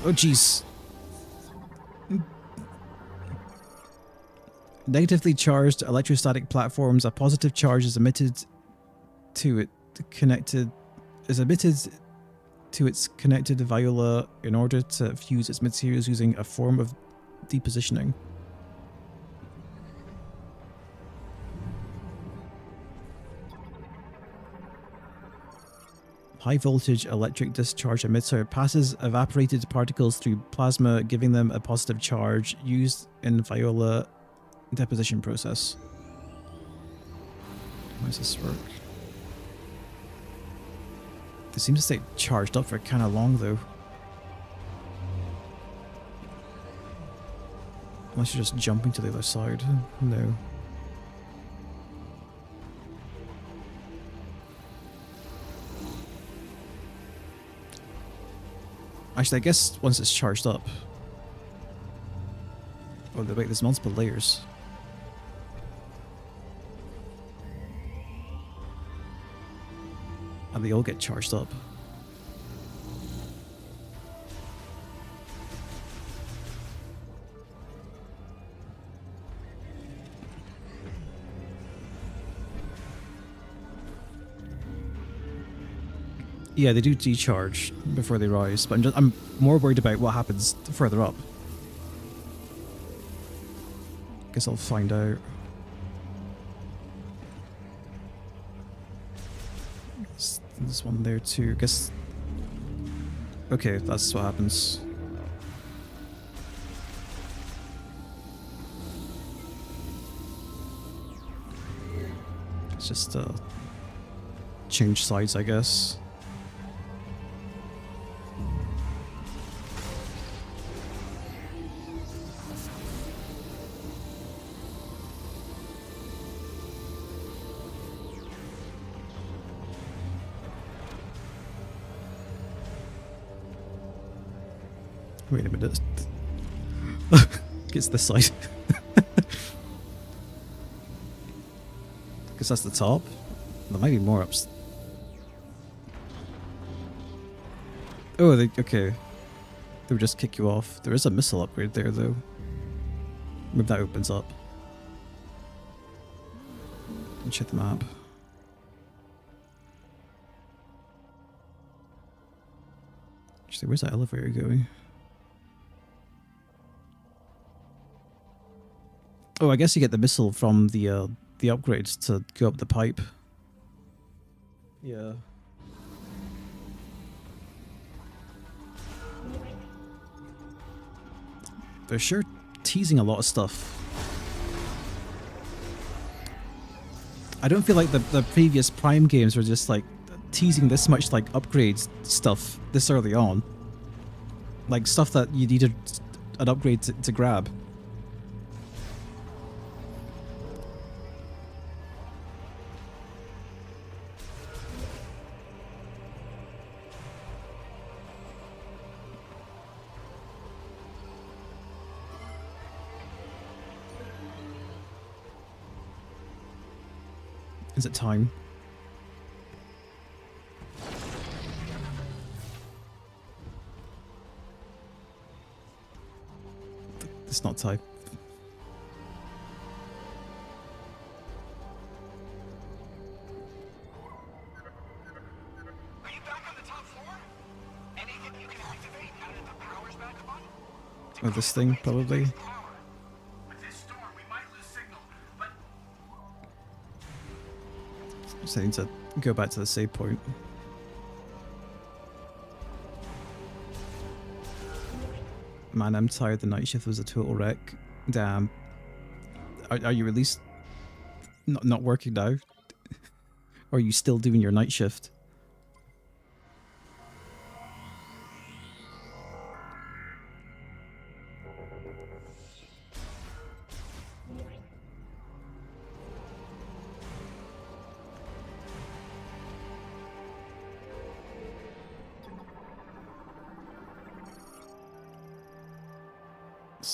Oh jeez. Negatively charged electrostatic platforms, a positive charge is emitted to its connected viola in order to fuse its materials using a form of depositioning. High voltage electric discharge emitter passes evaporated particles through plasma, giving them a positive charge used in viola deposition process. How does this work? It seems to stay charged up for kind of long though. Unless you're just jumping to the other side. No. Actually, I guess once it's charged up... Oh, wait, there's multiple layers. And they all get charged up. Yeah, they do decharge before they rise, but I'm more worried about what happens further up. Guess I'll find out. There's one there too. Guess. Okay, that's what happens. It's just change sides, I guess. Wait a minute. Gets this side. Guess that's the top. There might be more ups. Oh, okay. They would just kick you off. There is a missile upgrade there, though. Maybe that opens up. And check the map. Actually, where's that elevator going? Oh, I guess you get the missile from the upgrades to go up the pipe. Yeah. They're sure teasing a lot of stuff. I don't feel like the previous Prime games were just like teasing this much like upgrades stuff this early on. Like stuff that you needed an upgrade to grab. Is it time? It's not time. Are you back on the top floor? Anything you can activate now that the power's back on? Oh, this thing, probably. With this storm, we might lose signal, but So I need to go back to the save point. Man, I'm tired. The night shift was a total wreck. Damn. Are you at least not working now? Or are you still doing your night shift?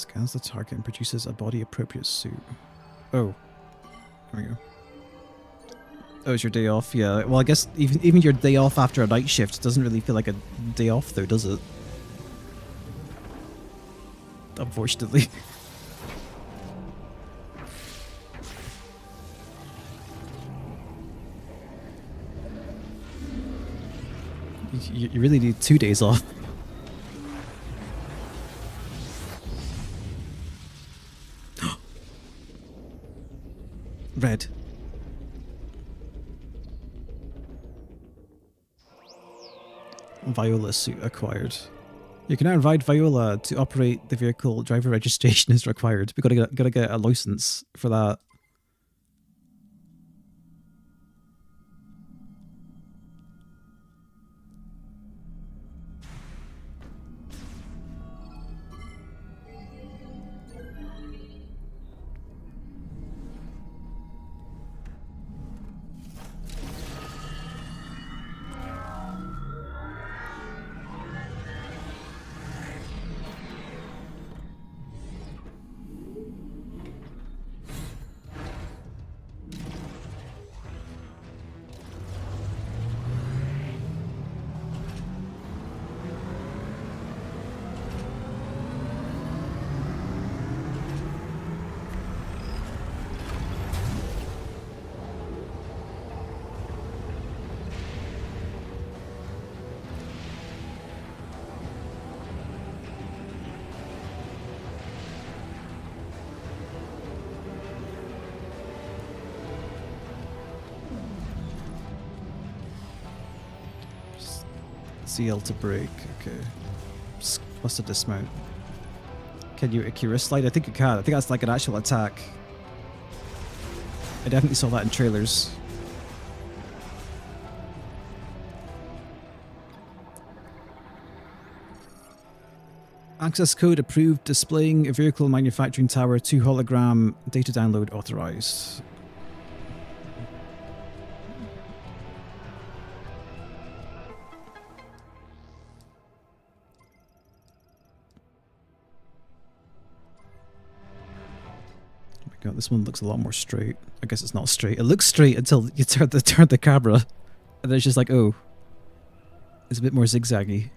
Scans the target and produces a body-appropriate suit. Oh. There we go. Oh, it's your day off? Yeah. Well, I guess even your day off after a night shift doesn't really feel like a day off, though, does it? Unfortunately. You really need 2 days off. Red. Viola suit acquired. You can now invite Viola to operate the vehicle. Driver registration is required. We gotta get a license for that. CL to brake, okay. Plus a dismount. Can you Akira slide? I think you can. I think that's like an actual attack. I definitely saw that in trailers. Access code approved. Displaying a vehicle manufacturing tower 2 hologram. Data download authorized. God, this one looks a lot more straight. I guess it's not straight. It looks straight until you turn the camera, and then it's just like, oh, it's a bit more zigzaggy.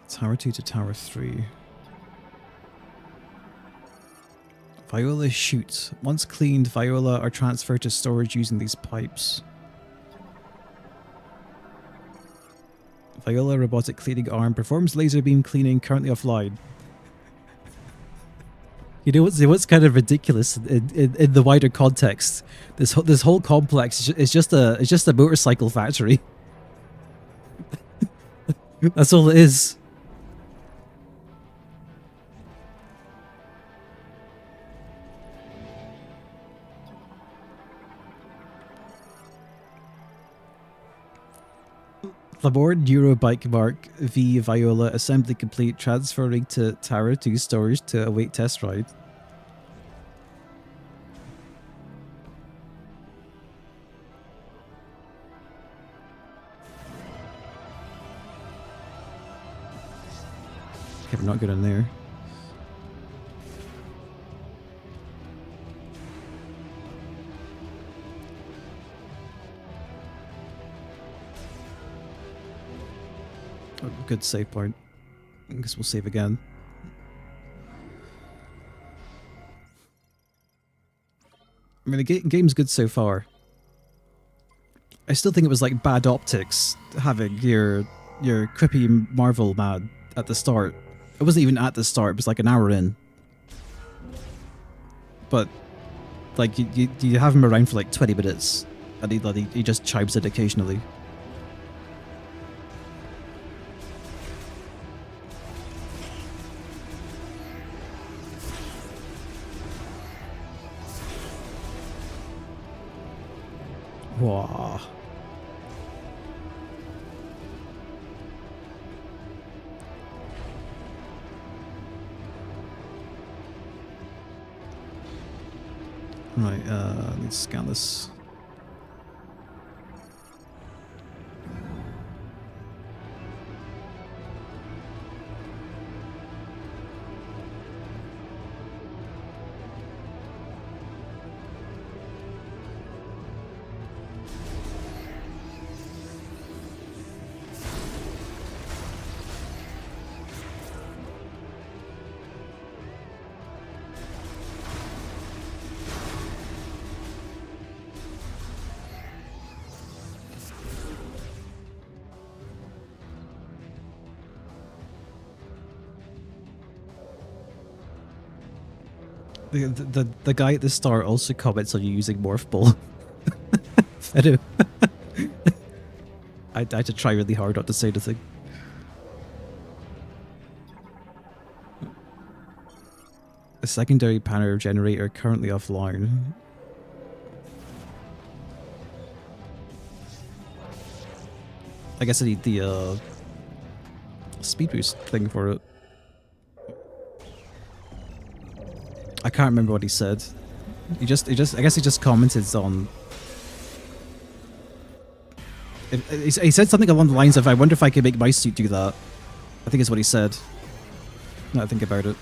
Tower 2 to Tower 3. Viola chute. Once cleaned, Viola are transferred to storage using these pipes. Viola robotic cleaning arm performs laser beam cleaning, currently offline. You know what's kind of ridiculous in the wider context? This whole complex is just a motorcycle factory. That's all it is. Aboard Eurobike Mark V Viola, assembly complete, transferring to Tower 2 storage to await test ride. Okay, we're not good in there. Oh, good save point. I guess we'll save again. I mean, the game's good so far. I still think it was like bad optics having your creepy Marvel man at the start. It wasn't even at the start, it was like an hour in. But like you have him around for like 20 minutes and he just chimes in occasionally. Wow. Right, let's scan this. The guy at the start also comments on you using Morph Ball. I do. I had to try really hard not to say anything. The secondary power generator currently offline. I guess I need the speed boost thing for it. I can't remember what he said. I guess he just commented on. He said something along the lines of, "I wonder if I could make my suit do that." I think is what he said. Now I think about it.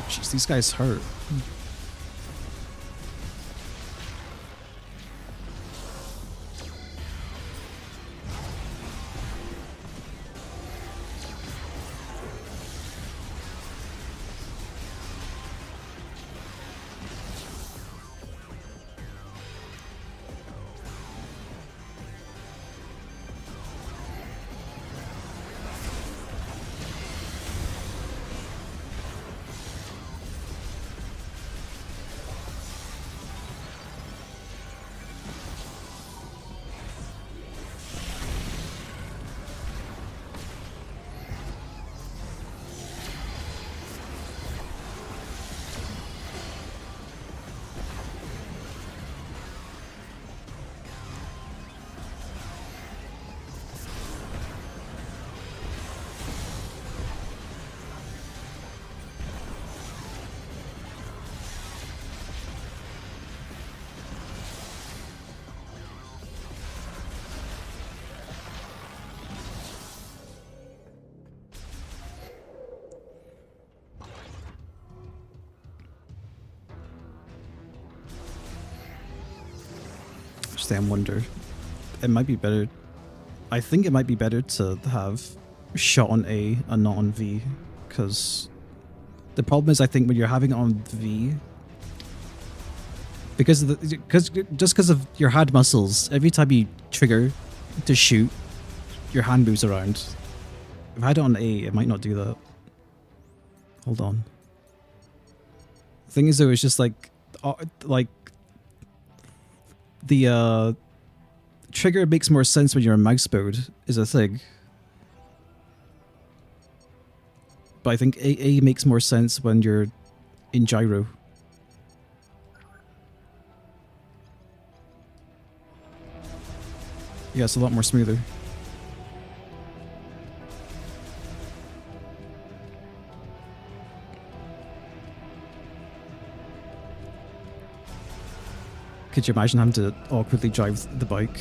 Jeez, these guys hurt. Sam wonder. It might be better. I think it might be better to have shot on A and not on V, because the problem is I think when you're having it on V, because of your hand muscles, every time you trigger to shoot, your hand moves around. If I had it on A, it might not do that. Hold on. The thing is though, it's just like the trigger makes more sense when you're in mouse mode, is a thing. But I think A makes more sense when you're in gyro. Yeah, it's a lot more smoother. Could you imagine having to awkwardly drive the bike?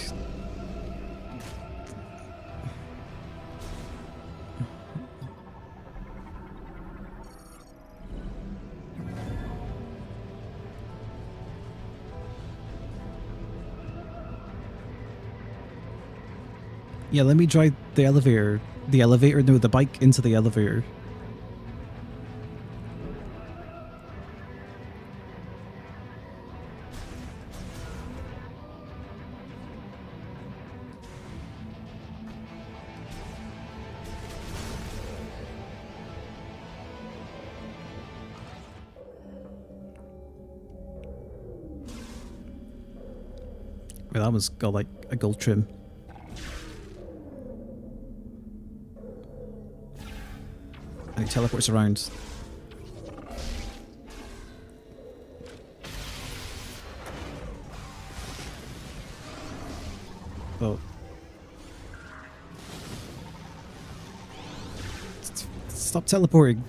Yeah, let me drive the elevator. No, the bike into the elevator. Well, that one's got like a gold trim. And he teleports around. Oh. Stop teleporting.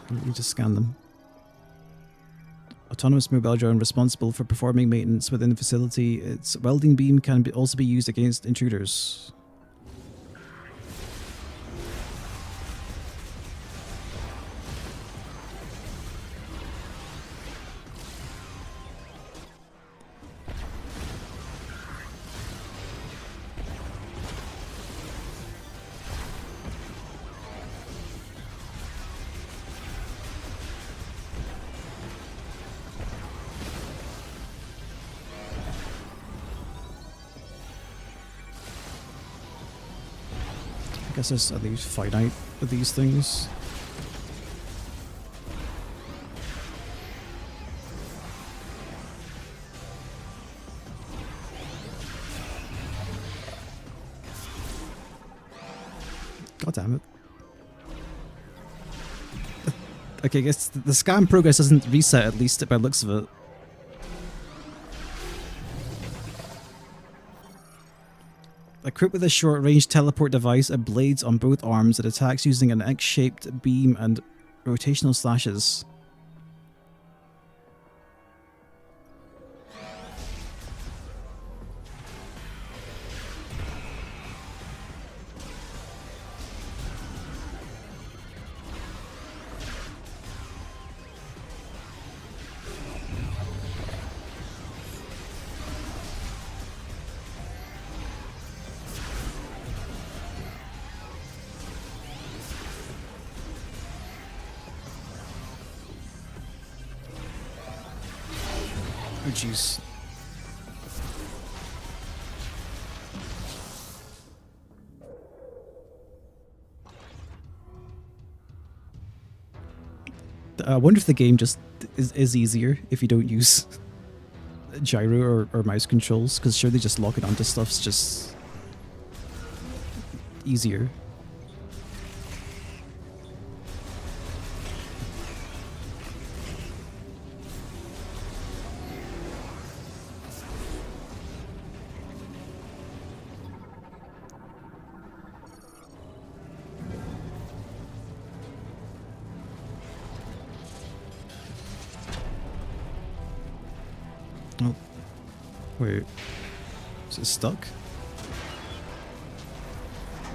Let me just scan them. Autonomous mobile drone responsible for performing maintenance within the facility. Its welding beam can also be used against intruders. I guess there's at least finite with these things. God damn it. Okay, I guess the scan progress doesn't reset, at least by the looks of it. Equipped with a short-range teleport device and blades on both arms, it attacks using an X-shaped beam and rotational slashes. Oh jeez. I wonder if the game just is easier if you don't use gyro or mouse controls, because surely just locking onto stuff's just easier. Oh, wait, is it stuck?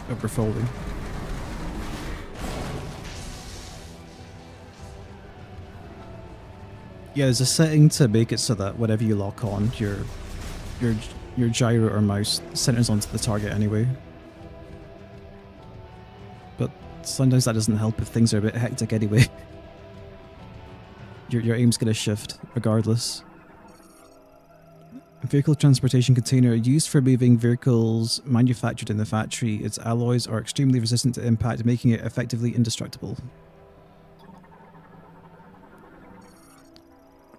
Overfolding. Yeah, there's a setting to make it so that whenever you lock on, your gyro or mouse centers onto the target anyway. But sometimes that doesn't help if things are a bit hectic anyway. Your aim's gonna shift regardless. A vehicle transportation container used for moving vehicles manufactured in the factory. Its alloys are extremely resistant to impact, making it effectively indestructible.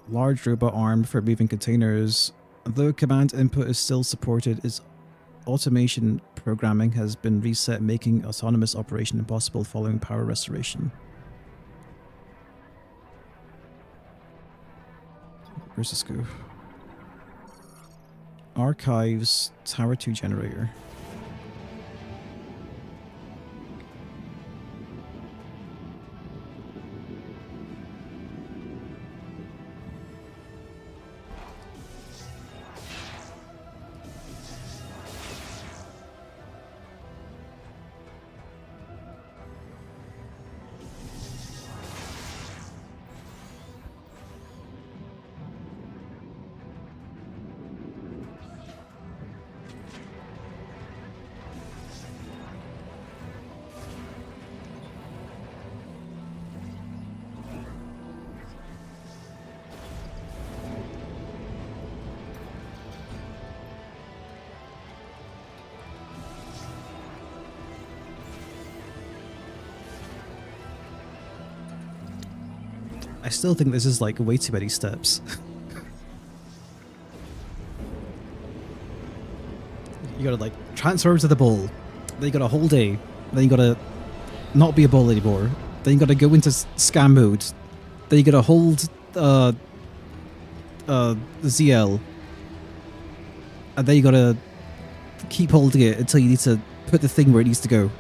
Large robot arm for moving containers. Although command input is still supported, its automation programming has been reset, making autonomous operation impossible following power restoration. Where's this go? Archives, Tower 2 generator. I still think this is like way too many steps. You gotta like transfer to the ball, then you gotta hold A, then you gotta not be a ball anymore, then you gotta go into scan mode, then you gotta hold ZL, and then you gotta keep holding it until you need to put the thing where it needs to go.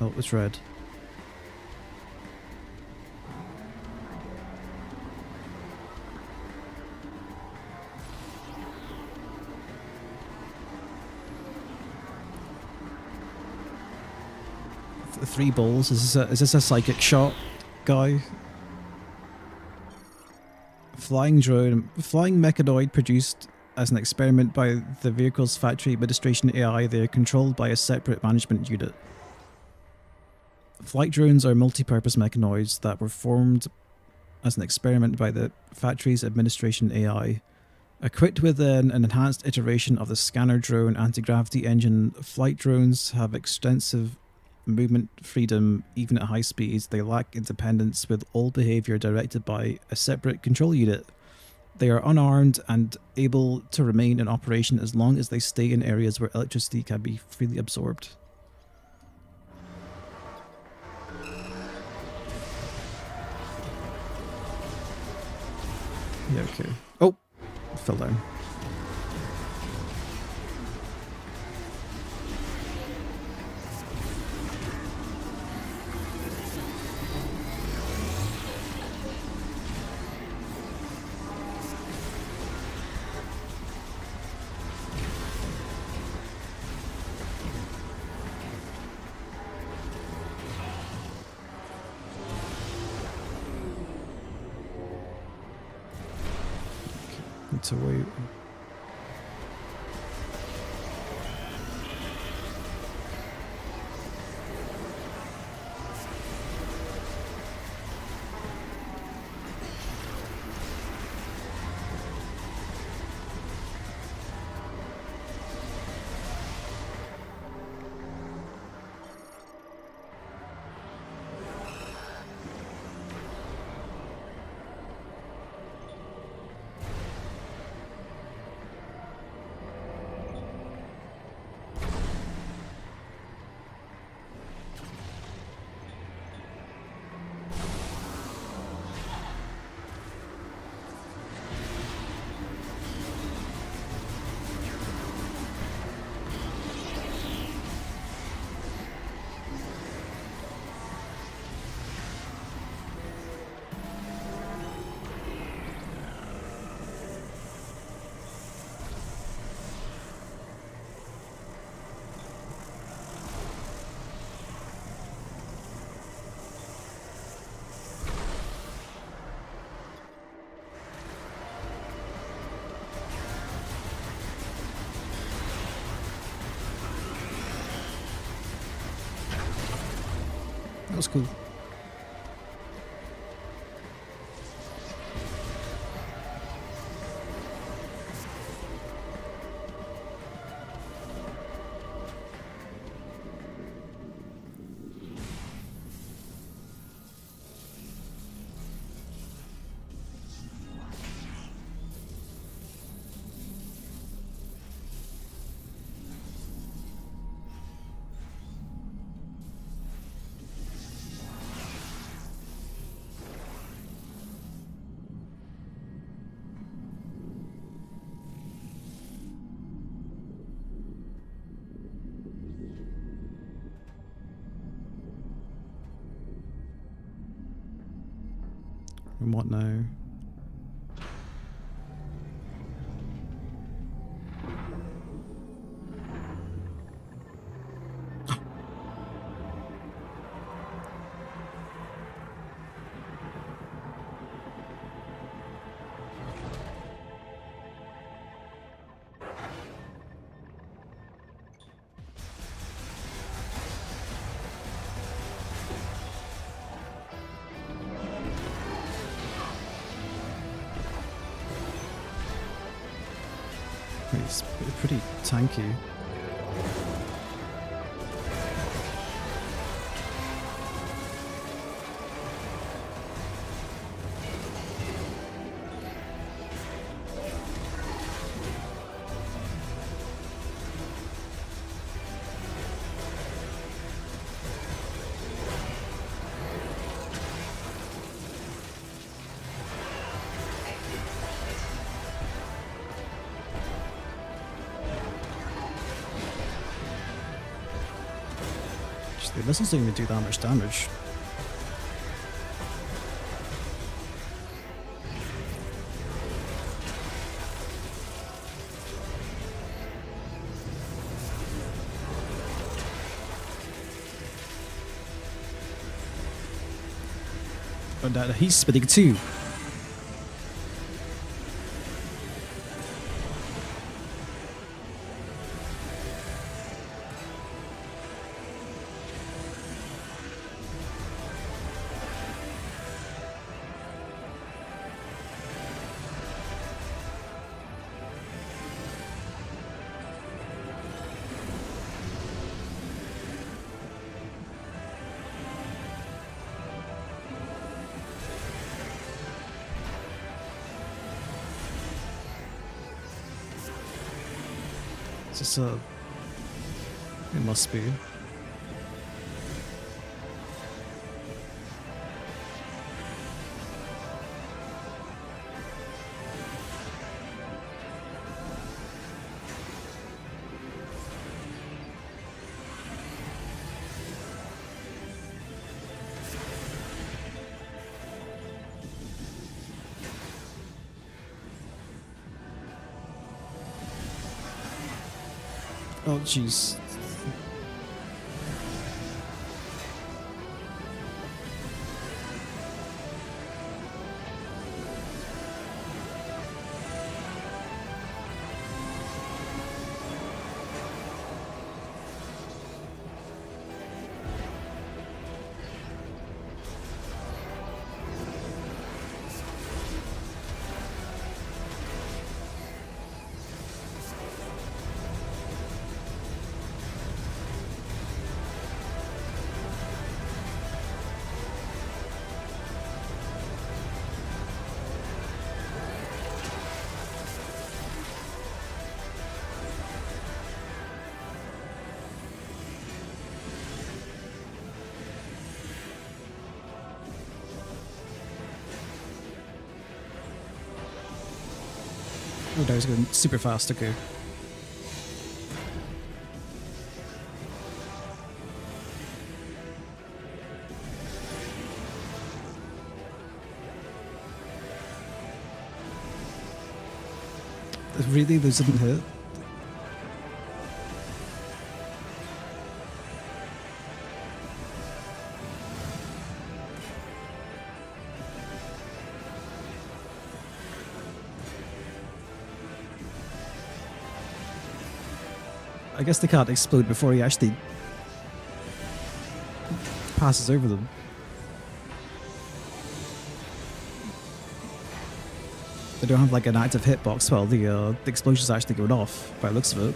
Oh, it was red. The 3 balls. Is this a psychic shot guy? Flying drone. Flying mechanoid produced as an experiment by the vehicle's factory administration AI. They are controlled by a separate management unit. Flight drones are multi-purpose mechanoids that were formed as an experiment by the factory's administration AI. Equipped with an enhanced iteration of the scanner drone anti-gravity engine, flight drones have extensive movement freedom even at high speeds. They lack independence, with all behavior directed by a separate control unit. They are unarmed and able to remain in operation as long as they stay in areas where electricity can be freely absorbed. Yeah, okay. Oh! Fell down. To wait. That was cool. And what now? It's pretty tanky. The missiles don't even do that much damage. And he's spinning too. It's just a... It must be. Oh, jeez. Oh, that was going super fast, okay. Really? Those didn't hit? I guess they can't explode before he actually passes over them. They don't have like an active hitbox while the explosion's actually going off, by the looks of it.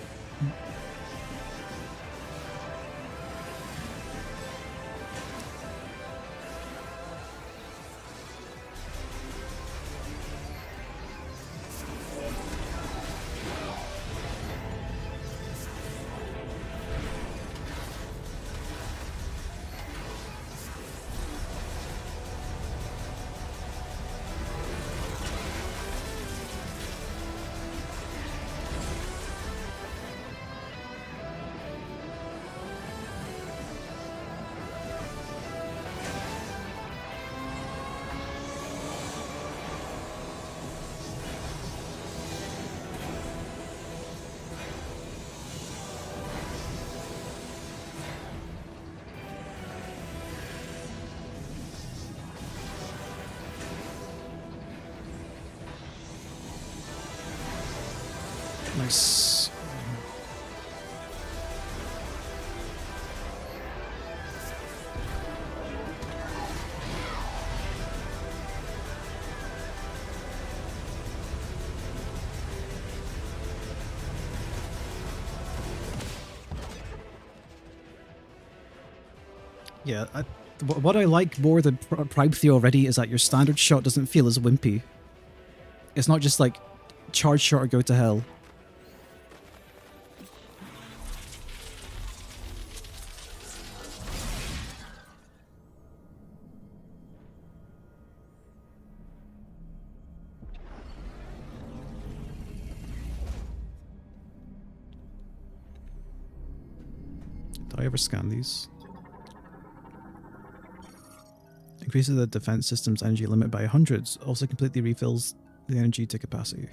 Nice. Yeah, what I like more than Prime 3 already is that your standard shot doesn't feel as wimpy. It's not just like charge shot or go to hell. Did I ever scan these? Increases the defense system's energy limit by 100, also completely refills the energy to capacity.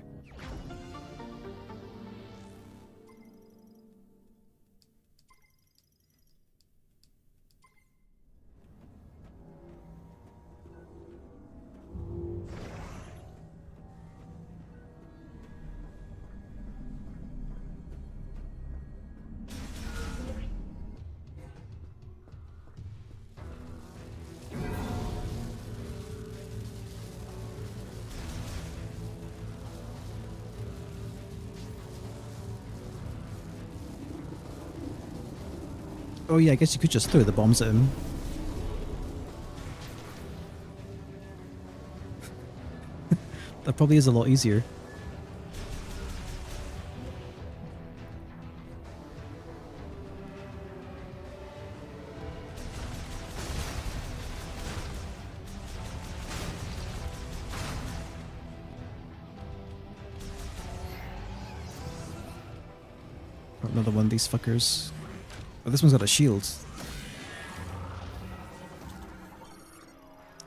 Oh yeah, I guess you could just throw the bombs at him. That probably is a lot easier. Another one of these fuckers. Oh, this one's got a shield.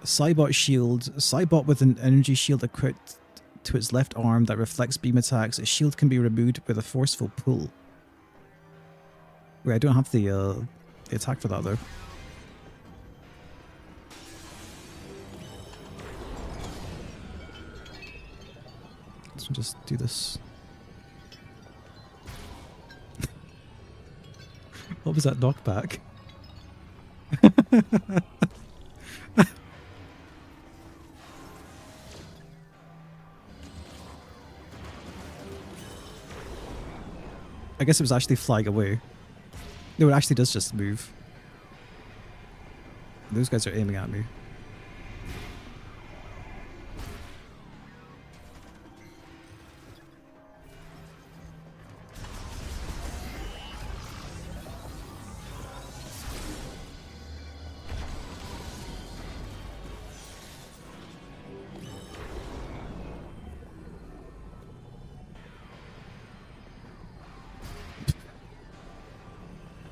Cybot shield. Cybot with an energy shield equipped to its left arm that reflects beam attacks. Its shield can be removed with a forceful pull. Wait, I don't have the attack for that though. Let's just do this. What was that knockback? I guess it was actually flying away. No, it actually does just move. Those guys are aiming at me.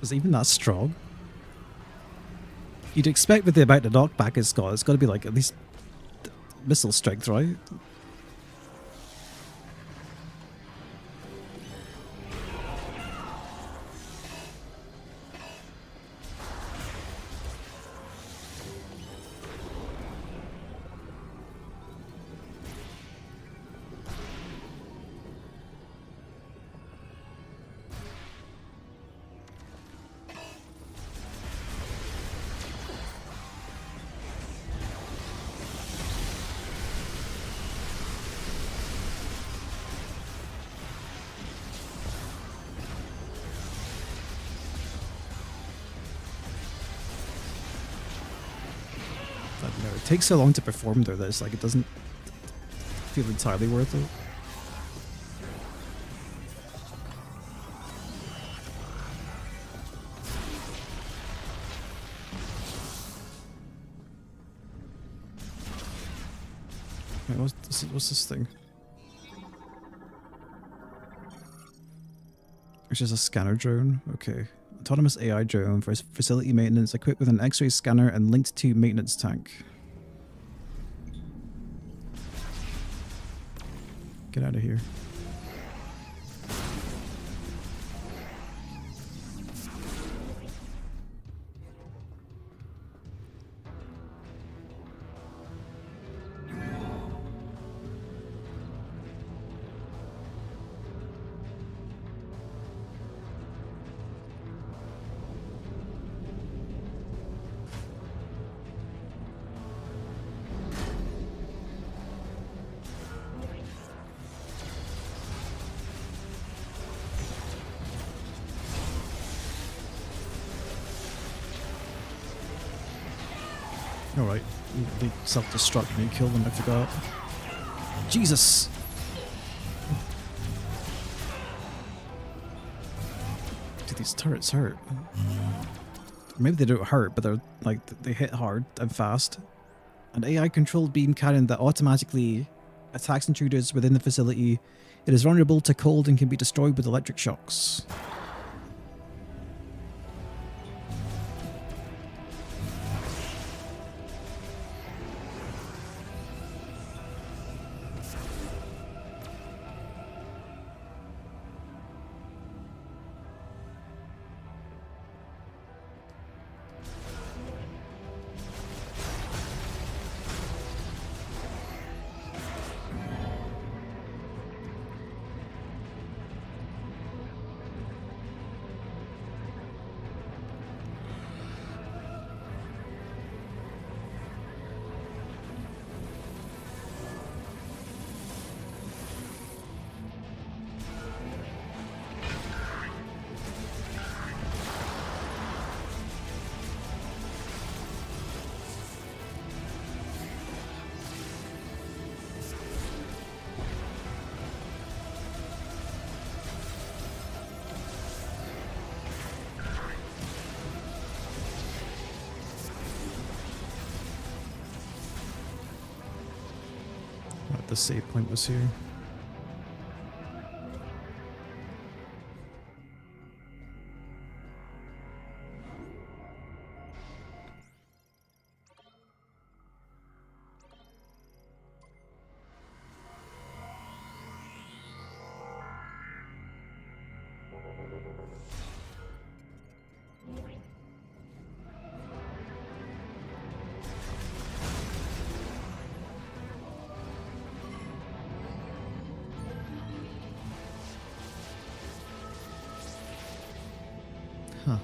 Is it even that strong? You'd expect with the amount of knockback it's got to be like at least missile strength, right? It takes so long to perform though that it's like it doesn't feel entirely worth it. Wait, what's this thing? It's just a scanner drone. Okay. Autonomous AI drone for facility maintenance equipped with an X-ray scanner and linked to maintenance tank. Get out of here. Alright, they self-destruct when you kill them, I forgot. Jesus! Dude, these turrets hurt. Maybe they don't hurt, but they're like, they hit hard and fast. An AI-controlled beam cannon that automatically attacks intruders within the facility. It is vulnerable to cold and can be destroyed with electric shocks. The save point was here. Huh.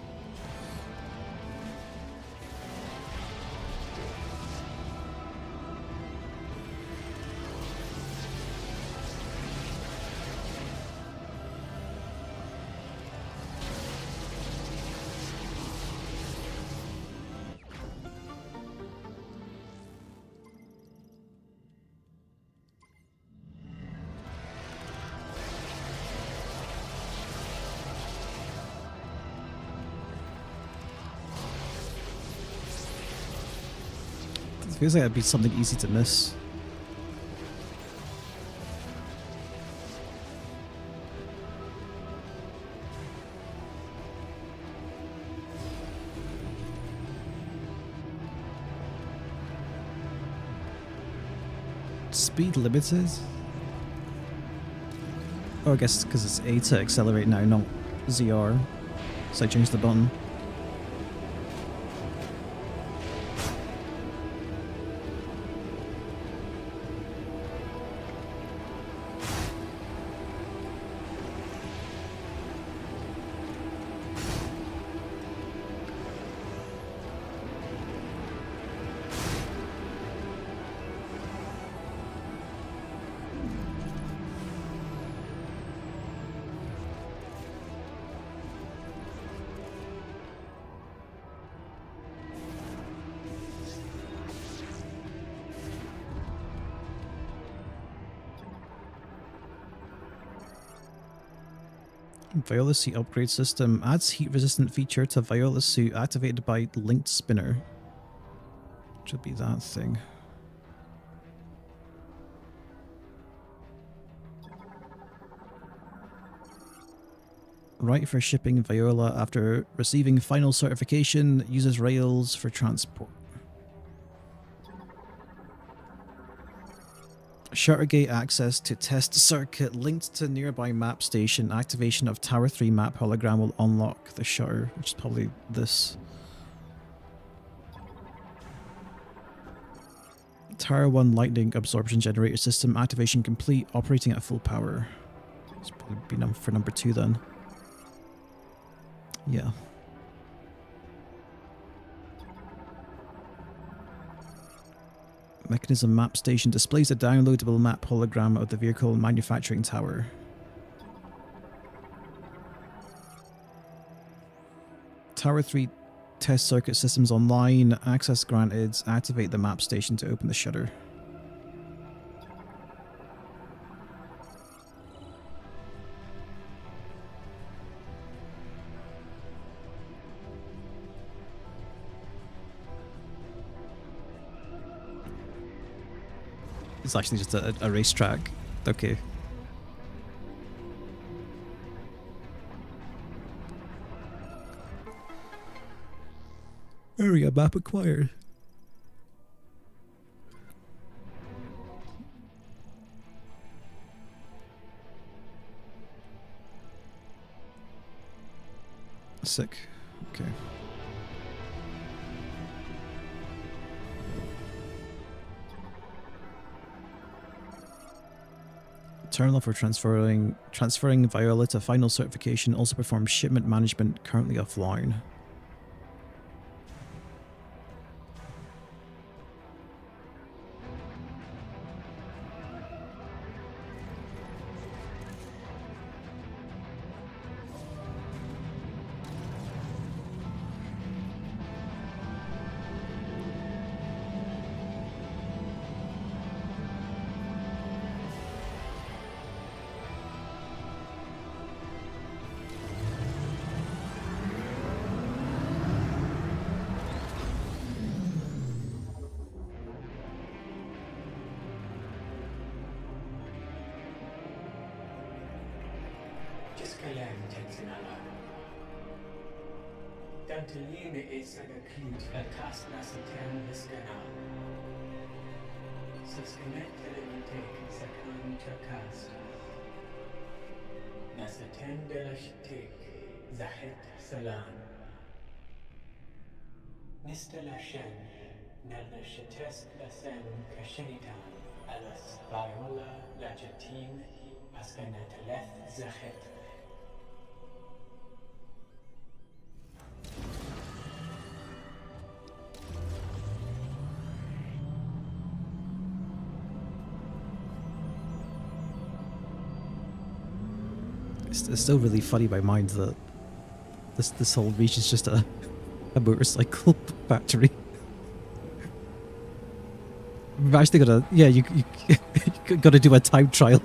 It feels like it'd be something easy to miss. Speed limited? Oh, I guess because it's A to accelerate now, not ZR. So I changed the button. Viola suit upgrade system adds heat resistant feature to Viola suit activated by linked spinner. Should be that thing. Right for shipping Viola after receiving final certification, uses rails for transport. Shuttergate access to test circuit linked to nearby map station. Activation of Tower 3 map hologram will unlock the shutter, which is probably this. Tower 1 lightning absorption generator system activation complete, operating at full power. It's probably be for number 2 then. Yeah. Mechanism map station displays a downloadable map hologram of the vehicle manufacturing tower. Tower 3 Test circuit systems online. Access granted. Activate the map station to open the shutter. It's actually just a racetrack. Okay. Area map acquired. Sick. Okay. Terminal for transferring Viola to final certification. Also performs shipment management. Currently offline. Danteline is a clut a cast nasitan viscana. Susconnect take sakan to cast. Nasatan delashtik zahit salam. Nistala shen nalnashatesk asem kashinitan alas viola lajatin pascanataleth zahit. It's still really funny by mind that this whole region is just a motorcycle factory. We've actually got to, yeah, you got to do a time trial.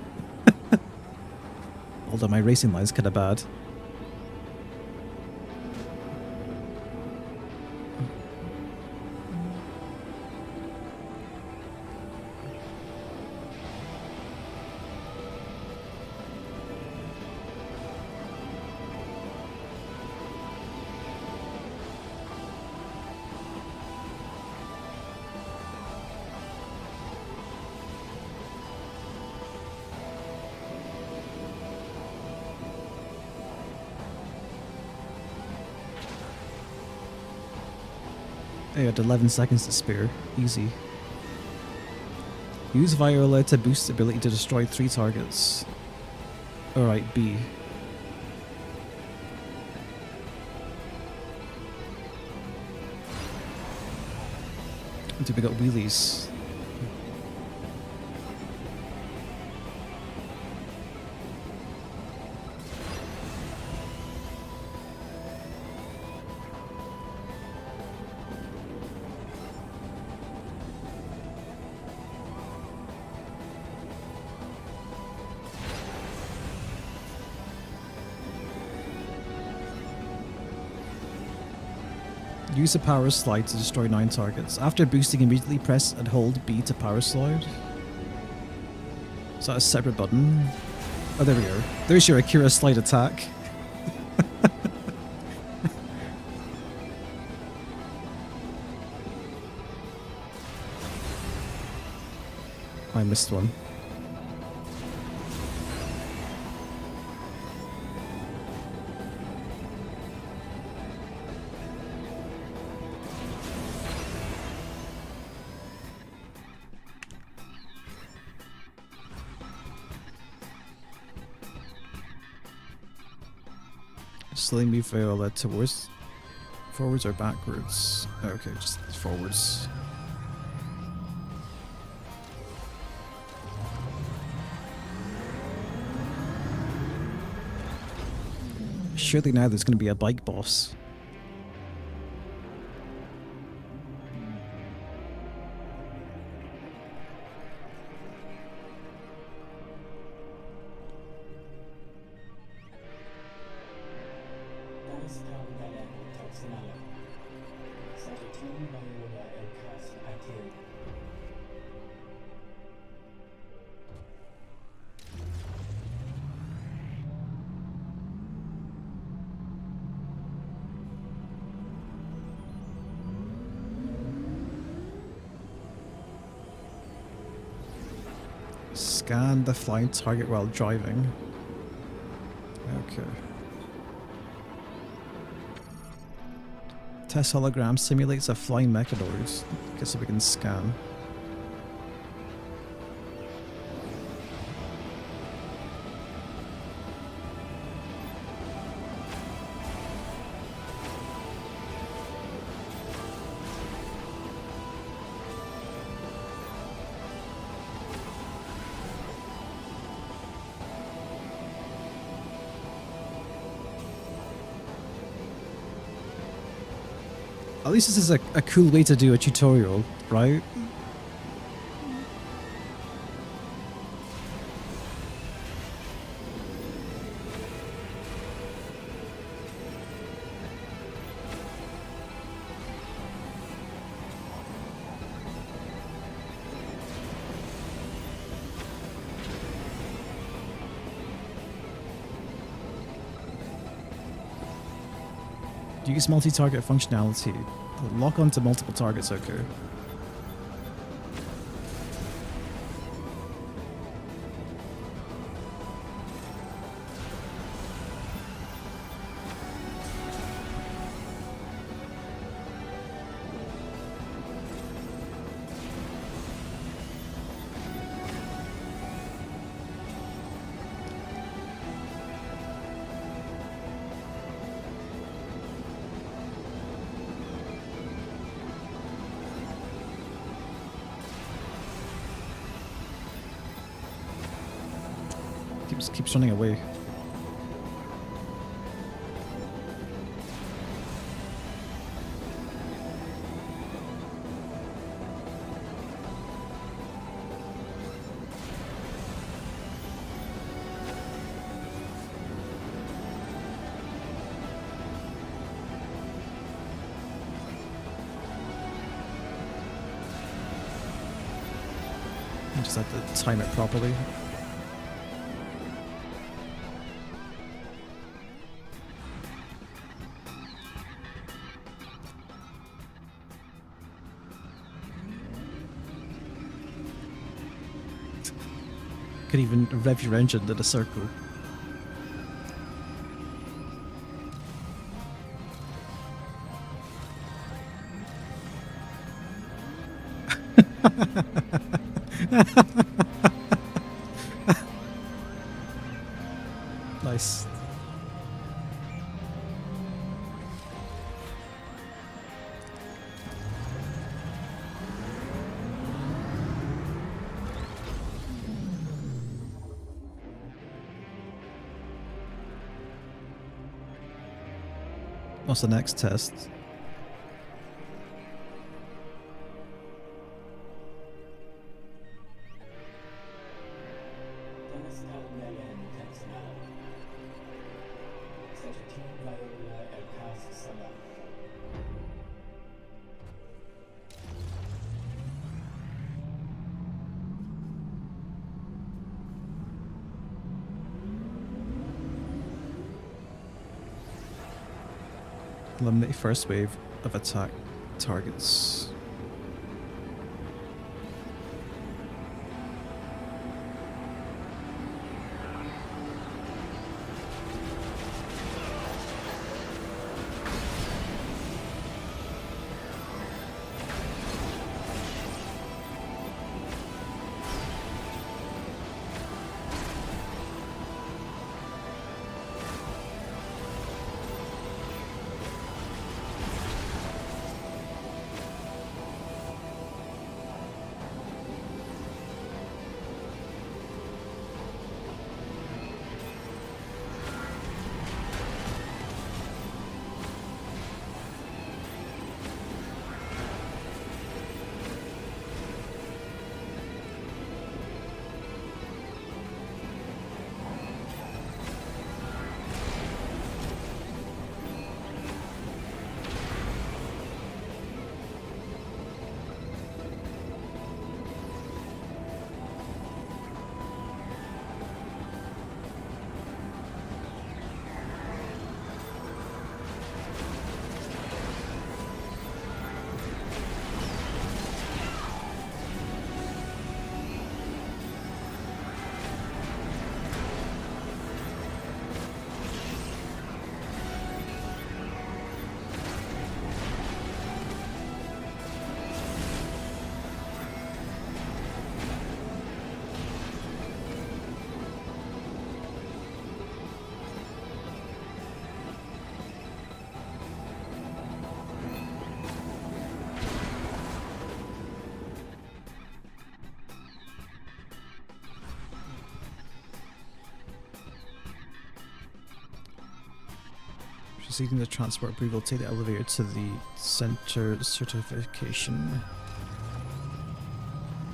Although my racing line's kind of bad. I had 11 seconds to spare. Easy. Use Viola to boost ability to destroy 3 targets. Alright, B. Dude, we got wheelies. Use a power slide to destroy 9 targets. After boosting, immediately press and hold B to power slide. Is that a separate button? Oh, there we go. There's your Akira slide attack. I missed one. Slowly move Viola towards forwards or backwards. Okay, just forwards. Surely now there's going to be a bike boss. Scan the flying target while driving. Okay. Test hologram simulates a flying mechanoid. Guess if we can scan. At least this is a cool way to do a tutorial, right? Use multi-target functionality. Lock onto multiple targets, okay. Keeps running away. I just have to time it properly. Could even rev your engine in a circle. Nice. What's the next test? Eliminate first wave of attack targets. Receiving the transport approval, take the elevator to the center certification.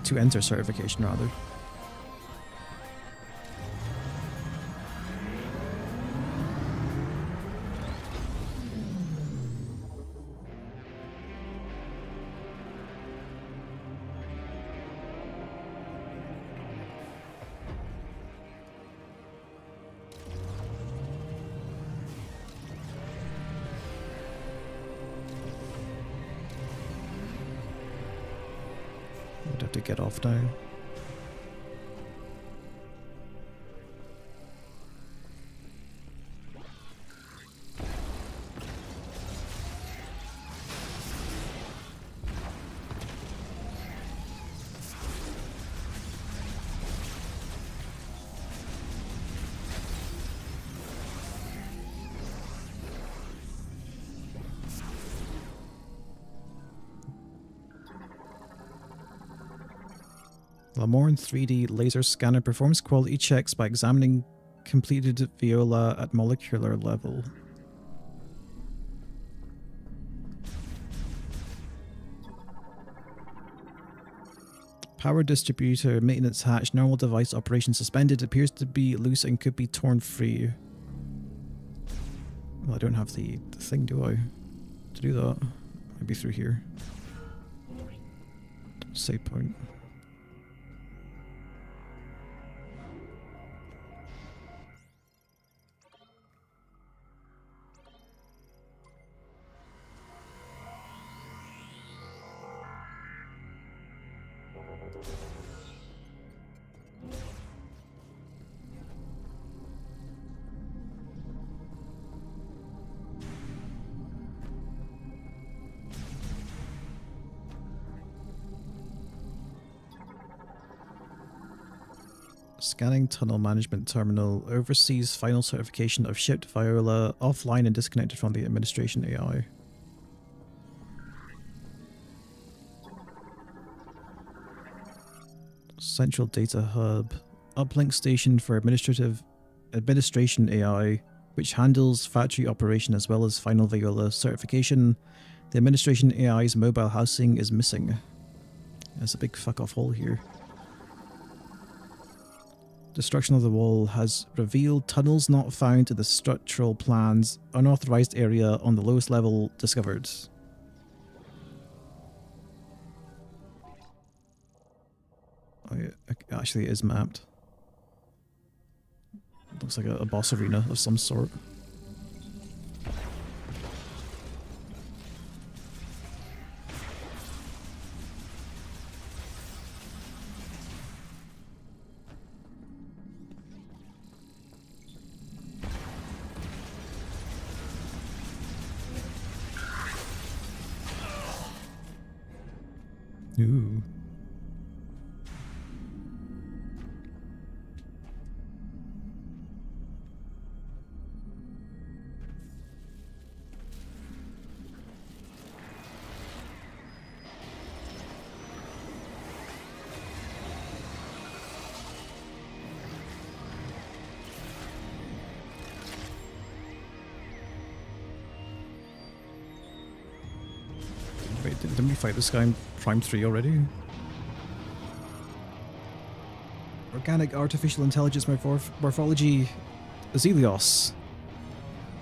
To enter certification, rather. Would have to get off now. Lamorn 3D laser scanner performs quality checks by examining completed viola at molecular level. Power distributor, maintenance hatch, normal device operation suspended, appears to be loose and could be torn free. Well, I don't have the thing, do I? To do that. Maybe through here. Save point. Scanning tunnel management terminal oversees final certification of shipped Viola offline and disconnected from the administration AI. Central data hub. Uplink station for administration AI, which handles factory operation as well as final Viola certification. The administration AI's mobile housing is missing. There's a big fuck off hole here. Destruction of the wall has revealed tunnels not found in the structural plans. Unauthorized area on the lowest level discovered. Oh, yeah, actually it is mapped. Looks like a boss arena of some sort. Ooh. Wait, didn't we fight this guy in Prime 3 already? Organic Artificial Intelligence Morphology Zelios.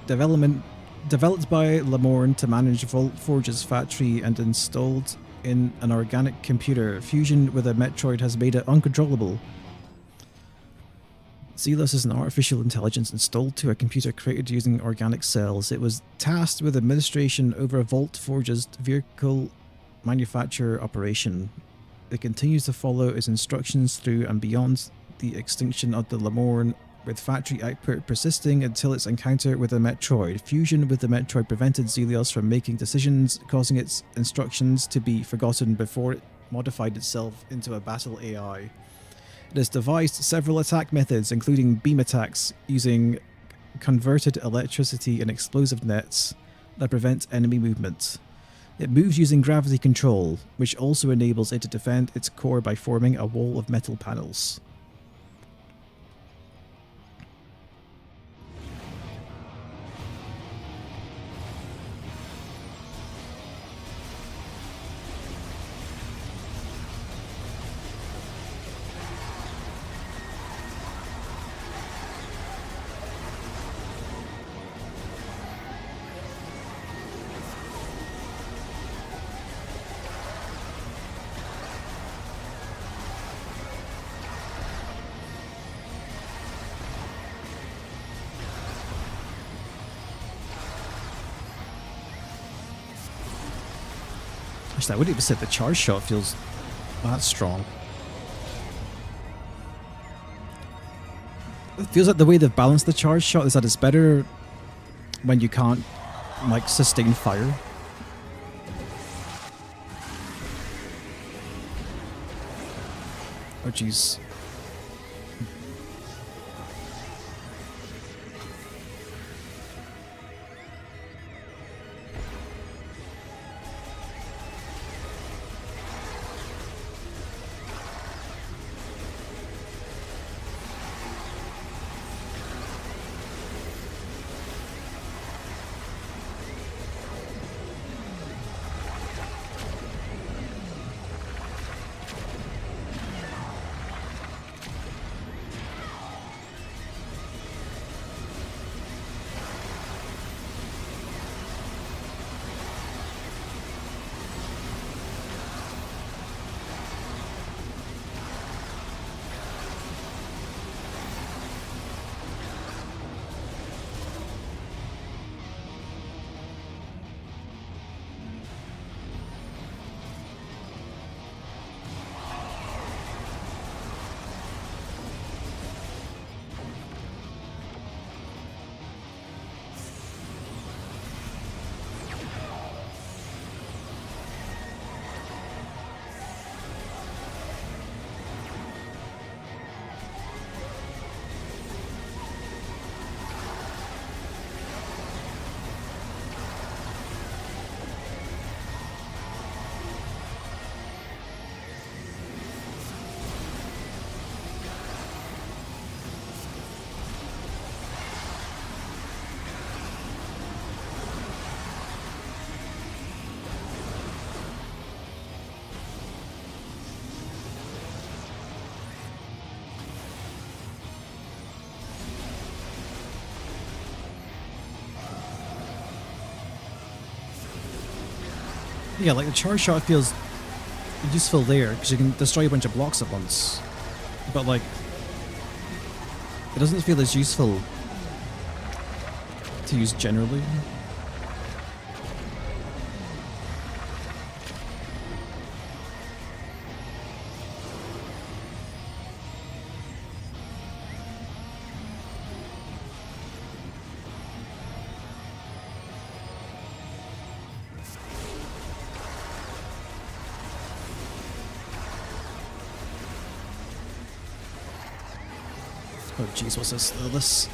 Developed by Lamorn to manage Vault Forge's factory and installed in an organic computer. Fusion with a Metroid has made it uncontrollable. Zelios is an artificial intelligence installed to a computer created using organic cells. It was tasked with administration over Vault Forge's vehicle manufacture operation. It continues to follow its instructions through and beyond the extinction of the Lamorn, with factory output persisting until its encounter with the Metroid. Fusion with the Metroid prevented Zelios from making decisions, causing its instructions to be forgotten before it modified itself into a battle AI. It has devised several attack methods, including beam attacks using converted electricity and explosive nets that prevent enemy movement. It moves using gravity control, which also enables it to defend its core by forming a wall of metal panels. Actually, I wouldn't even say the charge shot feels that strong. It feels like the way they've balanced the charge shot is that it's better when you can't, like, sustain fire. Oh, jeez. Yeah, like the charge shot feels useful there because you can destroy a bunch of blocks at once. But like, it doesn't feel as useful to use generally. Oh jeez, what's this? This.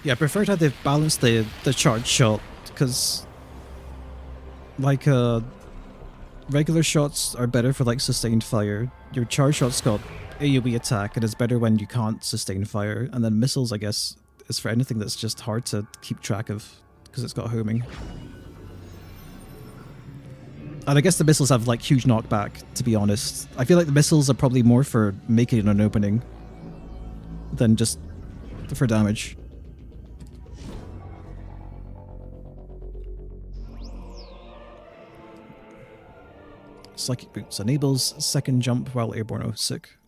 Yeah, I prefer how they've balanced the charge shot, because like regular shots are better for like sustained fire. Your charge shot's got AoE attack and it's better when you can't sustain fire, and then missiles, I guess, is for anything that's just hard to keep track of because it's got homing. And I guess the missiles have like huge knockback, to be honest. I feel like the missiles are probably more for making an opening than just for damage. Psychic Boots enables second jump while airborne. Oh, sick.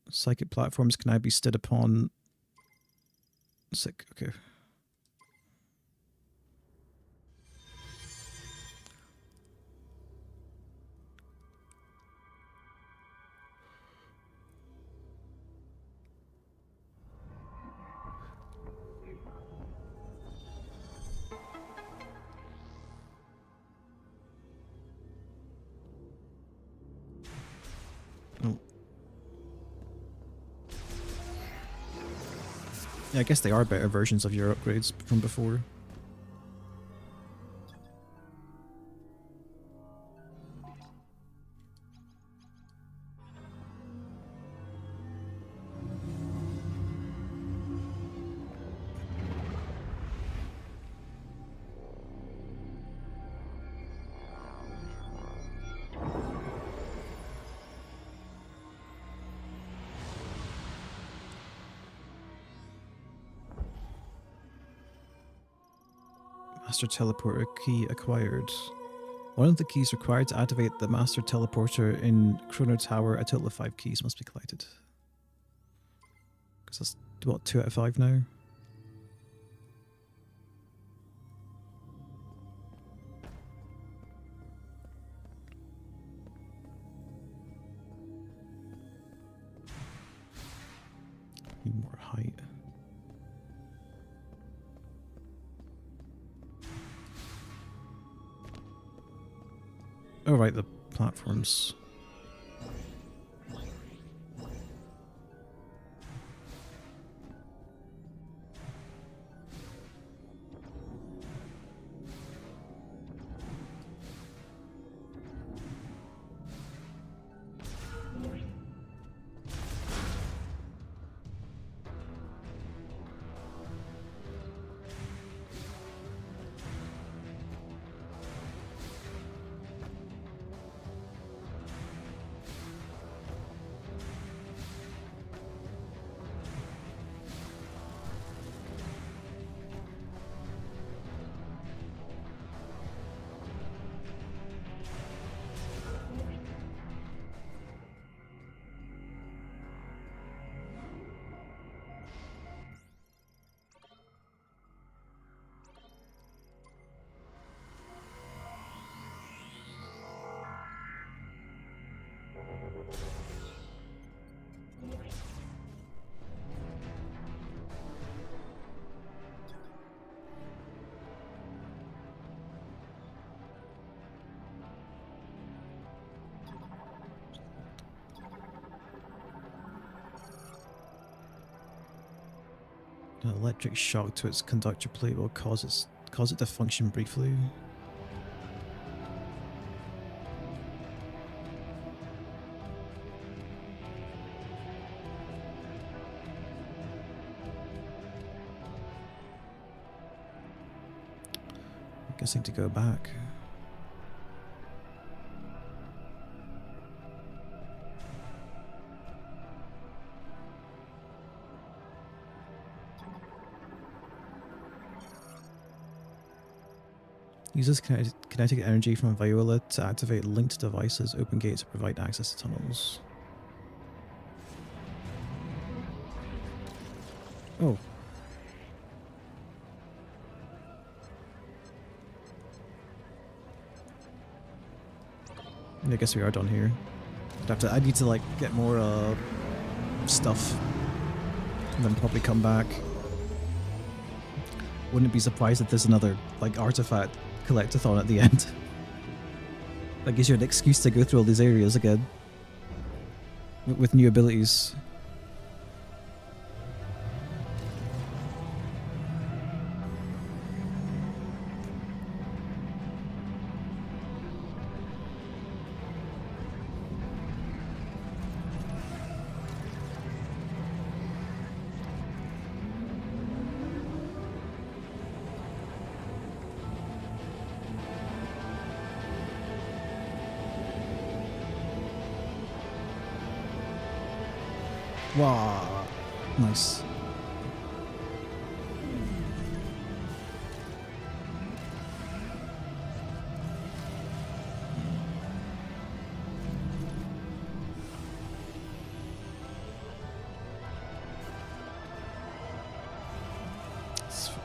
Psychic platforms can now be stood upon. Sick, okay. Yeah, I guess they are better versions of your upgrades from before. Master teleporter key acquired. One of the keys required to activate the master teleporter in Chrono Tower. A total of 5 keys must be collected. Because that's what, 2 out of 5 now? Need more height. Oh right, the platforms. An electric shock to its conductor plate will cause it to function briefly. I'm guessing to go back. Uses kinetic energy from Viola to activate linked devices, open gates, to provide access to tunnels. Oh. I guess we are done here. I need to like get more stuff and then probably come back. Wouldn't be surprised if there's another like artifact collectathon at the end. That gives you an excuse to go through all these areas again with new abilities. Wow, nice.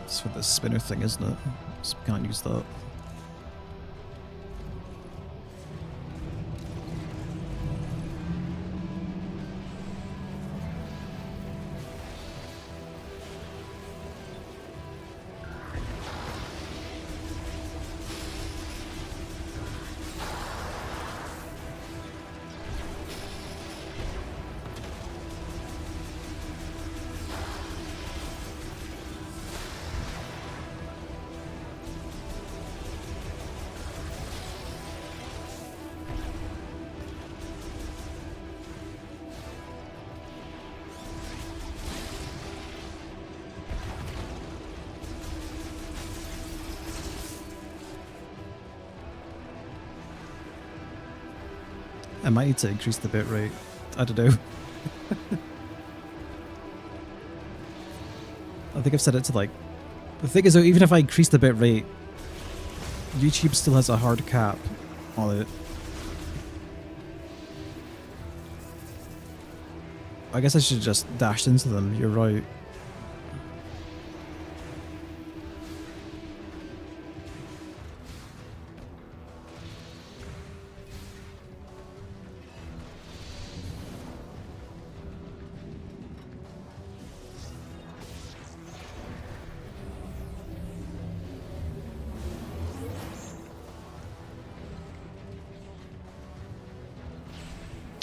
It's for the spinner thing, isn't it? So we can't use that. I might need to increase the bitrate. I don't know. I think I've set it to like... The thing is though, even if I increase the bitrate, YouTube still has a hard cap on it. I guess I should just dash into them, you're right.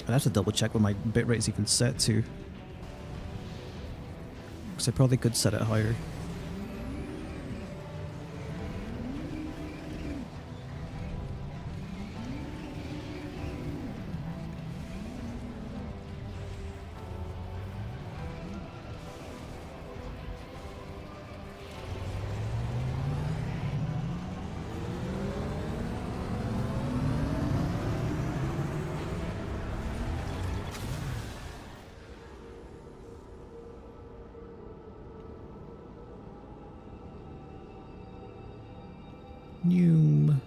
I'd have to double check what my bitrate is even set to. Because I probably could set it higher. Noom.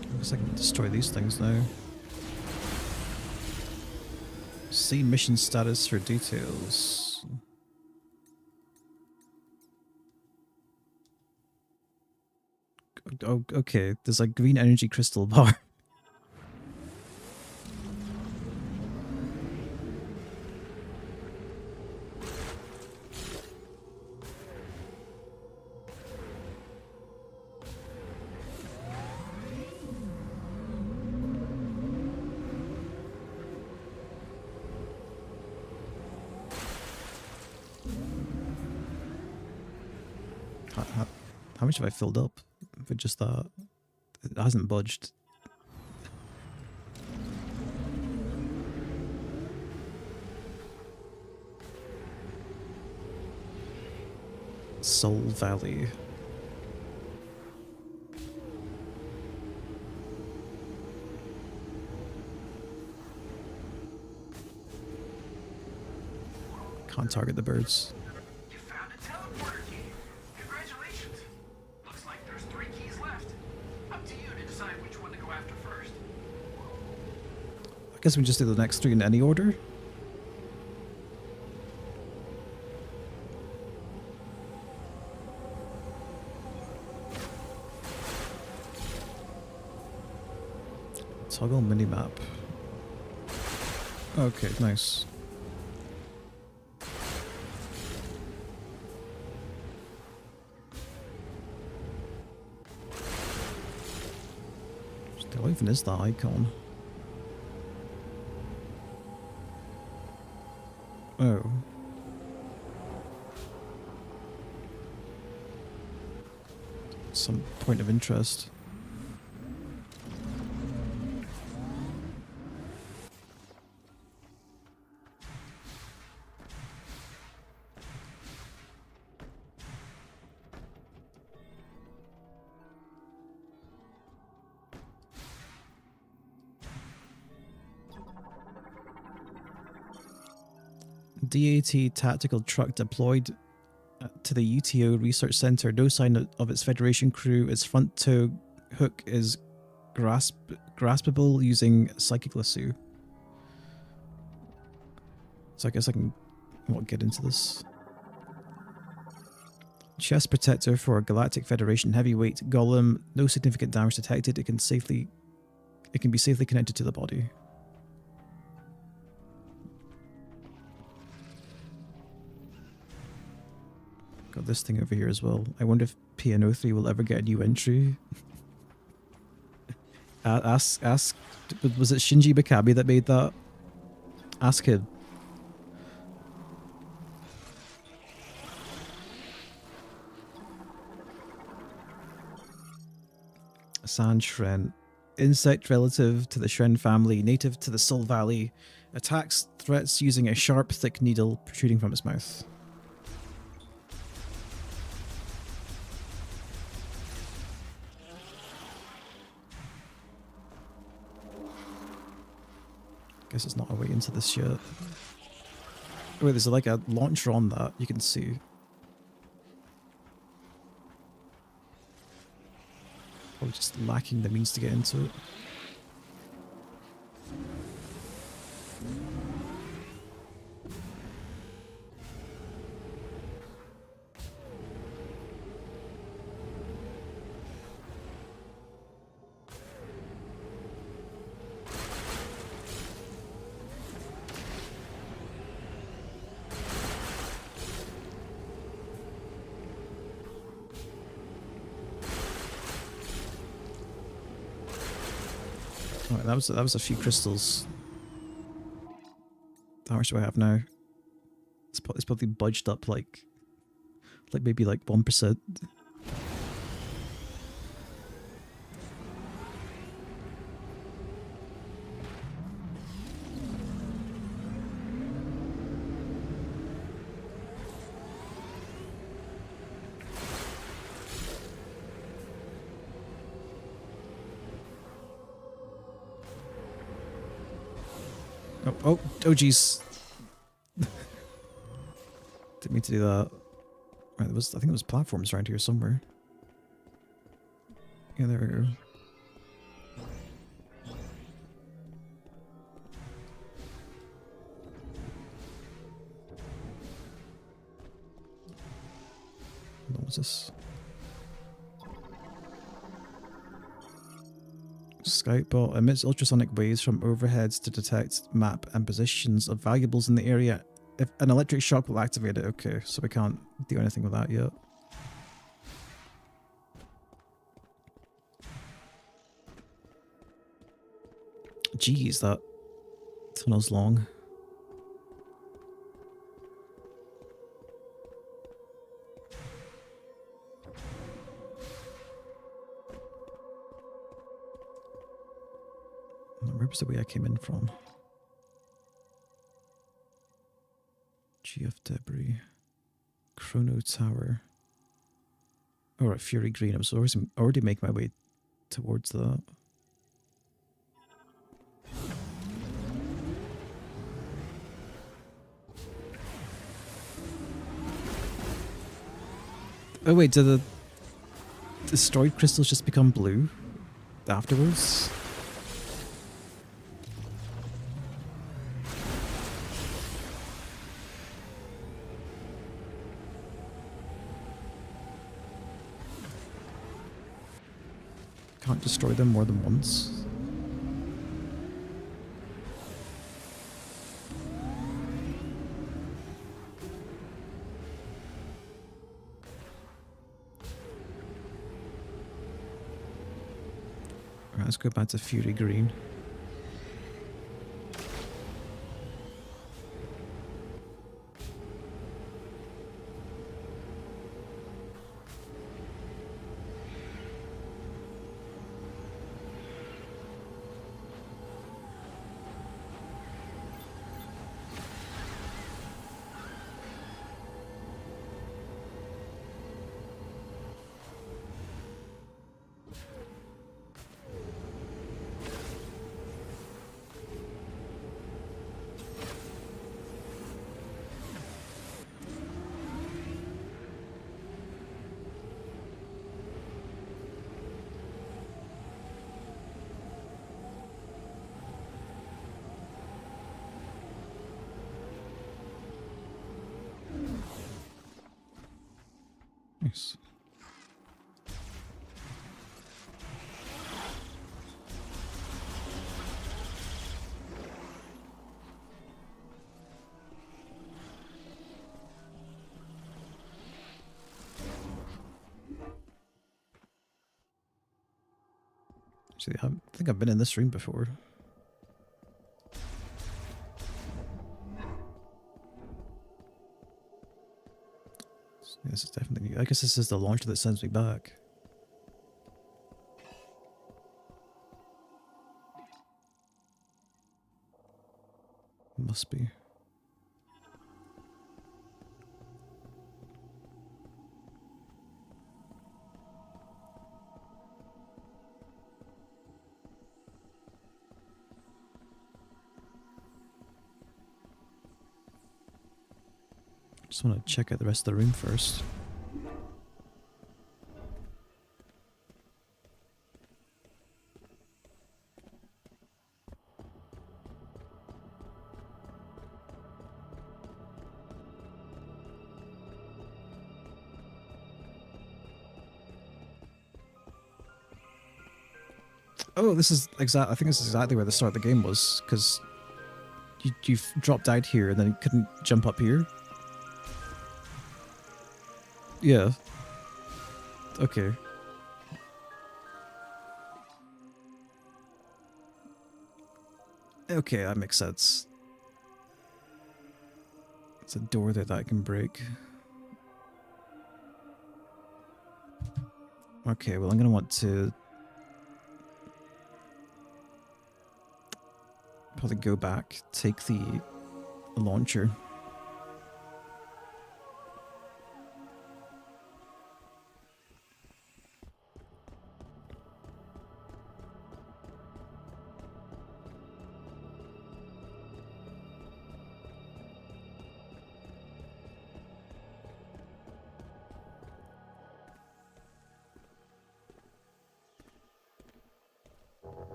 I guess I can destroy these things now. See mission status for details. Oh, okay. There's a green energy crystal bar. How much have I filled up for just that? It hasn't budged. Soul Valley. Can't target the birds. You found a teleporter key. Congratulations. Looks like there's 3 keys left. Up to you to decide which one to go after first. I guess we just do the next 3 in any order. Toggle minimap. Okay, nice. What even is that icon? Oh. Some point of interest. DAT tactical truck deployed to the UTO research center. No sign of its Federation crew. Its front tow hook is graspable using psychic lasso. So I guess I can get into this. Chest protector for Galactic Federation heavyweight golem. No significant damage detected. It can be safely connected to the body. Got this thing over here as well. I wonder if PNO3 will ever get a new entry. Ask. Was it Shinji Mikami that made that? Ask him. Sand Shren. Insect relative to the Shren family, native to the Soul Valley. Attacks threats using a sharp, thick needle protruding from its mouth. Guess it's not a way into this yet. Oh, wait, there's like a launcher on that, you can see. Probably just lacking the means to get into it. Alright, that was a few crystals. How much do I have now? It's probably budged up like maybe like 1%. Oh, jeez. Didn't mean to do that. Right, I think there was platforms around here somewhere. Yeah, there we go. What was this? Scoutbot emits ultrasonic waves from overheads to detect map and positions of valuables in the area. If an electric shock will activate it. Okay, so we can't do anything with that yet. Jeez, that tunnel's long. Where was the way I came in from? GF debris. Chrono Tower. Alright, Fury Green. I was already making my way towards that. Oh wait, do the destroyed crystals just become blue afterwards? Can't destroy them more than once. Alright, let's go back to Fury Green. Nice. Actually, I think I've been in this room before. This is definitely... I guess this is the launcher that sends me back. Must be. Just want to check out the rest of the room first. Oh, this is exact. I think this is exactly where the start of the game was, because you've dropped out here and then you couldn't jump up here. Yeah. Okay. Okay, that makes sense. It's a door there that I can break. Okay, well, I'm gonna want to probably go back, take the launcher.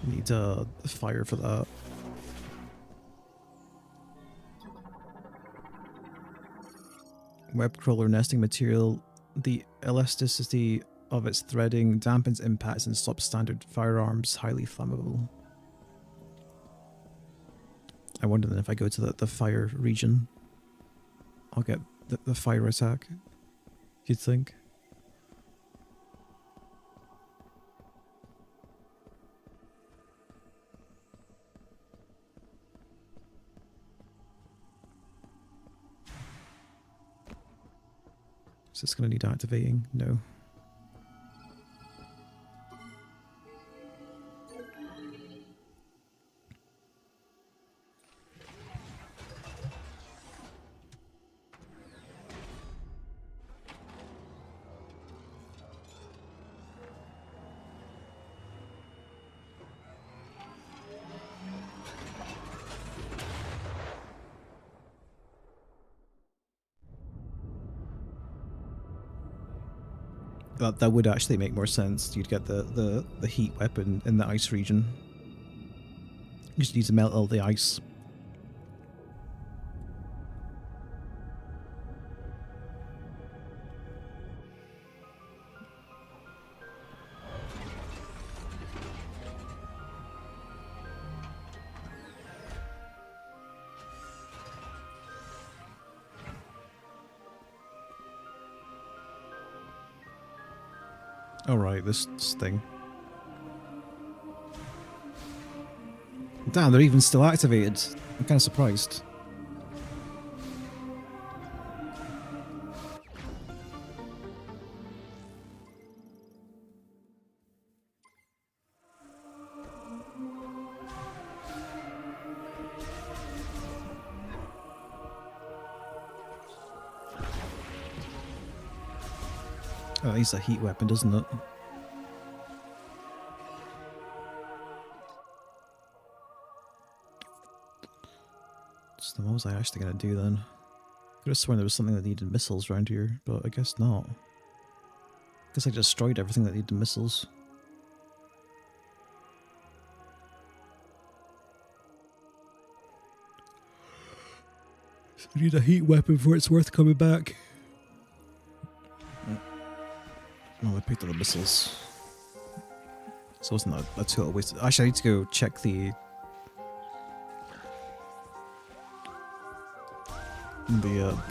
Need fire for that. Web crawler nesting material. The elasticity of its threading dampens impacts and stops standard firearms. Highly flammable. I wonder then if I go to the fire region, I'll get the fire attack. You'd think. Is this going to need activating? No. That would actually make more sense. You'd get the heat weapon in the ice region. You just need to melt all the ice. Alright, this thing. Damn, they're even still activated. I'm kind of surprised. Oh, he's a heat weapon, doesn't it? So what was I actually going to do then? Could have sworn there was something that needed missiles around here, but I guess not. I guess I destroyed everything that needed missiles. So I need a heat weapon before it's worth coming back. Oh, I picked up the missiles. So wasn't that a total waste? Actually, I need to go check the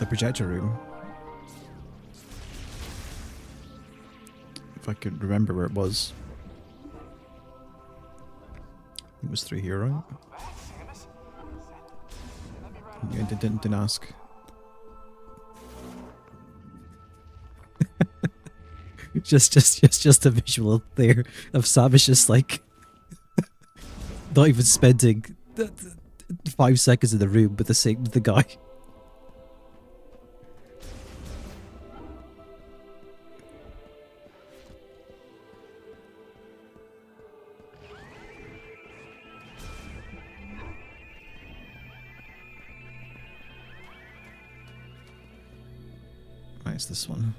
projector room. If I could remember where it was. It was through here, right? Yeah, didn't ask. just a visual there of Samus just like not even spending 5 seconds in the room with the guy. Right, it's this one.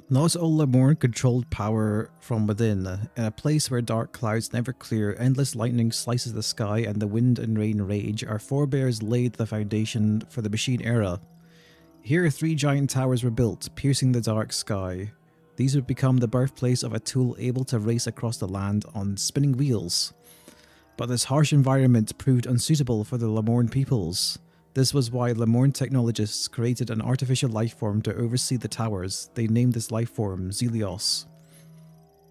Not all Lemorn controlled power from within. In a place where dark clouds never clear, endless lightning slices the sky, and the wind and rain rage, our forebears laid the foundation for the machine era. Here 3 giant towers were built, piercing the dark sky. These would become the birthplace of a tool able to race across the land on spinning wheels. But this harsh environment proved unsuitable for the Lemorn peoples. This was why Lemorn technologists created an artificial life form to oversee the towers. They named this life form Zelios.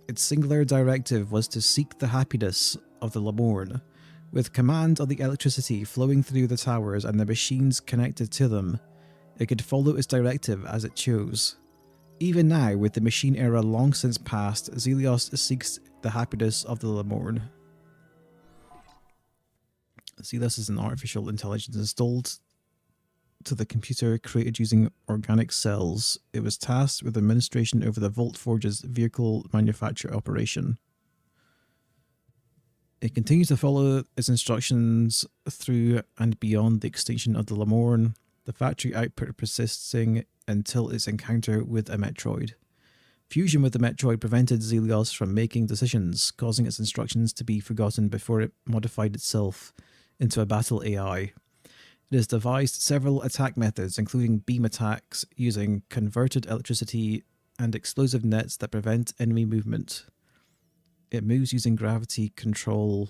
Its singular directive was to seek the happiness of the Lemorn. With command of the electricity flowing through the towers and the machines connected to them, it could follow its directive as it chose. Even now, with the machine era long since past, Zelios seeks the happiness of the Lemorn. Zelios is an artificial intelligence installed to the computer created using organic cells. It was tasked with administration over the Volt Forge's vehicle manufacture operation. It continues to follow its instructions through and beyond the extinction of the Lemorn, the factory output persisting until its encounter with a Metroid. Fusion with the Metroid prevented Zelios from making decisions, causing its instructions to be forgotten before it modified itself into a battle AI. It has devised several attack methods, including beam attacks using converted electricity and explosive nets that prevent enemy movement. It moves using gravity control,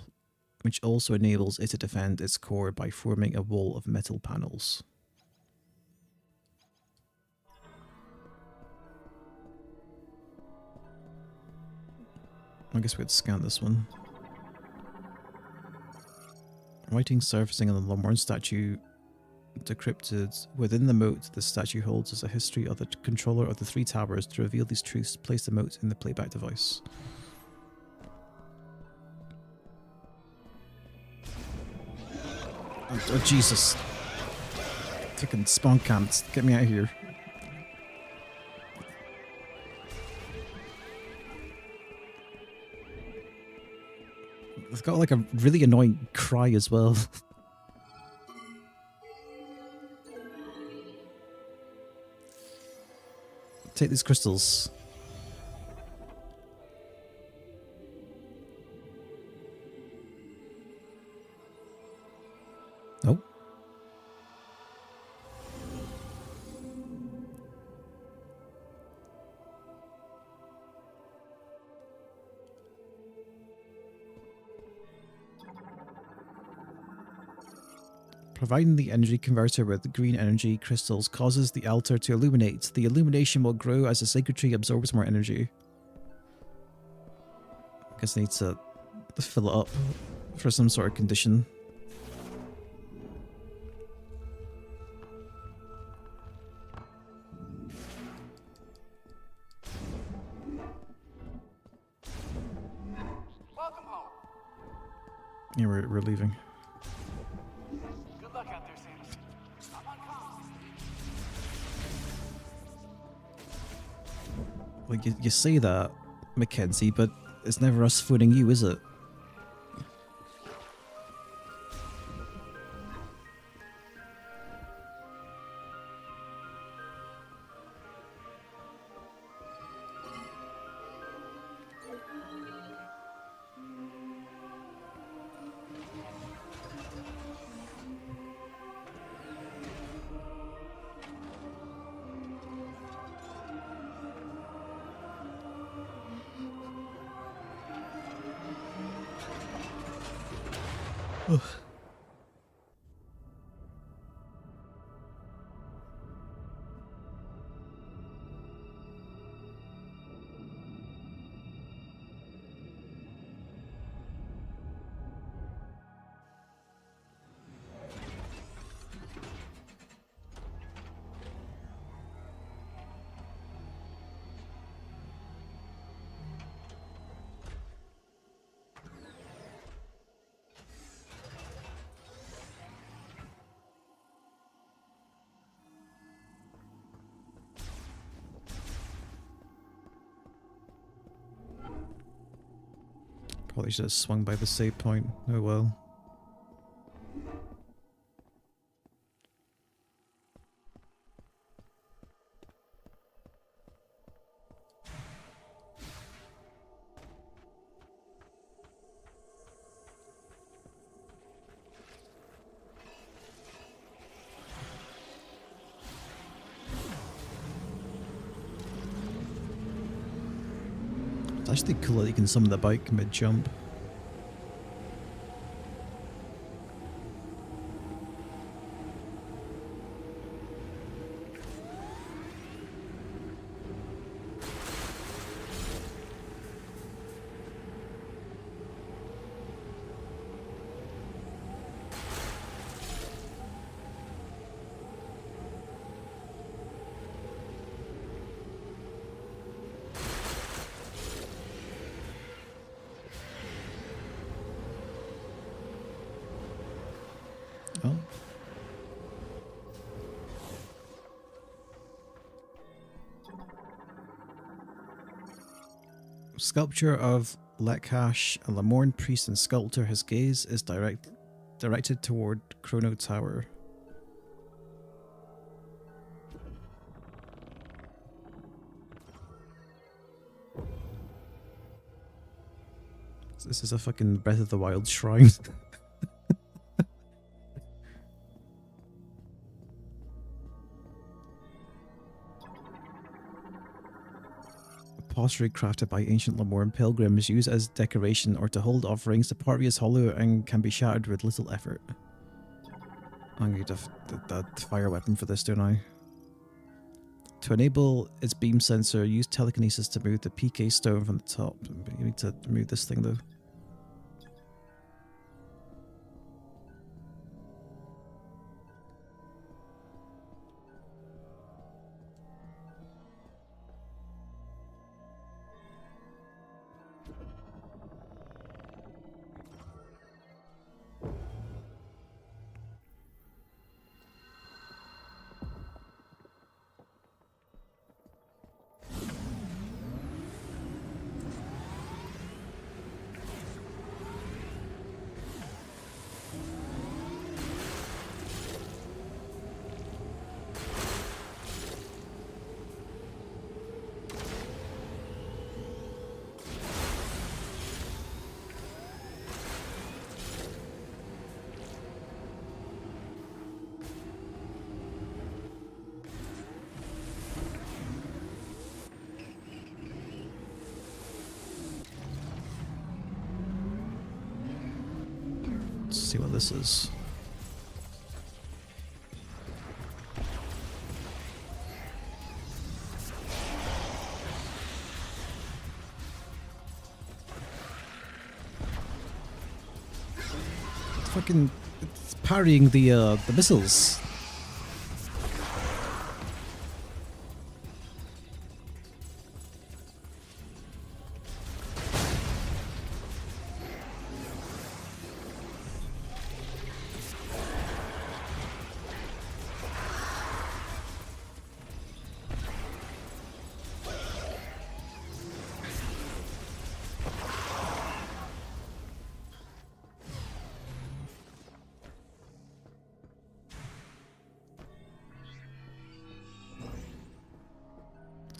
which also enables it to defend its core by forming a wall of metal panels. I guess we'd scan this one. Writing surfacing on the Lemorn statue decrypted within the moat the statue holds as a history of the controller of the 3 towers. To reveal these truths, place the moat in the playback device. Oh Jesus. Fucking spawn camps. Get me out of here. It's got like a really annoying cry as well. Take these crystals. Nope. Providing the energy converter with green energy crystals causes the altar to illuminate. The illumination will grow as the sacred tree absorbs more energy. I guess I need to fill it up for some sort of condition. Welcome home. Yeah, we're leaving. Good luck out there, Samus. I'm on comm. Like, you say that, Mackenzie, but it's never us phoning you, is it? Probably should have swung by the save point. Oh well. It's actually cool that you can summon the bike mid-jump. Oh. Sculpture of Lekhash, a Lamorn priest and sculptor. His gaze is directed toward Chrono Tower. This is a fucking Breath of the Wild shrine. Pottery crafted by ancient Lamorn pilgrims used as decoration or to hold offerings. The pottery is hollow and can be shattered with little effort. I need that fire weapon for this, don't I? To enable its beam sensor, use telekinesis to move the PK stone from the top. You need to move this thing though. Let's see what this is. It's parrying the missiles.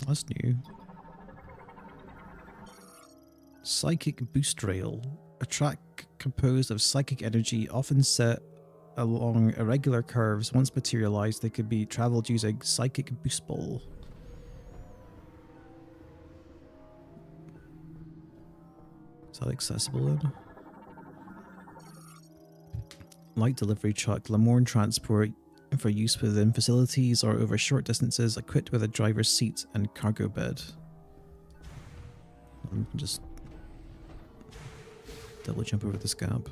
That's new. Psychic Boost Rail. A track composed of psychic energy, often set along irregular curves. Once materialized, they could be traveled using Psychic Boost Ball. Is that accessible then? Light delivery truck. Lamorn transport for use within facilities or over short distances, equipped with a driver's seat and cargo bed. I'm just double jump over this gap.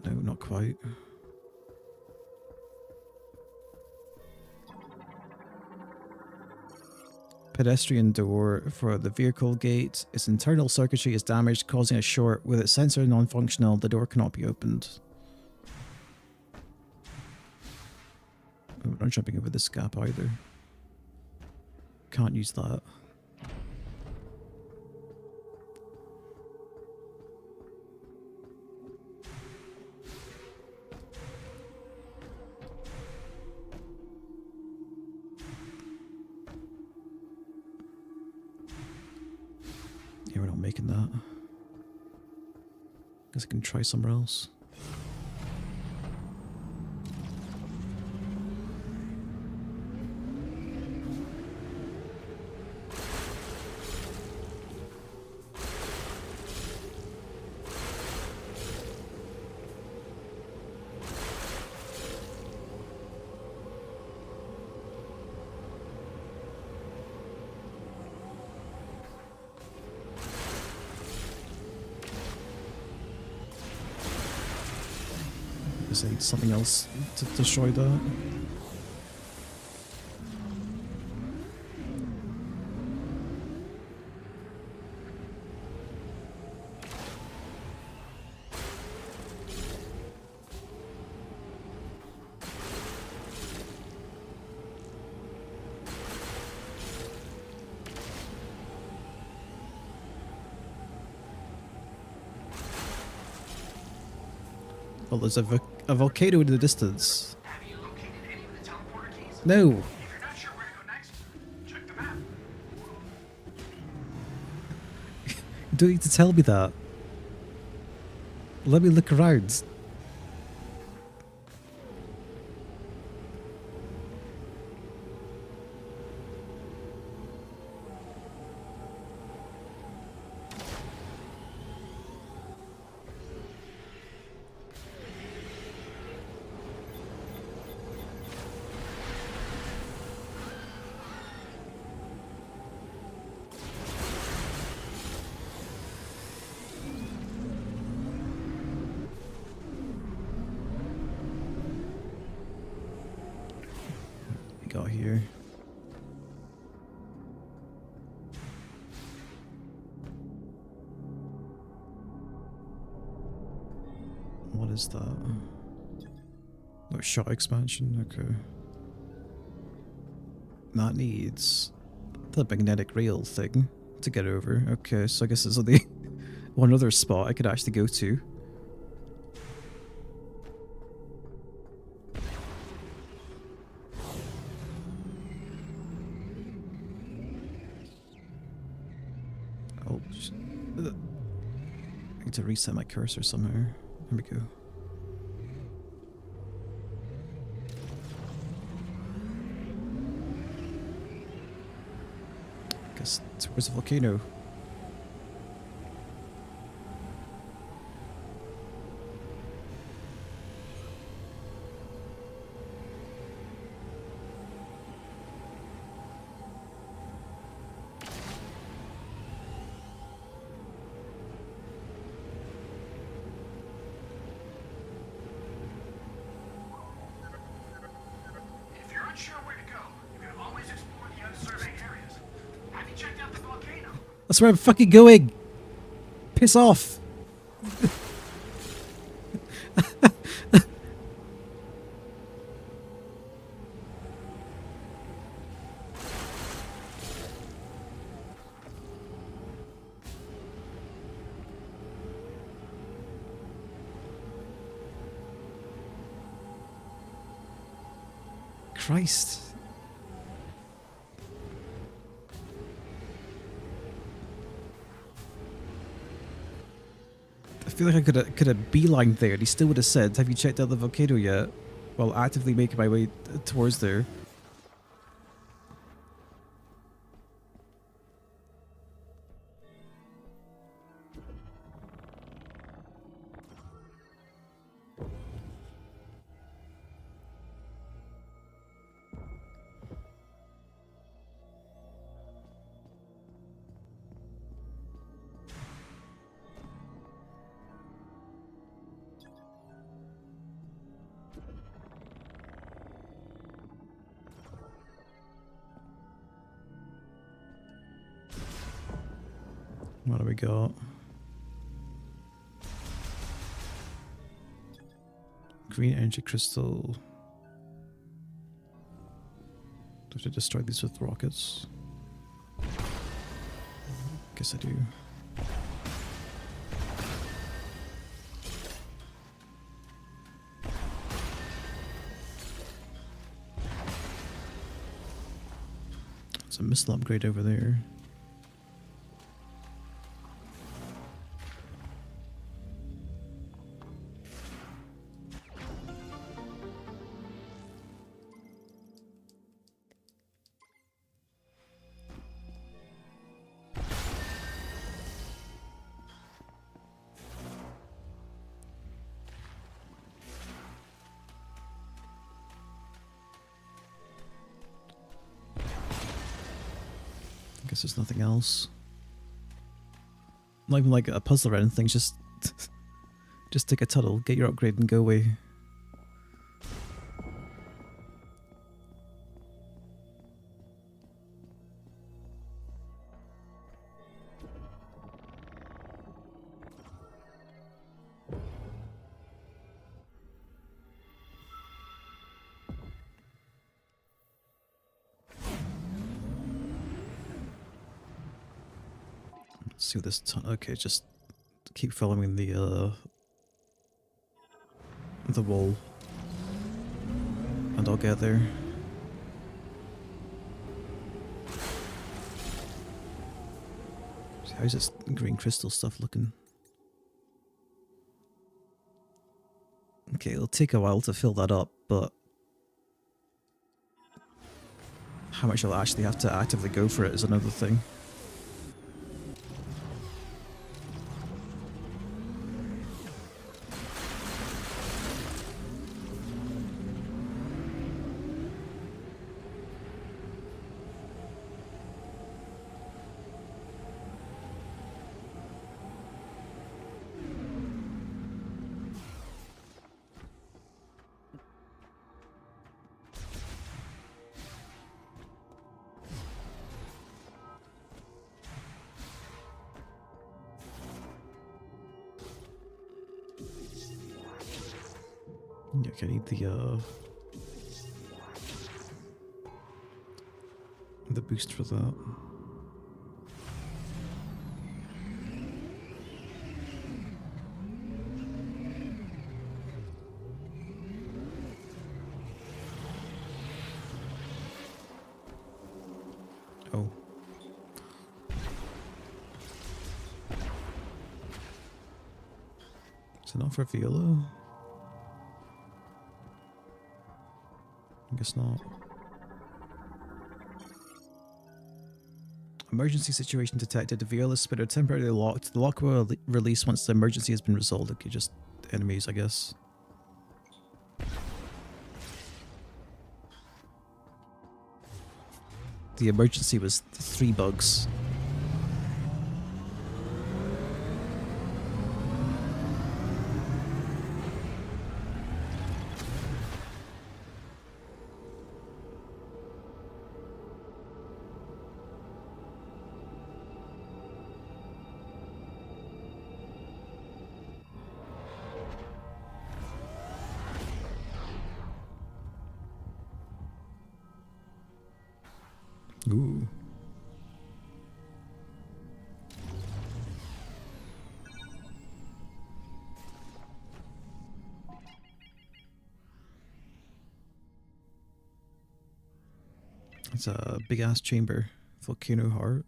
No, not quite. Pedestrian door for the vehicle gate. Its internal circuitry is damaged, causing a short. With its sensor non-functional, the door cannot be opened. I'm not jumping over this gap either. Can't use that. Yeah, we're not making that. Guess I can try somewhere else. Is there something else to destroy that? Well, there's a volcano in the distance. Have you located any of the teleporter keys? No! If you're not sure where to go next, check the map. You don't need to tell me that. Let me look around. We got here. What is that? No shot expansion, okay. That needs the magnetic rail thing to get over. Okay, so I guess there's only one other spot I could actually go to. Oh, I need to reset my cursor somehow. There we go. Guess where's the volcano? If you're unsure where to go, you can always explore the unsurveyed areas. Have you checked out the volcano? That's where I'm fucking going! Piss off! Christ. I feel like I could have beelined there and he still would have said, have you checked out the volcano yet? While actively making my way towards there. What do we got? Green energy crystal. Do I have to destroy these with rockets? Guess I do. There's a missile upgrade over there. Guess there's nothing else. Not even like a puzzle or anything, just take a tunnel, get your upgrade and go away. Let's see what this okay, just keep following the wall. And I'll get there. How's this green crystal stuff looking? Okay, it'll take a while to fill that up, but how much I'll actually have to actively go for it is another thing. Yeah, I need the boost for that. Oh. Is it not for Viola? I guess not. Emergency situation detected. The Viola spinner temporarily locked. The lock will release once the emergency has been resolved. Okay, just enemies, I guess. The emergency was 3 bugs. Ooh. It's a big ass chamber. Volcano heart.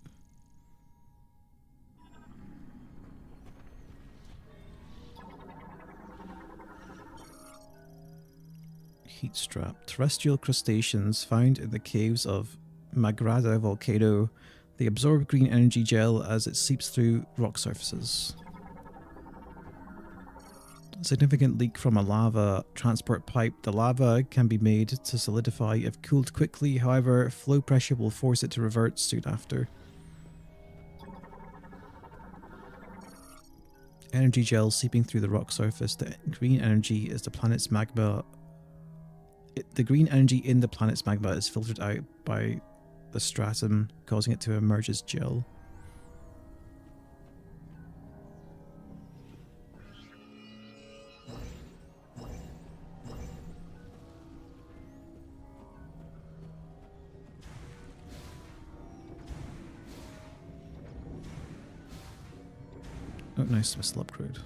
Heat strap. Terrestrial crustaceans found in the caves of Magrada volcano. They absorb green energy gel as it seeps through rock surfaces. A significant leak from a lava transport pipe. The lava can be made to solidify if cooled quickly, however, flow pressure will force it to revert soon after. Energy gel seeping through the rock surface. The green energy is the planet's magma. The green energy in the planet's magma is filtered out by the stratum, causing it to emerge as gel. Oh, nice missile upgrade.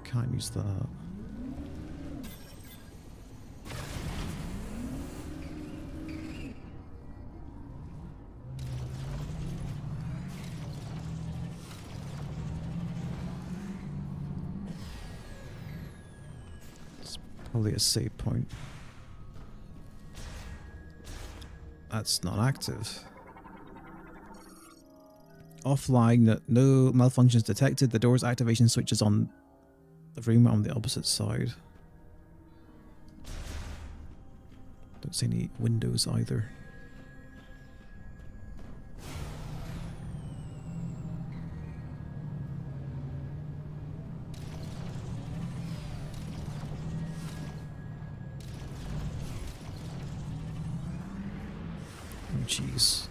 Can't use that. Probably a save point. That's not active. Offline, no malfunctions detected. The door's activation switch is on the room on the opposite side. Don't see any windows either. Oh, jeez.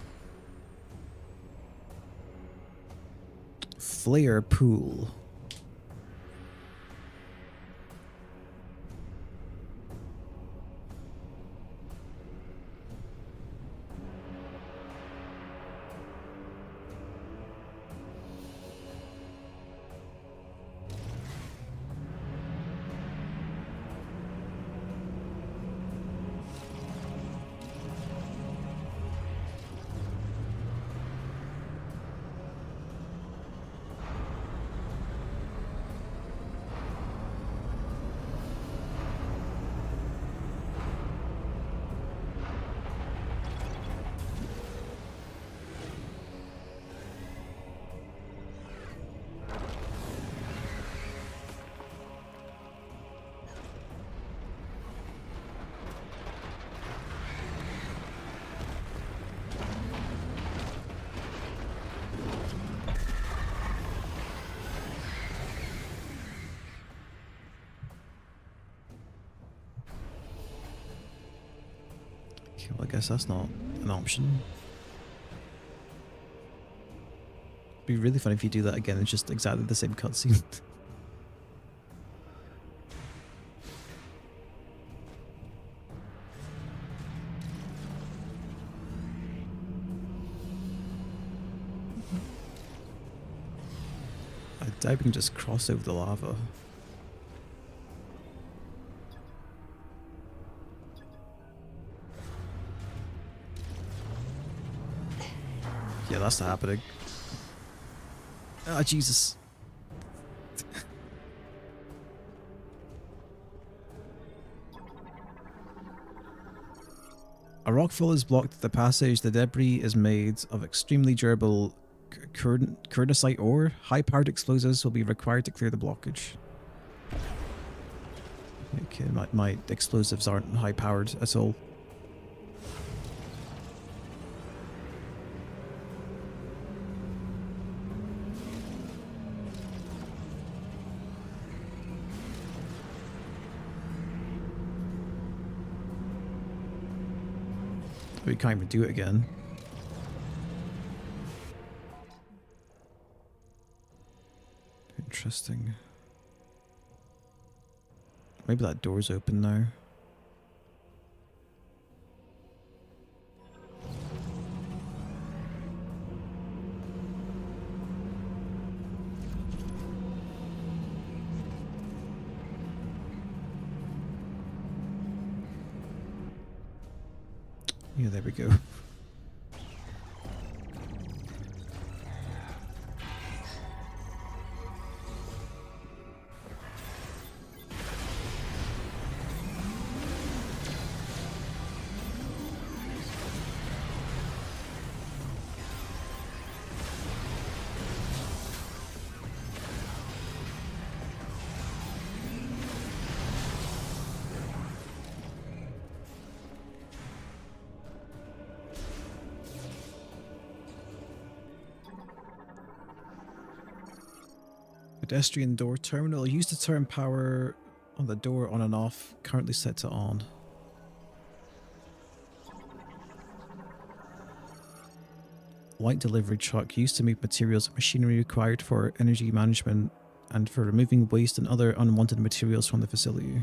Flare pool. Okay, well, I guess that's not an option. It'd be really funny if you do that again. It's just exactly the same cutscene. I doubt we can just cross over the lava. Yeah, that's not happening. Ah, Jesus. A rockfall has blocked the passage. The debris is made of extremely durable kernocite ore. High-powered explosives will be required to clear the blockage. Okay, my explosives aren't high-powered at all. We can't even do it again. Interesting. Maybe that door's open now. Yeah, there we go. Pedestrian door terminal. Use to turn power on the door on and off. Currently set to on. Light delivery truck. Used to move materials and machinery required for energy management and for removing waste and other unwanted materials from the facility.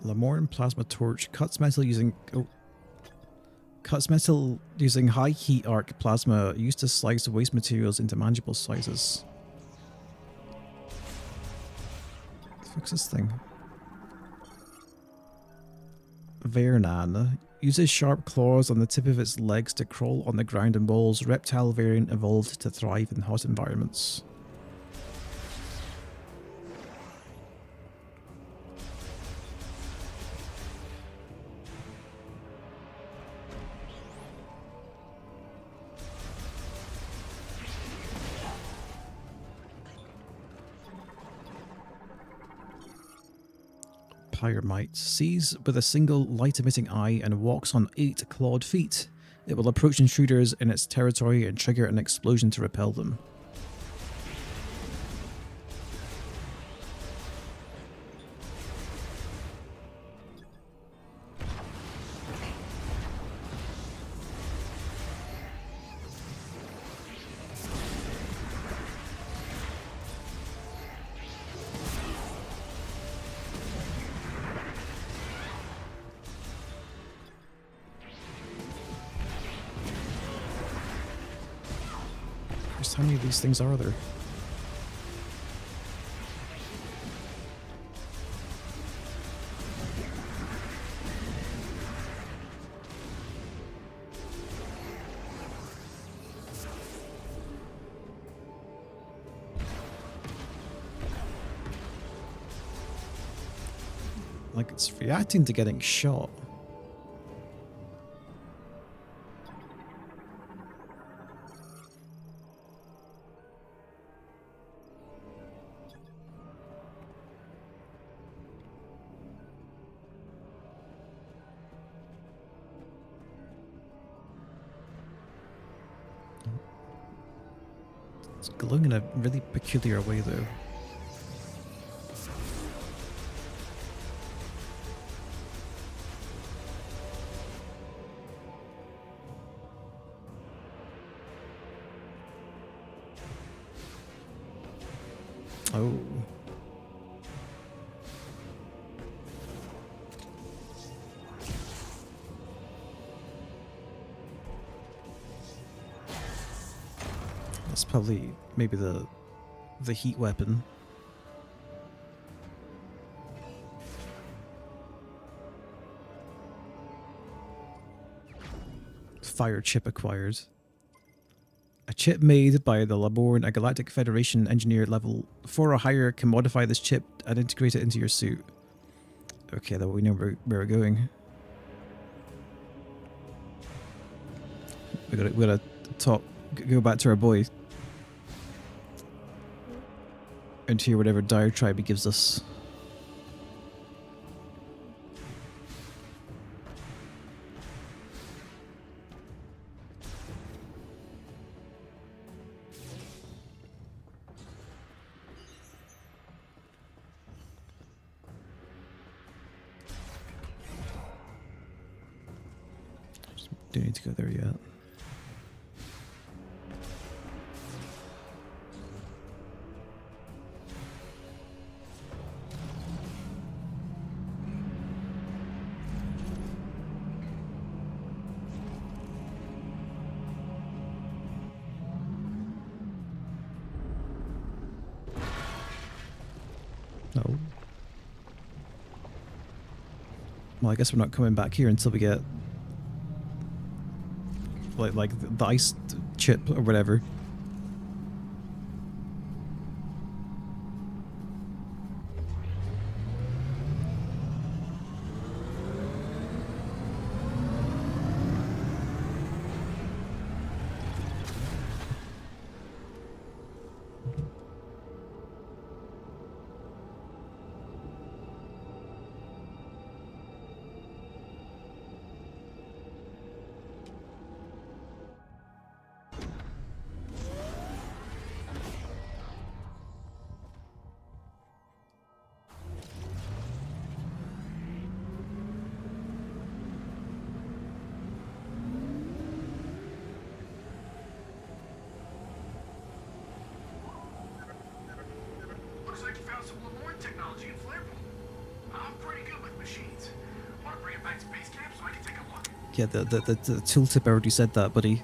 Lamorne plasma torch cuts metal using high heat arc plasma used to slice waste materials into manageable sizes. What the fuck's this thing? Vernan uses sharp claws on the tip of its legs to crawl on the ground in balls. Reptile variant evolved to thrive in hot environments. Pyrmite sees with a single light-emitting eye and walks on 8 clawed feet. It will approach intruders in its territory and trigger an explosion to repel them. How many of these things are there? Like it's reacting to getting shot. It's glowing in a really peculiar way, though. Oh. That's probably maybe the heat weapon. Fire chip acquired. A chip made by the Laborn, a Galactic Federation engineer level 4 or higher, can modify this chip and integrate it into your suit. Okay, then we know where we're going. We gotta go back to our boy. And hear whatever diatribe he gives us. Don't need to go there yet. No. Well, I guess we're not coming back here until we get like the ice chip or whatever. Looks like you found some Lemoyne technology in Flarepool. I'm pretty good with machines. Want to bring it back to base camp so I can take a look? Yeah, the tooltip already said that, buddy.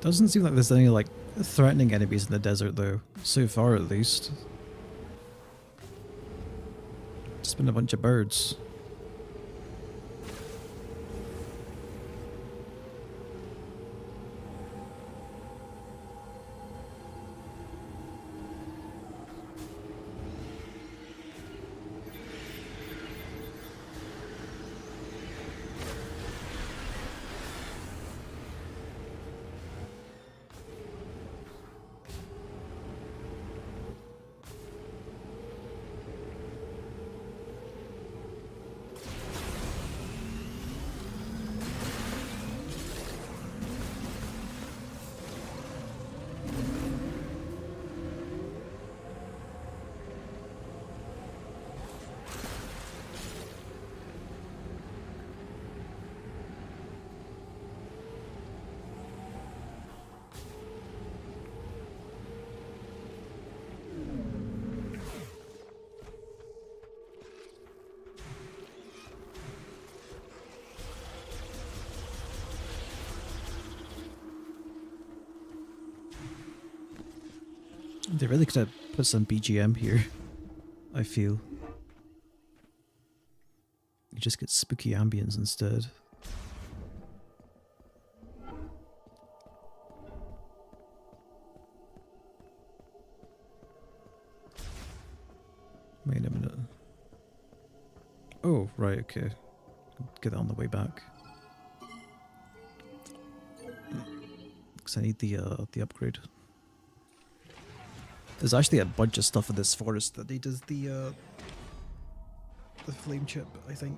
Doesn't seem like there's any, like, threatening enemies in the desert, though. So far, at least. Just been a bunch of birds. They really could have put some BGM here, I feel. You just get spooky ambience instead. Wait a minute. Oh, right, okay. Get that on the way back. Because I need the upgrade. There's actually a bunch of stuff in this forest that needs the flame chip, I think.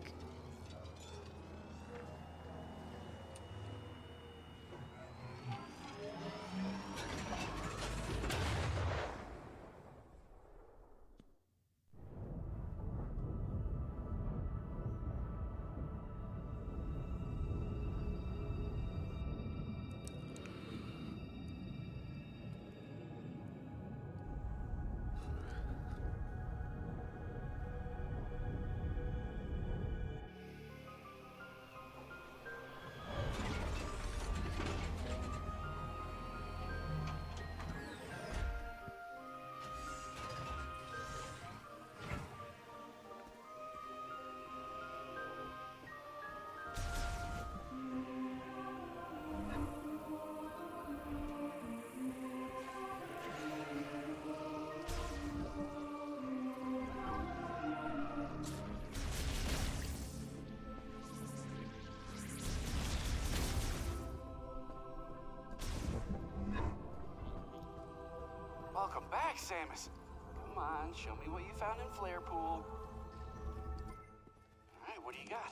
Welcome back, Samus. Come on, show me what you found in Flare Pool. Alright, what do you got?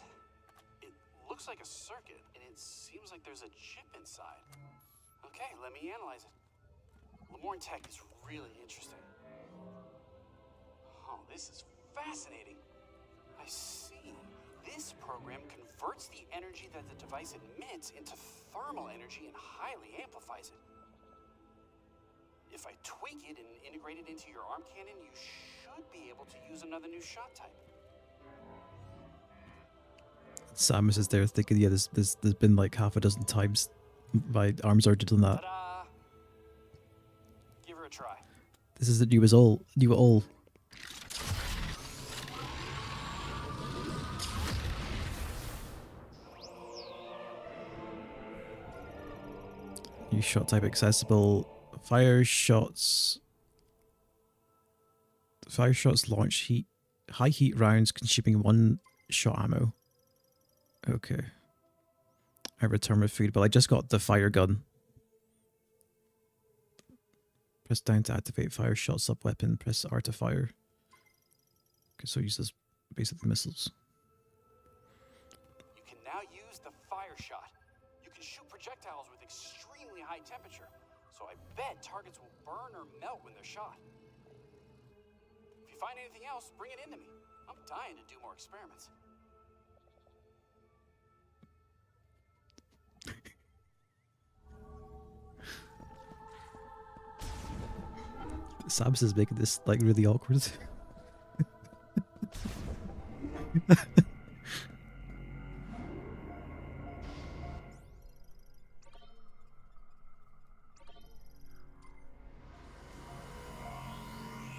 It looks like a circuit, and it seems like there's a chip inside. Okay, let me analyze it. Lemorn tech is really interesting. Oh, this is fascinating. I see. This program converts the energy that the device emits into thermal energy and highly amplifies it. If I tweak it and integrate it into your arm cannon, you should be able to use another new shot type. Samus is there thinking, yeah, there's been like half a dozen times my arms already done that. Ta-da! Give her a try. This is the new all. New shot type accessible. Fire shots launch high heat rounds consuming 1 shot ammo. Okay. I return with food, but I just got the fire gun. Press down to activate fire shot sub weapon. Press R to fire. Okay, so it uses basically missiles. You can now use the fire shot. You can shoot projectiles with extremely high temperature, so I bet targets will burn or melt when they're shot. If you find anything else, bring it into me. I'm dying to do more experiments. Samus is making this like really awkward.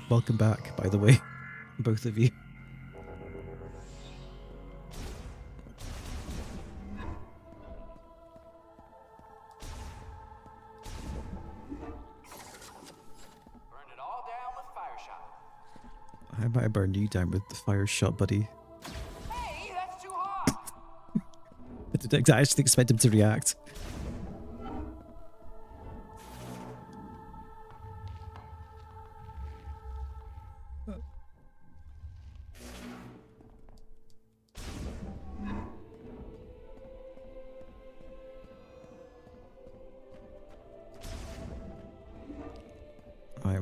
Welcome back, by the way, both of you. Burn it all down with fire shot. How about I burn you down with the fire shot, buddy? Hey, that's too hot! I didn't actually expect him to react.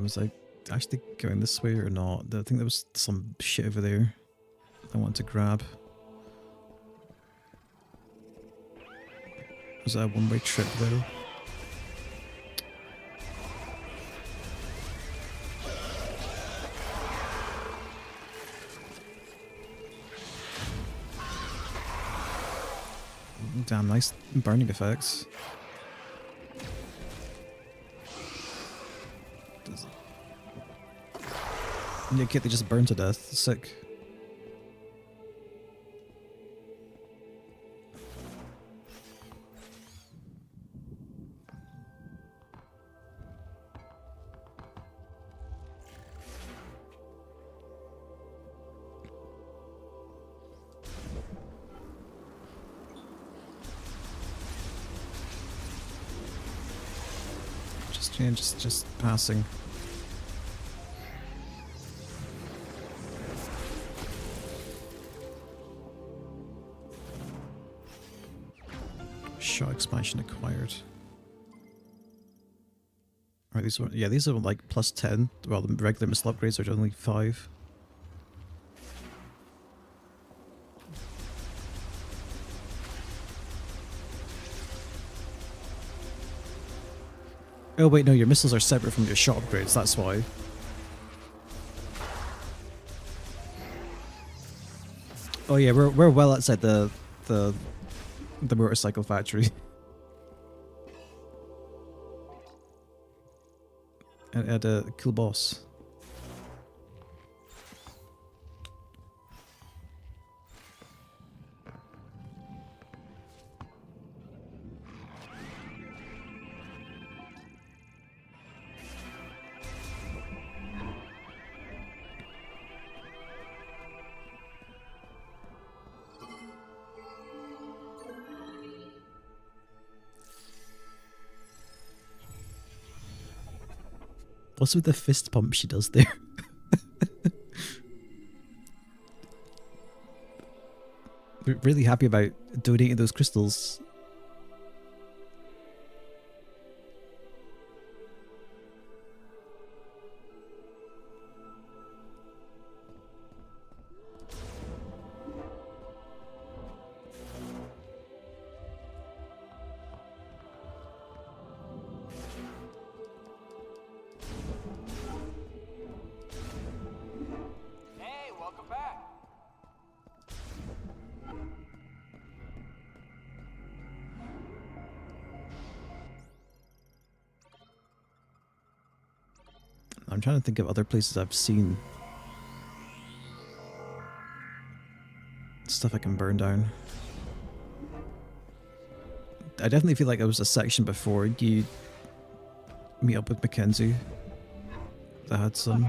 Was I actually going this way or not? I think there was some shit over there I want to grab. Was that a one-way trip though? Damn nice burning effects. Yeah, kid, they just burn to death. Sick. Just passing. Shot expansion acquired. Alright, these are like plus 10, while the regular missile upgrades are only 5. Oh wait, no, your missiles are separate from your shot upgrades, that's why. Oh yeah, we're well outside the motorcycle factory. And had a cool boss. What's with the fist pump she does there? We're really happy about donating those crystals. I'm trying to think of other places I've seen stuff I can burn down. I definitely feel like there was a section before you meet up with Mackenzie that had some.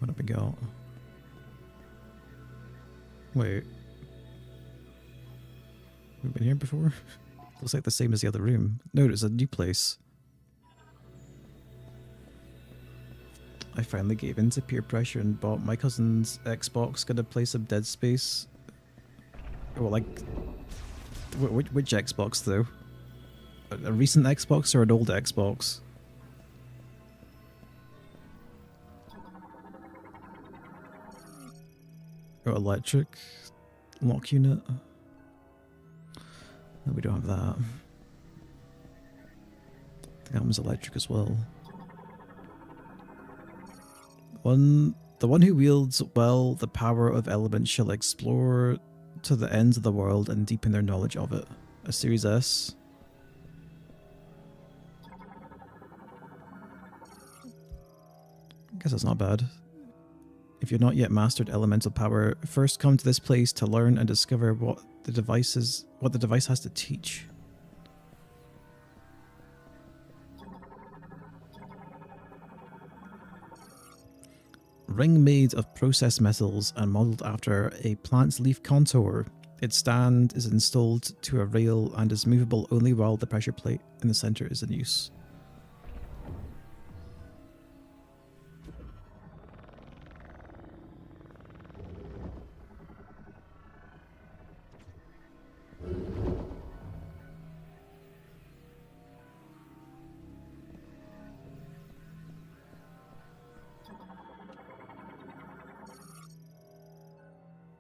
What have we got? Wait. We've been here before? Looks like the same as the other room. No, it's a new place. I finally gave in to peer pressure and bought my cousin's Xbox. Gonna play some Dead Space. Well, like... Which Xbox, though? A recent Xbox or an old Xbox? Oh, electric lock unit. No, we don't have that. I think that one's electric as well. The one who wields well the power of elements shall explore to the ends of the world and deepen their knowledge of it. A Series S. I guess that's not bad. If you're not yet mastered elemental power, first come to this place to learn and discover what the device has to teach. Ring made of processed metals and modeled after a plant's leaf contour. Its stand is installed to a rail and is movable only while the pressure plate in the center is in use.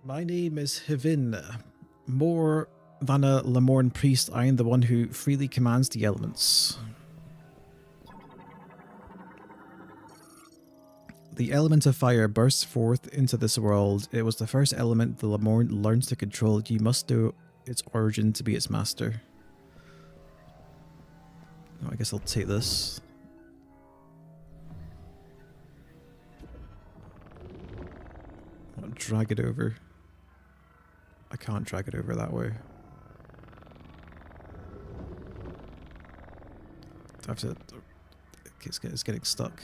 My name is Hivin. More than a Lemorn priest, I am the one who freely commands the elements. The element of fire bursts forth into this world. It was the first element the Lemorn learns to control. You must know its origin to be its master. Oh, I guess I'll take this. I'll drag it over. I can't drag it over that way. I have to... It's getting stuck.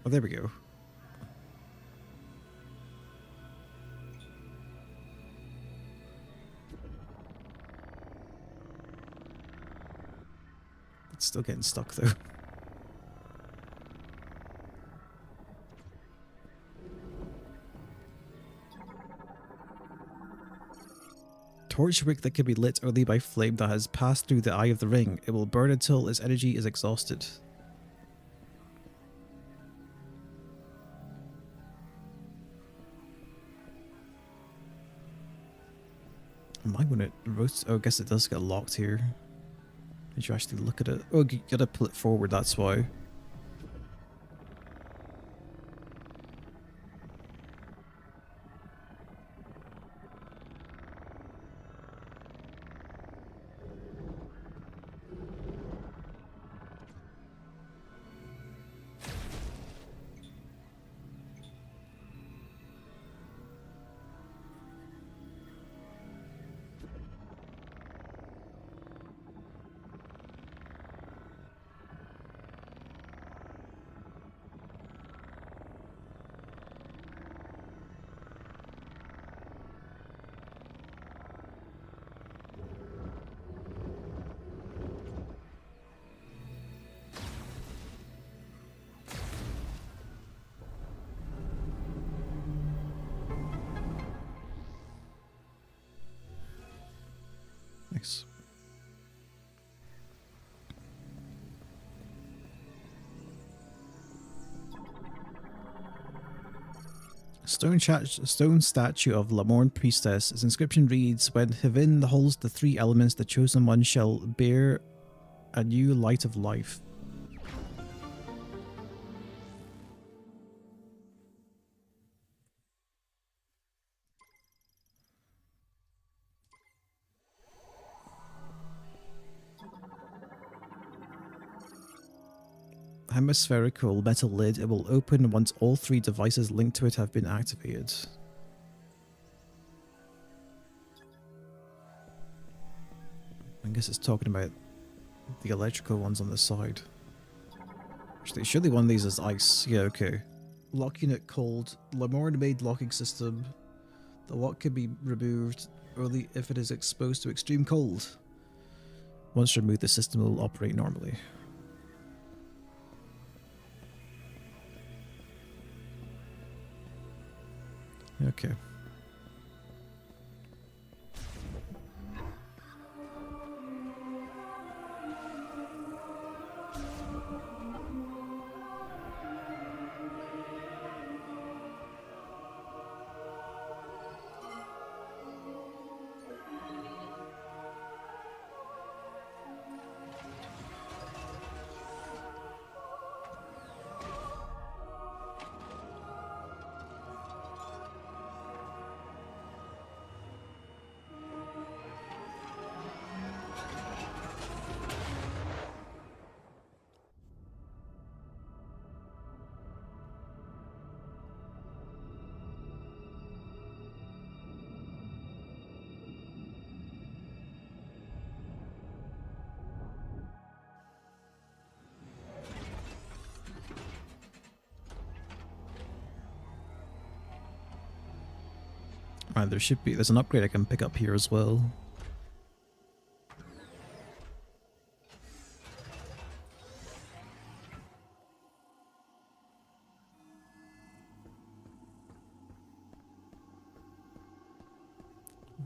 Oh, there we go. It's still getting stuck though. Torchwick that can be lit only by flame that has passed through the eye of the ring. It will burn until its energy is exhausted. Am I gonna roast? Oh, I guess it does get locked here. Did you actually look at it? Oh, you gotta pull it forward, that's why. Nice. Stone statue of Lemorn priestess. Its inscription reads, "When Hivin holds the three elements, the chosen one shall bear a new light of life." Hemispherical metal lid. It will open once all three devices linked to it have been activated. guess it's talking about the electrical ones on the side. Actually, surely one of these is ice. Yeah, okay. Lock unit cold. Lamorne made locking system. The lock can be removed only if it is exposed to extreme cold. Once removed, the system will operate normally. Okay. Right, there's an upgrade I can pick up here as well.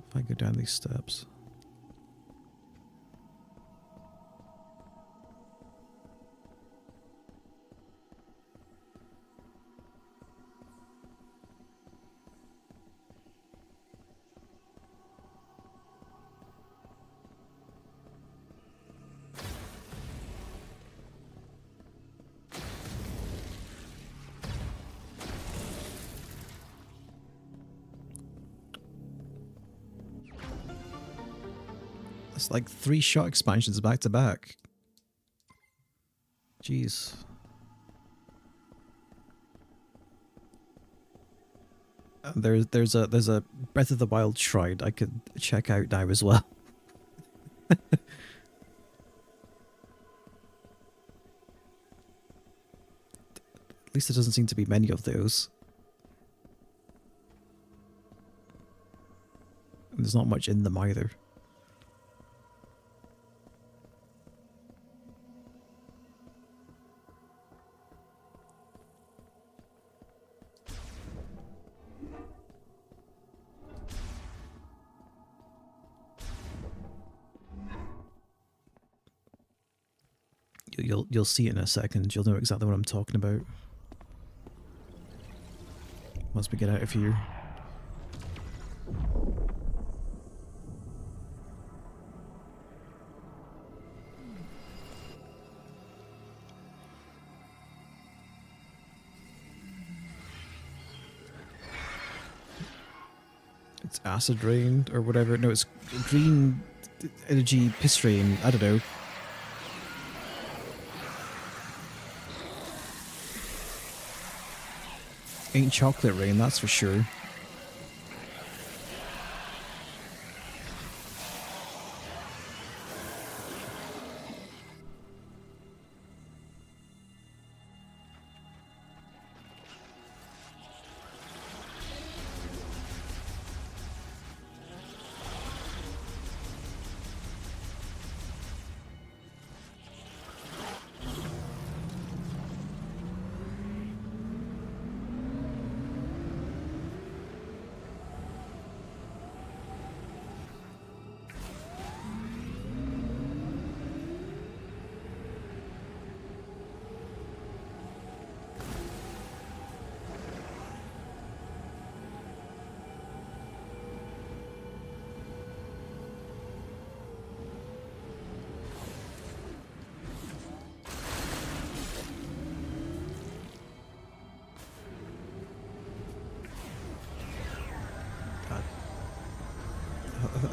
If I go down these steps. It's like 3 shot expansions back to back. Jeez. There's a Breath of the Wild shrine I could check out now as well. At least there doesn't seem to be many of those. And there's not much in them either. You'll see it in a second. You'll know exactly what I'm talking about. Once we get out of here. It's acid rain or whatever. No, it's green energy piss rain. I don't know. Ain't chocolate rain, that's for sure.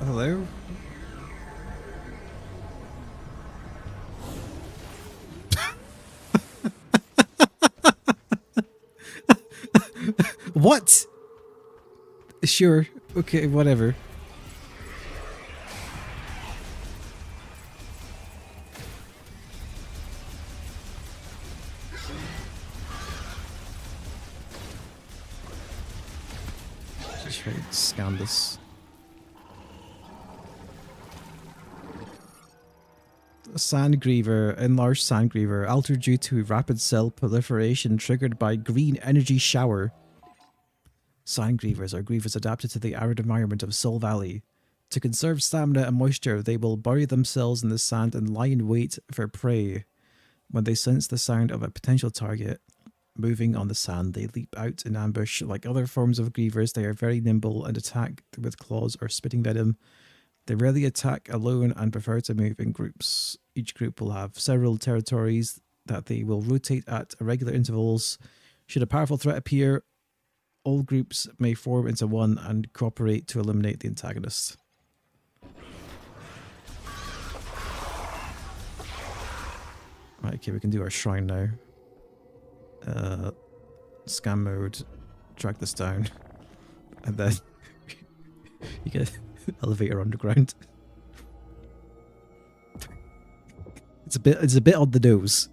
Hello? What? Sure. Okay, whatever. try to scan this. A Sandgriever, enlarged Sandgriever, altered due to rapid cell proliferation triggered by green energy shower. Sandgrievers are grievers adapted to the arid environment of Soul Valley. To conserve stamina and moisture, they will bury themselves in the sand and lie in wait for prey. When they sense the sound of a potential target moving on the sand, they leap out in ambush. Like other forms of grievers, they are very nimble and attack with claws or spitting venom. They rarely attack alone and prefer to move in groups. Each group will have several territories that they will rotate at irregular intervals. Should a powerful threat appear, all groups may form into one and cooperate to eliminate the antagonist. Right, okay, we can do our shrine now. Scan mode, drag this down, and then you get elevator underground. It's a bit on the nose.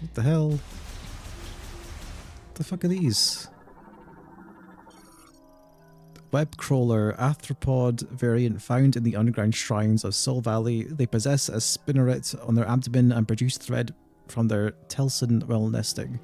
What the hell? What the fuck are these? Web crawler, arthropod variant found in the underground shrines of Soul Valley. They possess a spinneret on their abdomen and produce thread from their telson while nesting.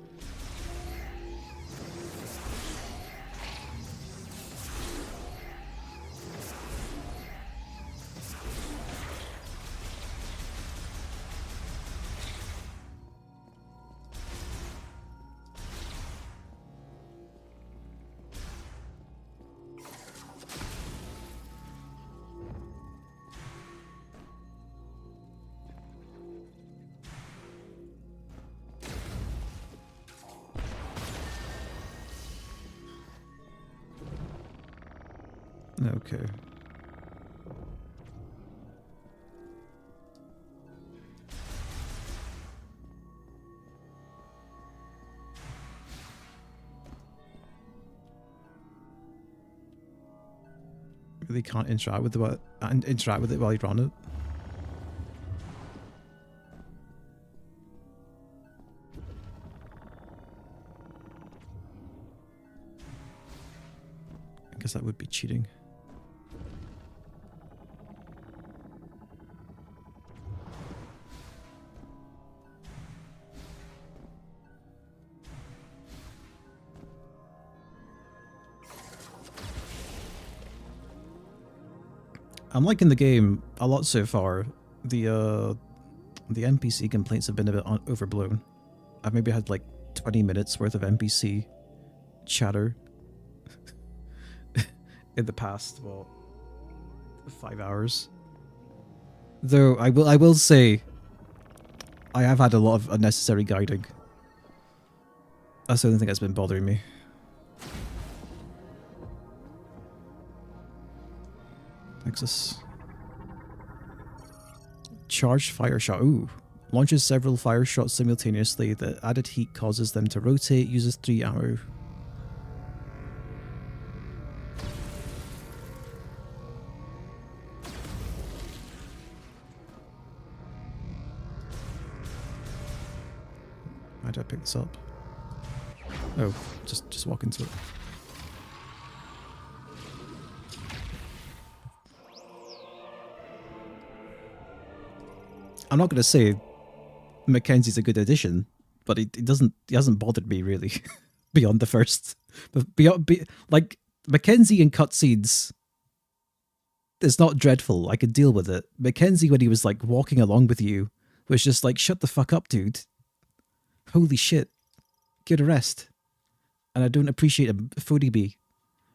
Okay. Really can't interact with it while you're on it. I guess that would be cheating. I'm liking the game a lot so far. The NPC complaints have been a bit overblown. I've maybe had like 20 minutes worth of NPC chatter in the past, well, 5 hours. Though I will say, I have had a lot of unnecessary guiding. That's the only thing that's been bothering me. Nexus. Charged fire shot. Ooh. Launches several fire shots simultaneously. The added heat causes them to rotate. Uses 3 ammo. How do I pick this up? Oh, just walk into it. I'm not going to say Mackenzie's a good addition, but he hasn't bothered me really beyond the first. But like Mackenzie in cutscenes, it's not dreadful. I could deal with it. Mackenzie, when he was like walking along with you, was just like, shut the fuck up, dude. Holy shit. Get a rest. And I don't appreciate a phony me.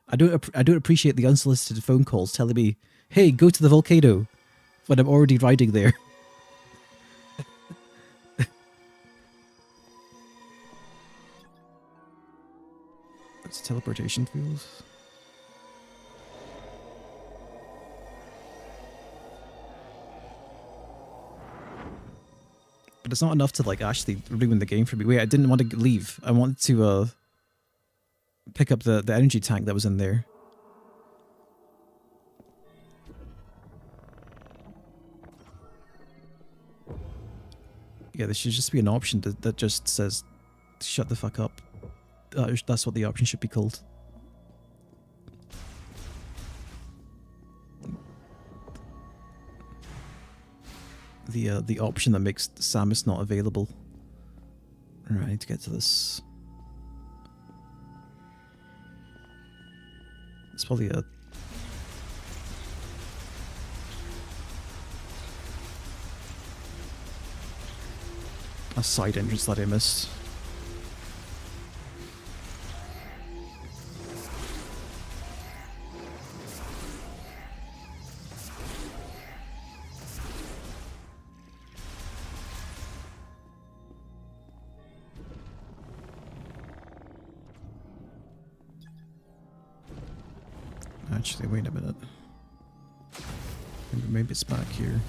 I don't appreciate the unsolicited phone calls telling me, hey, go to the volcano, when I'm already riding there. That's a teleportation field. it's not enough to like actually ruin the game for me. Wait, I didn't want to leave. I wanted to pick up the energy tank that was in there. Yeah, there should just be an option that just says, shut the fuck up. That's what the option should be called. The option that makes Samus not available. Right, I need to get to this. It's probably a side entrance that I missed. Actually, wait a minute. Maybe it's back here.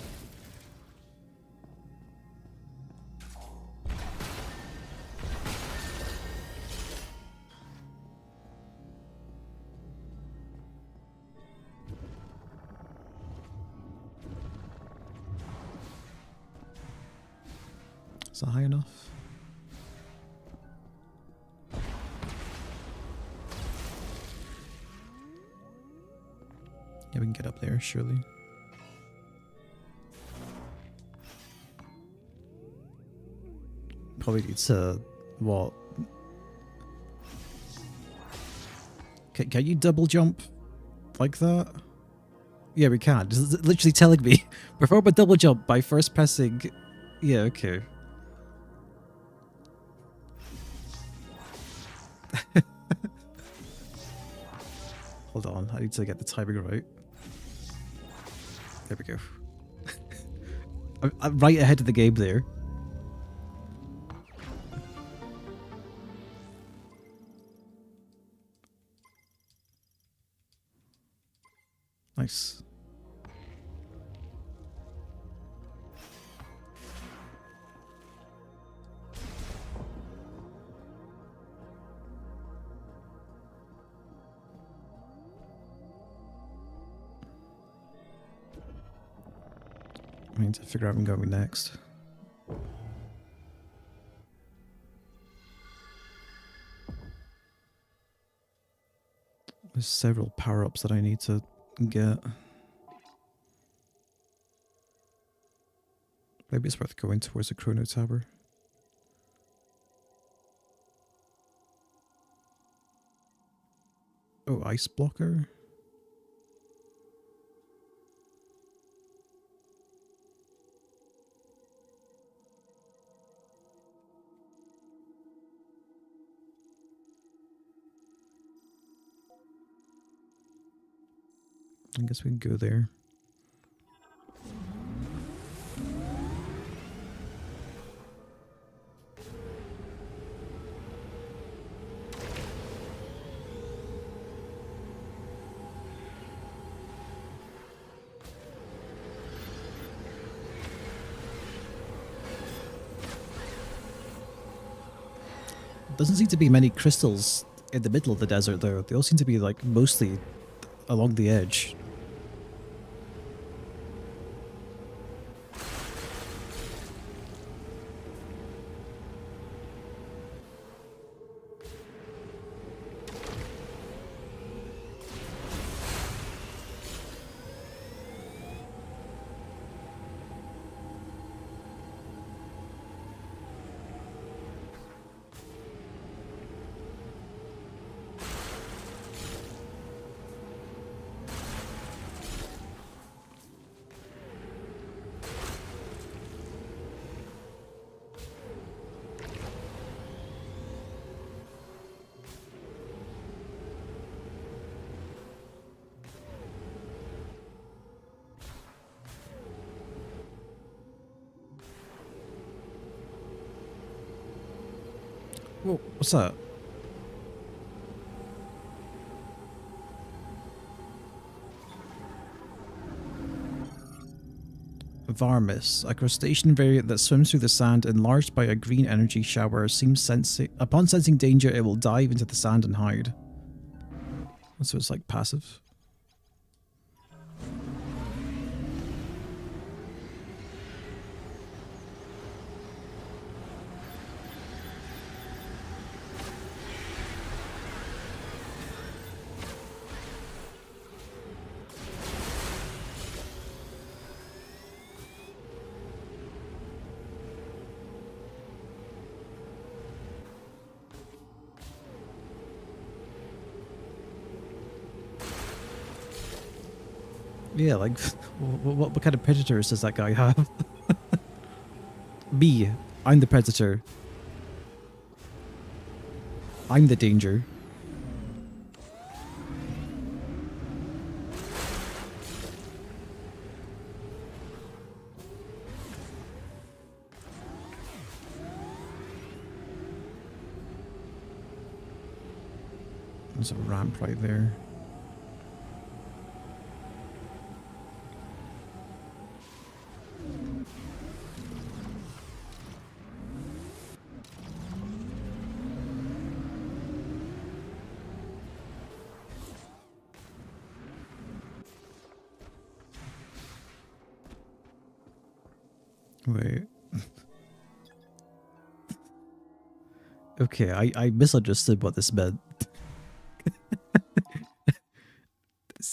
Is that high enough? Yeah, we can get up there, surely. Probably need to... what? Can you double jump like that? Yeah, we can. It's literally telling me, perform a double jump by first pressing... Yeah, okay. Hold on, I need to get the timing right. There we go. I'm right ahead of the game there. Nice. I need to figure out where I'm going next. There's several power-ups that I need to get. Maybe it's worth going towards the Chrono Tower. Oh, ice blocker? I guess we can go there. Doesn't seem to be many crystals in the middle of the desert though. They all seem to be like mostly along the edge. Whoa, what's that? Varmis, a crustacean variant that swims through the sand enlarged by a green energy shower, upon sensing danger it will dive into the sand and hide. So it's like passive. Yeah, like, what kind of predators does that guy have? Me, I'm the predator. I'm the danger. There's a ramp right there. Wait. Okay, I misunderstood what this meant.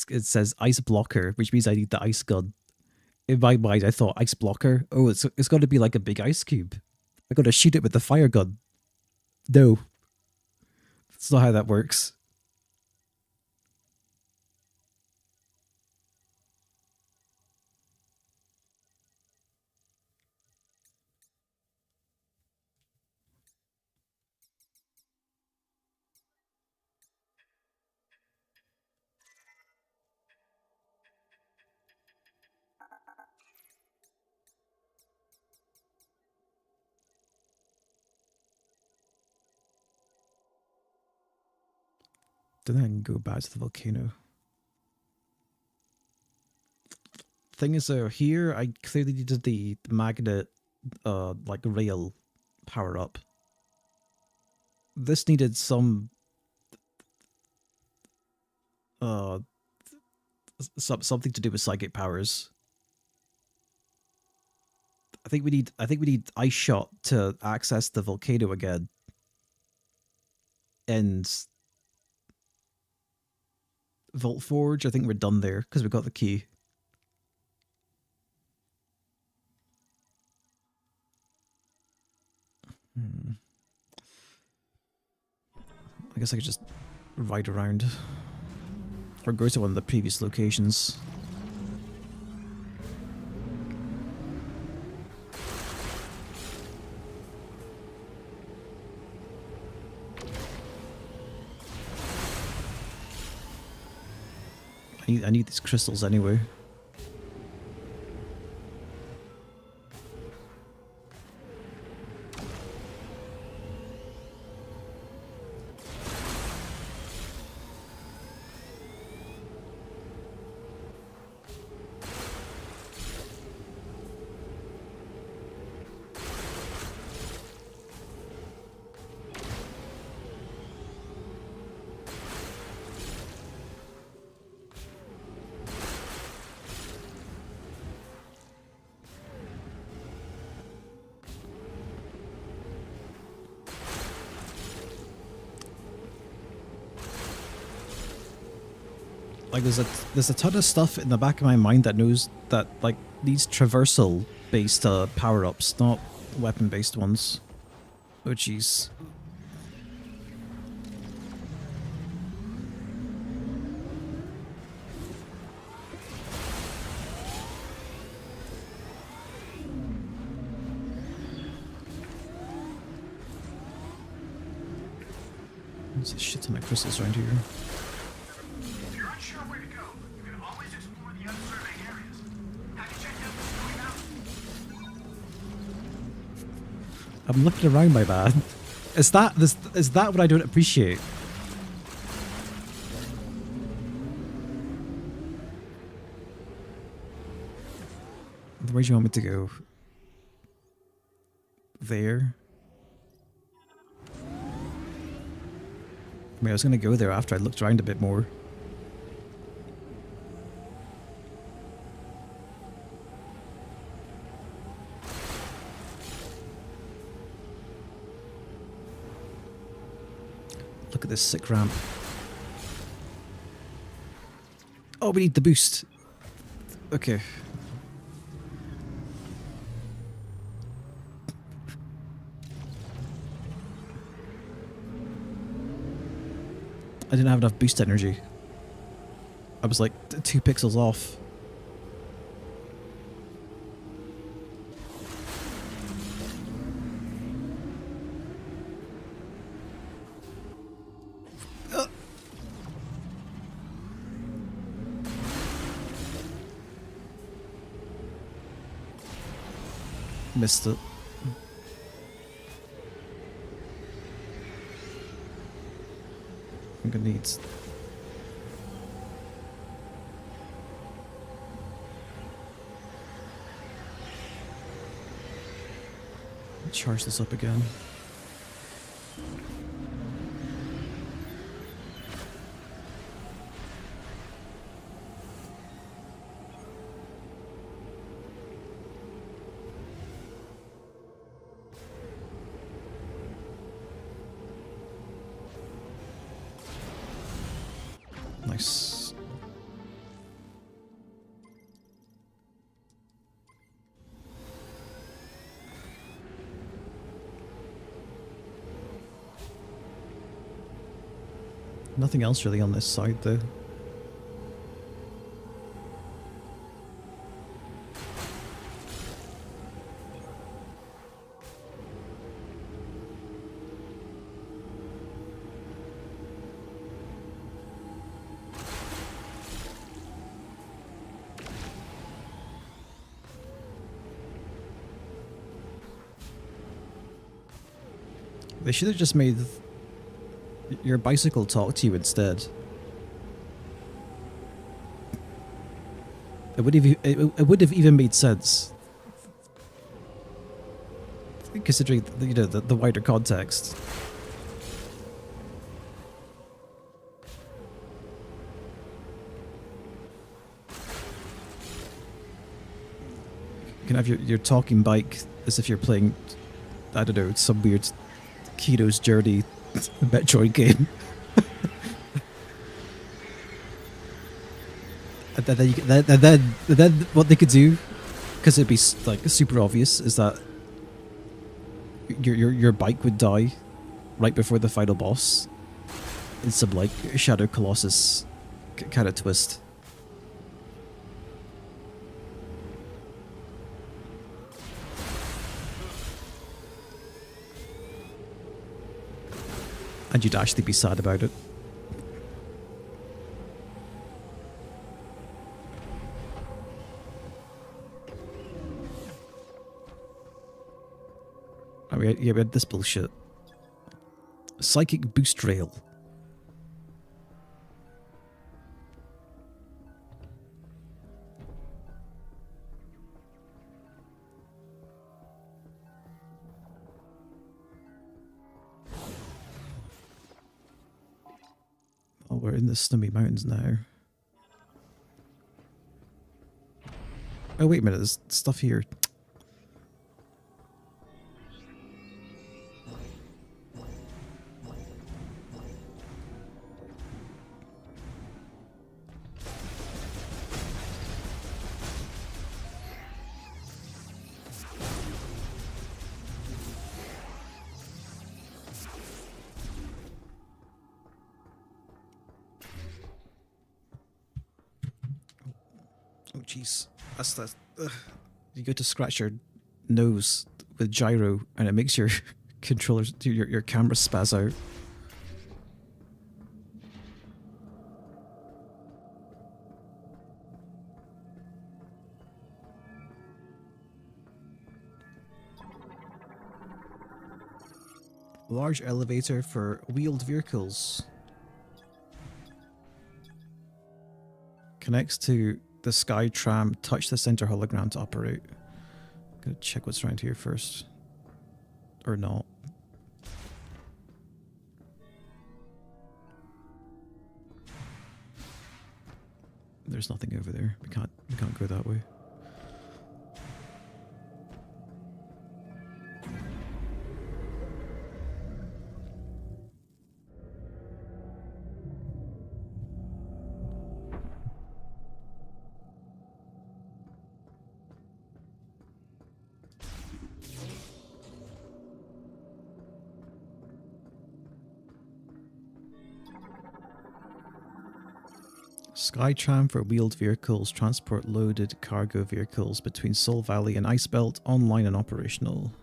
It says ice blocker, which means I need the ice gun. In my mind, I thought ice blocker. Oh, it's got to be like a big ice cube. I got to shoot it with the fire gun. No, that's not how that works. Then I can go back to the volcano. Thing is, here I clearly needed the magnet, like rail power up. This needed some, something to do with psychic powers. I think we need ice shot to access the volcano again. And Vault Forge, I think we're done there because we got the key. I guess I could just ride around or go to one of the previous locations. I need these crystals anyway. Like there's a ton of stuff in the back of my mind that knows that like these traversal based power ups, not weapon based ones. Oh jeez. There's a shit ton of crystals around here. If you're unsure where to go, you can always explore the unsurveyed areas. Have you checked out what's going on? I'm looking around, my man. Is that what I don't appreciate? Where do you want me to go? There? I mean, I was going to go there after I looked around a bit more. Look at this sick ramp. Oh, we need the boost. Okay. I didn't have enough boost energy. I was like 2 pixels off. Missed it. I'm gonna need... charge this up again. Nice. Nothing else really on this side though. They should have just made your bicycle talk to you instead. It would have even made sense, considering the wider context. You can have your talking bike as if you're playing, I don't know, some weird Keto's Journey Metroid game. And then what they could do, because it'd be like super obvious, is that your bike would die right before the final boss in some like Shadow Colossus kind of twist. And you'd actually be sad about it. Oh, we had this bullshit. Psychic boost rail. Oh, we're in the Snowy Mountains now. Oh, wait a minute, there's stuff here. Oh jeez, that's the. You go to scratch your nose with gyro, and it makes your controllers, your camera spaz out. Large elevator for wheeled vehicles. Connects to the Sky Tram. Touch the center hologram to operate. Gotta check what's around here first. Or not. There's nothing over there. We can't go that way. Skytram for wheeled vehicles transport loaded cargo vehicles between Soul Valley and Ice Belt, online and operational.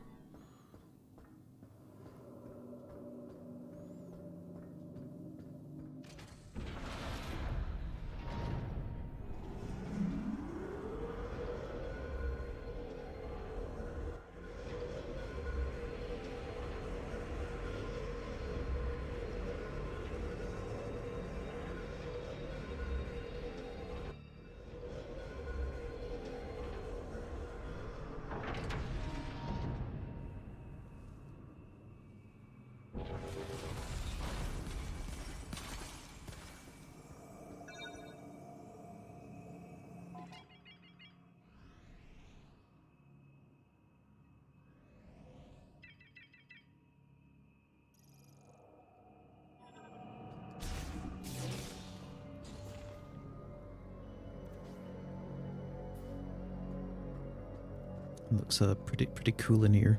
Looks pretty cool in here.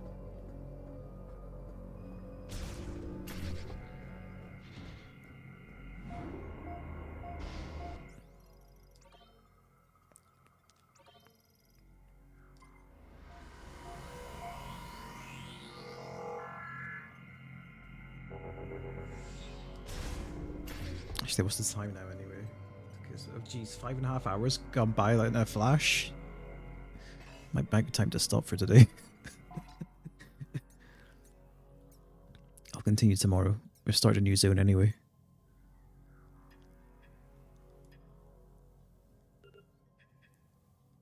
Actually, what's the time now anyway? Because, oh geez, 5.5 hours gone by like in a flash. Might be time to stop for today. I'll continue tomorrow. We'll start a new zone anyway.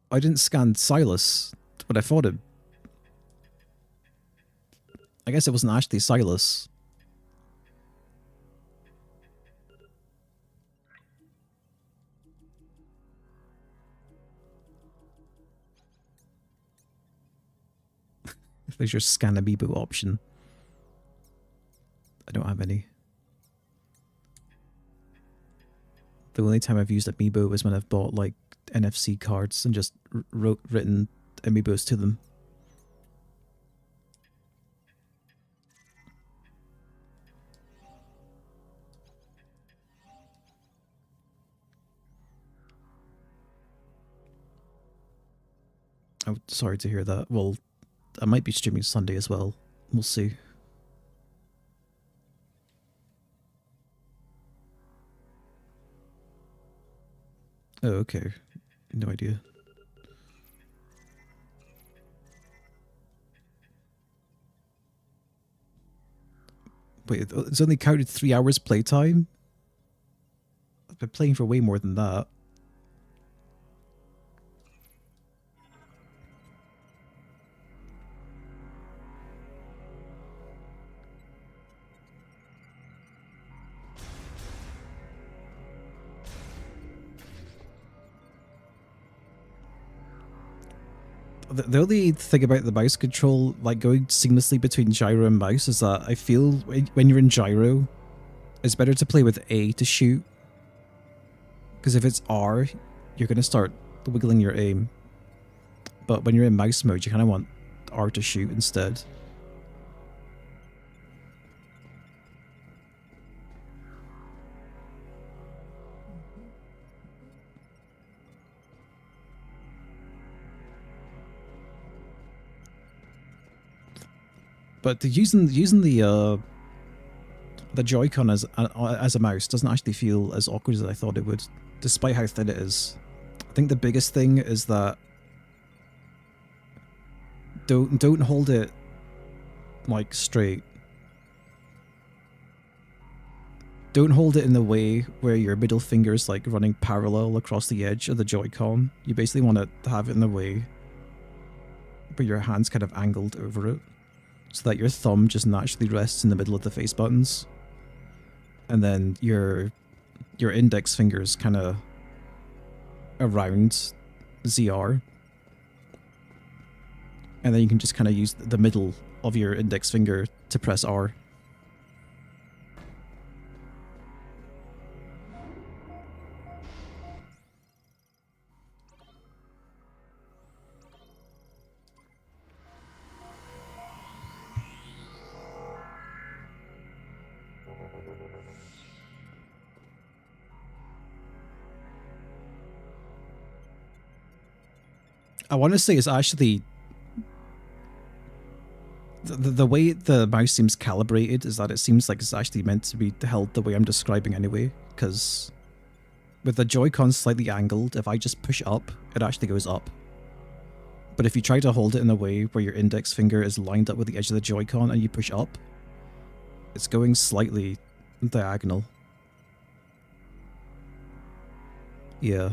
I didn't scan Silas, but I fought him. I guess it wasn't actually Silas. There's your scan amiibo option. I don't have any. The only time I've used amiibo is when I've bought like NFC cards and just written amiibos to them. Oh, sorry to hear that. Well, I might be streaming Sunday as well. We'll see. Oh, okay. No idea. Wait, it's only counted 3 hours playtime? I've been playing for way more than that. The only thing about the mouse control, like going seamlessly between gyro and mouse, is that I feel when you're in gyro, it's better to play with A to shoot. Because if it's R, you're going to start wiggling your aim. But when you're in mouse mode, you kind of want R to shoot instead. But using the Joy-Con as a mouse doesn't actually feel as awkward as I thought it would, despite how thin it is. I think the biggest thing is that don't hold it like straight. don't hold it in the way where your middle finger's like running parallel across the edge of the Joy-Con. You basically want to have it in the way where your hand's kind of angled over it, so that your thumb just naturally rests in the middle of the face buttons, and then your index finger's kind of around ZR, and then you can just kind of use the middle of your index finger to press R. I want to say it's actually the way the mouse seems calibrated is that it seems like it's actually meant to be held the way I'm describing anyway, because with the Joy-Con slightly angled, if I just push up, it actually goes up. But if you try to hold it in a way where your index finger is lined up with the edge of the Joy-Con and you push up, it's going slightly diagonal. Yeah.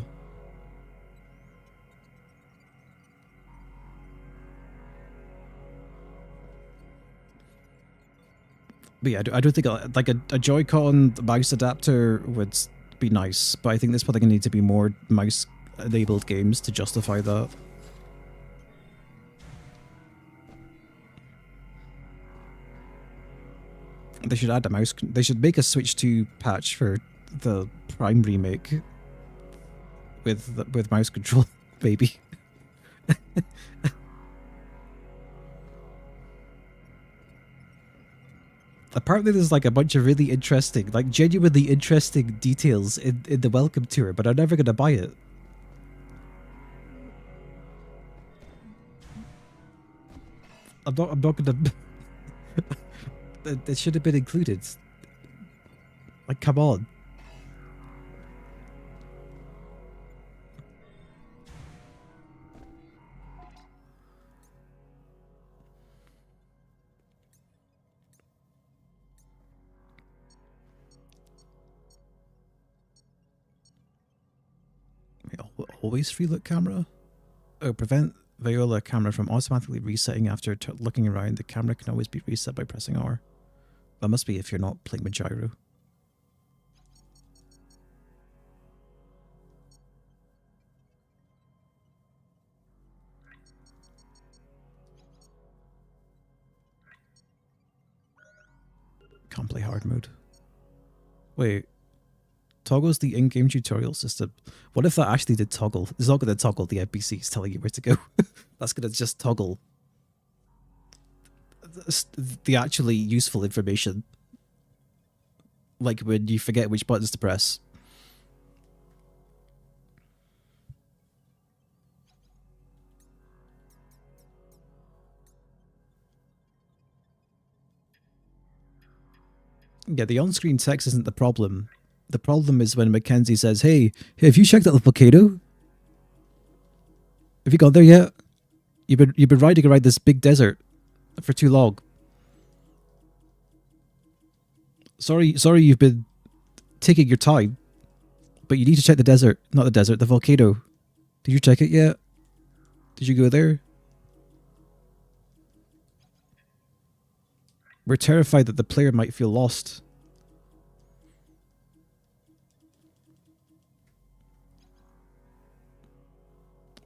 But yeah, I don't think like a Joy-Con mouse adapter would be nice, but I think there's probably going to need to be more mouse-enabled games to justify that. They should add a mouse. They should make a Switch 2 patch for the Prime remake with mouse control, baby. Apparently there's like a bunch of really interesting, like genuinely interesting details in the welcome tour, but I'm never going to buy it. I'm not going to... It should have been included. Like, come on. Always free look camera? Oh, prevent Viola camera from automatically resetting after looking around. The camera can always be reset by pressing R. That must be if you're not playing with gyro. Can't play hard mode. Wait. Toggles the in-game tutorial system. What if that actually did toggle? It's not going to toggle the NPCs telling you where to go. That's going to just toggle the actually useful information. Like when you forget which buttons to press. Yeah, the on-screen text isn't the problem. The problem is when Mackenzie says, hey, have you checked out the volcano? Have you got there yet? You've been riding around this big desert for too long. Sorry you've been taking your time. But you need to check the desert. Not the desert, the volcano. Did you check it yet? Did you go there? We're terrified that the player might feel lost.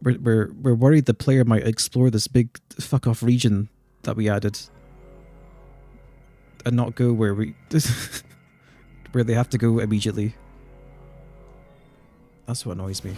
We're worried the player might explore this big fuck off region that we added and not go where where they have to go immediately. That's what annoys me.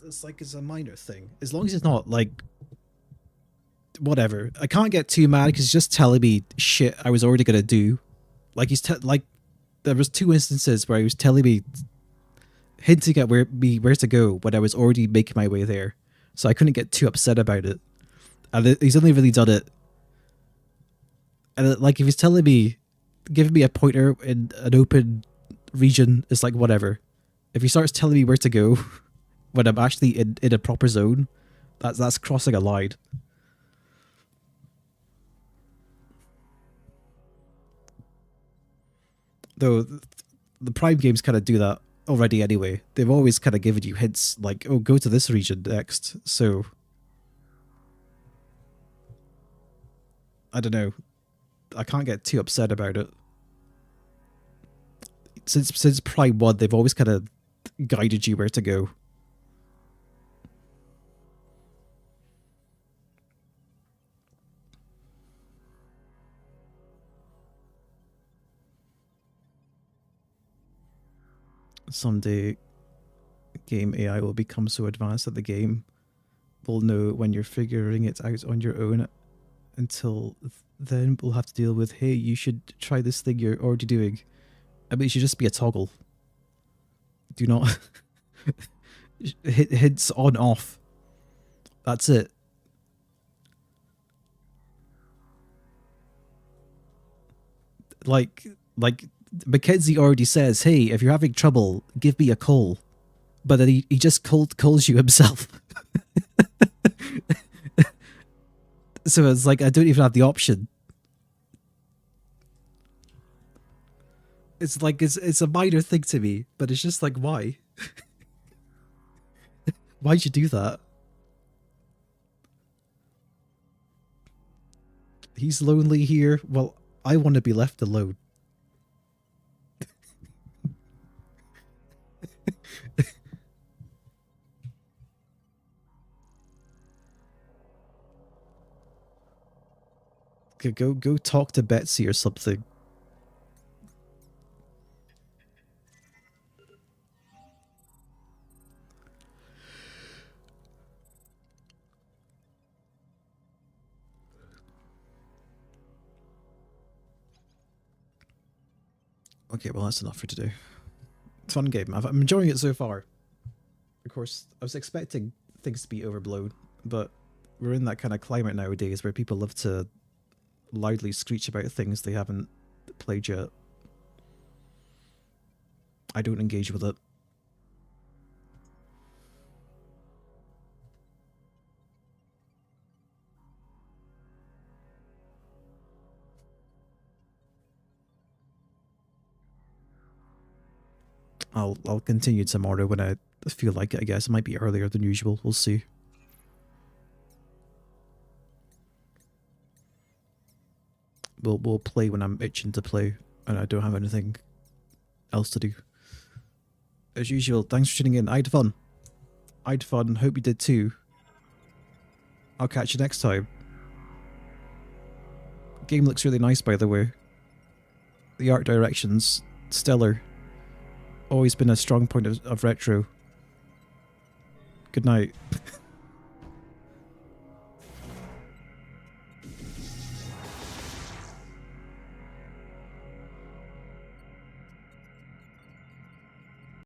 It's like it's a minor thing. As long as it's not like whatever. I can't get too mad because he's just telling me shit I was already gonna do. Like like there was 2 instances where he was telling me, hinting at where to go when I was already making my way there. So I couldn't get too upset about it. And he's only really done it And like if he's telling me, giving me a pointer in an open region, it's like whatever. If he starts telling me where to go when I'm actually in a proper zone, that's crossing a line. Though the Prime games kind of do that already anyway. They've always kind of given you hints like, oh, go to this region next. So I don't know. I can't get too upset about it. Since Prime 1, they've always kind of guided you where to go. Someday, game AI will become so advanced that the game will know when you're figuring it out on your own. Until then, we'll have to deal with, hey, you should try this thing you're already doing. I mean, it should just be a toggle. Do not... hints on, off. That's it. Like Mackenzie already says, hey, if you're having trouble, give me a call. But then he just calls you himself. So it's like, I don't even have the option. It's like, it's a minor thing to me, but it's just like, why? Why'd you do that? He's lonely here. Well, I want to be left alone. Go talk to Betsy or something. Okay, well that's enough for today. Fun game. I'm enjoying it so far. Of course, I was expecting things to be overblown, but we're in that kind of climate nowadays where people love to loudly screech about things they haven't played yet. I don't engage with it. I'll continue tomorrow when I feel like it, I guess. It might be earlier than usual. We'll see. We'll play when I'm itching to play and I don't have anything else to do. As usual, thanks for tuning in. I had fun. Hope you did too. I'll catch you next time. Game looks really nice, by the way. The art direction's stellar. Always been a strong point of retro. Good night.